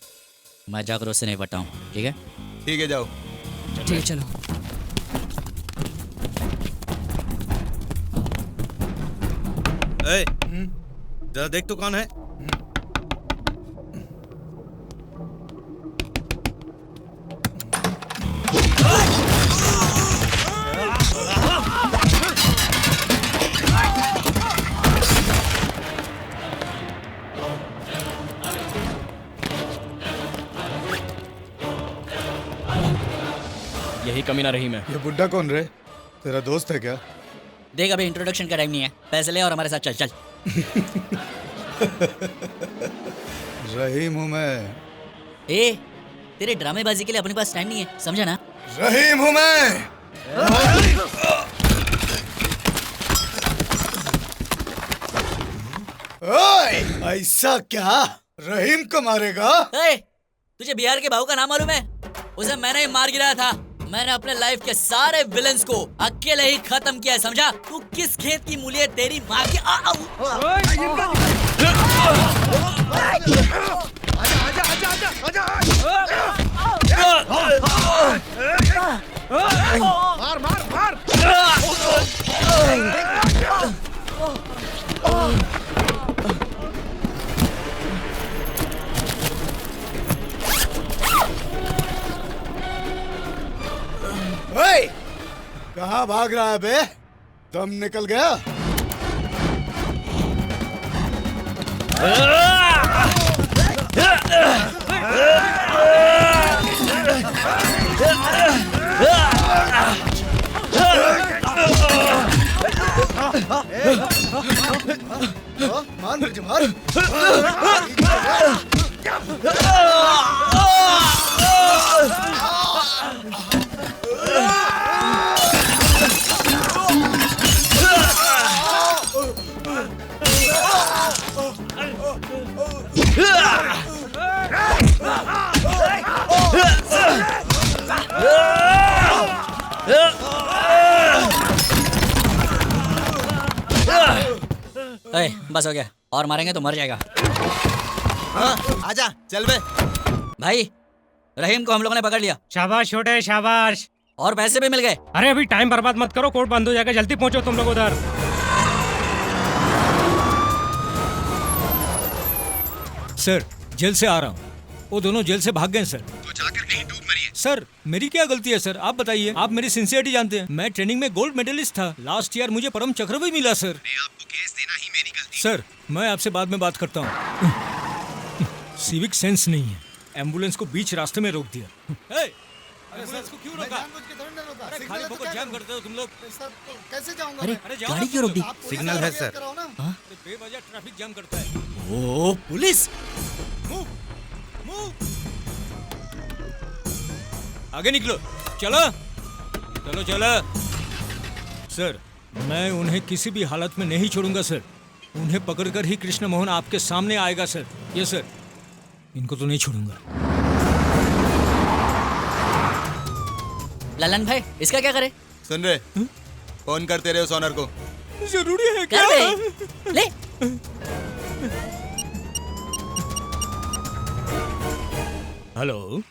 मैं जाकर उससे नहीं पटा हूँ। ठीक है? ठीक है, जाओ। ठीक है, चलो। जरा देख तो कौन है। यही कमीना रहीम है। ये बुड्ढा कौन रे? तेरा दोस्त है क्या? देख अभी इंट्रोडक्शन का टाइम नहीं है, पैसे ले और हमारे साथ चल। रहीम हूँ मैं। तेरे ड्रामेबाजी के लिए अपने पास टाइम नहीं है, समझा ना? रहीम हूँ मैं। ओए, ऐसा क्या? रहीम को मारेगा? तुझे बिहार के भाऊ का नाम मालूम है? उसे मैंने ही मार गिराया था। मैंने अपने लाइफ के सारे विलन्स को अकेले ही खत्म किया है, समझा? तू किस खेत की मूली है? तेरी माँ की। मार ओए, कहाँ भाग रहा है बे? दम निकल गया? मार मुझे, मार। बस हो गया, और मारेंगे तो मर जाएगा। आजा, चल बे। भाई रहीम को हम लोगों ने पकड़ लिया। शाबाश छोटे, शाबाश। और पैसे भी मिल गए। अरे अभी टाइम बर्बाद मत करो, कोर्ट बंद हो जाएगा, जल्दी पहुंचो तुम लोग उधर। सर जेल से आ रहा हूँ, वो दोनों जेल से भाग गए सर। तो जाकर कहीं डूब मरिए। सर मेरी क्या गलती है सर, आप बताइए। आप मेरी सिंसियरिटी जानते हैं, मैं ट्रेनिंग में गोल्ड मेडलिस्ट था। लास्ट ईयर मुझे परम चक्र भी मिला सर। आपको केस देना ही मेरी गलती। सर मैं आपसे बाद में बात करता हूँ। सिविक सेंस नहीं है, एम्बुलेंस को बीच रास्ते में रोक दिया। एम्बुलेंस को क्यों रोका? अरे खाली फोकट जाम करते हो तुम लोग। कैसे जाऊंगा? अरे गाड़ी क्यों रोक दी? सिग्नल है सर। बेवजह ट्रैफिक जाम करता है। ओ पुलिस! आगे निकलो, चलो चलो चलो। सर मैं उन्हें किसी भी हालत में नहीं छोड़ूंगा सर। उन्हें पकड़कर ही कृष्ण मोहन आपके सामने आएगा सर। ये सर, इनको तो नहीं छोड़ूंगा। ललन भाई इसका क्या करे? सुन रहे, फोन करते रहे उस ऑनर को। जरूरी है क्या? कर दे। ले। हेलो,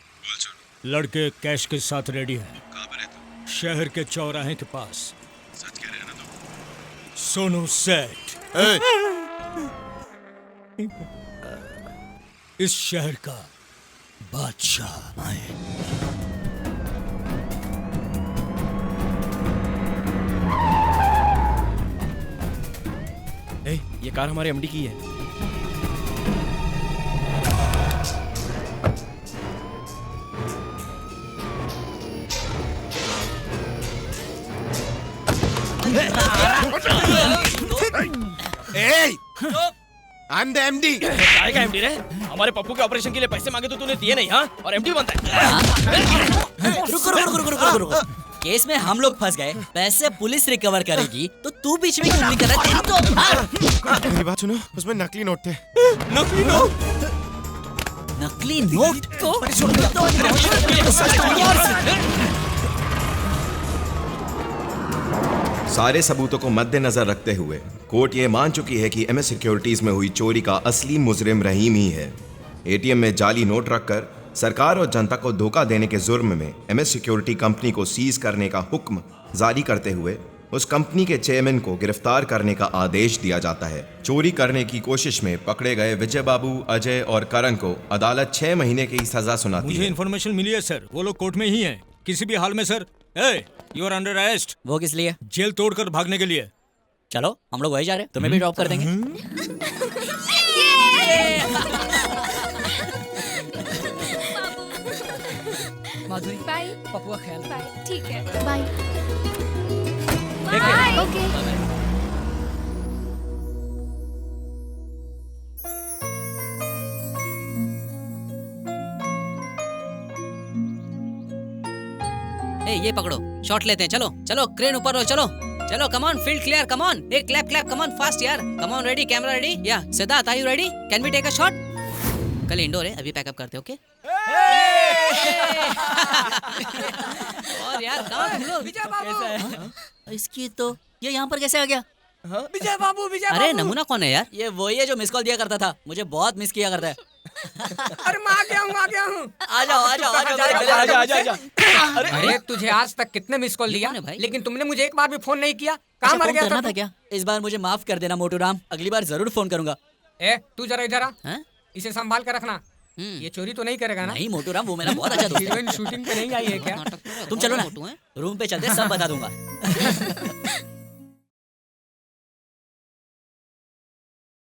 लड़के कैश के साथ रेडी हैं। कहाँ पर है तू? शहर के चौराहे के पास। सच कह रहे हैं ना तुम? सोनू सेठ इस शहर का बादशाह आए। ये कार हमारे एमडी की है। I am the MD. काय का एमडी रे? हमारे पप्पू के ऑपरेशन के लिए पैसे मांगे तो तूने दिए नहीं, हाँ? और एमडी बनता है। रुको। केस में हम लोग फंस गए, पैसे पुलिस रिकवर करेगी तो तू बीच में क्यों नहीं कर रहा? मेरी बात सुनो, उसमें नकली नोट थे। नकली नोट? नकली नोट? सारे सबूतों को मद्देनजर रखते हुए कोर्ट ये मान चुकी है कि एमएस सिक्योरिटीज में हुई चोरी का असली मुजरिम रहीम ही है। एटीएम में जाली नोट रखकर सरकार और जनता को धोखा देने के जुर्म में एमएस सिक्योरिटी कंपनी को सीज करने का हुक्म जारी करते हुए उस कंपनी के चेयरमैन को गिरफ्तार करने का आदेश दिया जाता है। चोरी करने की कोशिश में पकड़े गए विजय बाबू, अजय और करण को अदालत 6 महीने की सजा सुनाती मुझे है। इन्फॉर्मेशन मिली है सर, वो लोग कोर्ट में ही हैं। किसी भी हाल में sir. You are under arrest. वो किस लिए? जेल तोड़कर भागने के लिए। चलो हम लोग वही जा रहे हैं, तुम्हें भी ड्रॉप कर देंगे। माधुरी, बाय। पप्पू का ख्याल। बाय। ठीक है, बाय। ओके। ये पकड़ो, शॉट लेते हैं। चलो चलो, क्रेन ऊपर लो, चलो चलो, come on, field clear, come on, एक क्लैप, कम ऑन, फास्ट यार, come on, ready, camera ready, या Siddharth are you ready? Can we take a shot? कल इंडोर है, अभी पैकअप करते, ओके? और यार कहाँ तुम लोग? विजय बाबू। इसकी तो ये यहाँ पर कैसे आ गया? विजय बाबू, अरे नमूना कौन है यार? ये वही है जो मिस कॉल दिया करता था, मुझे बहुत मिस किया करता है। अरे मैं आ गया हूँ। आ जाओ। अरे तुझे आज तक कितने मिस कॉल दिया, लेकिन तुमने मुझे एक बार भी फोन नहीं किया। कहाँ मर गया था क्या? इस बार मुझे माफ कर देना मोटू राम, अगली बार जरूर फोन करूंगा। तू जरा इधर आ, इसे संभाल कर रखना। ये चोरी तो नहीं करेगा ना? नहीं मोटू राम, वो मेरा बहुत अच्छा दोस्त है। शूटिंग पे नहीं आई है क्या? तुम चलो ना, रूम पे चलते, सब बता दूंगा।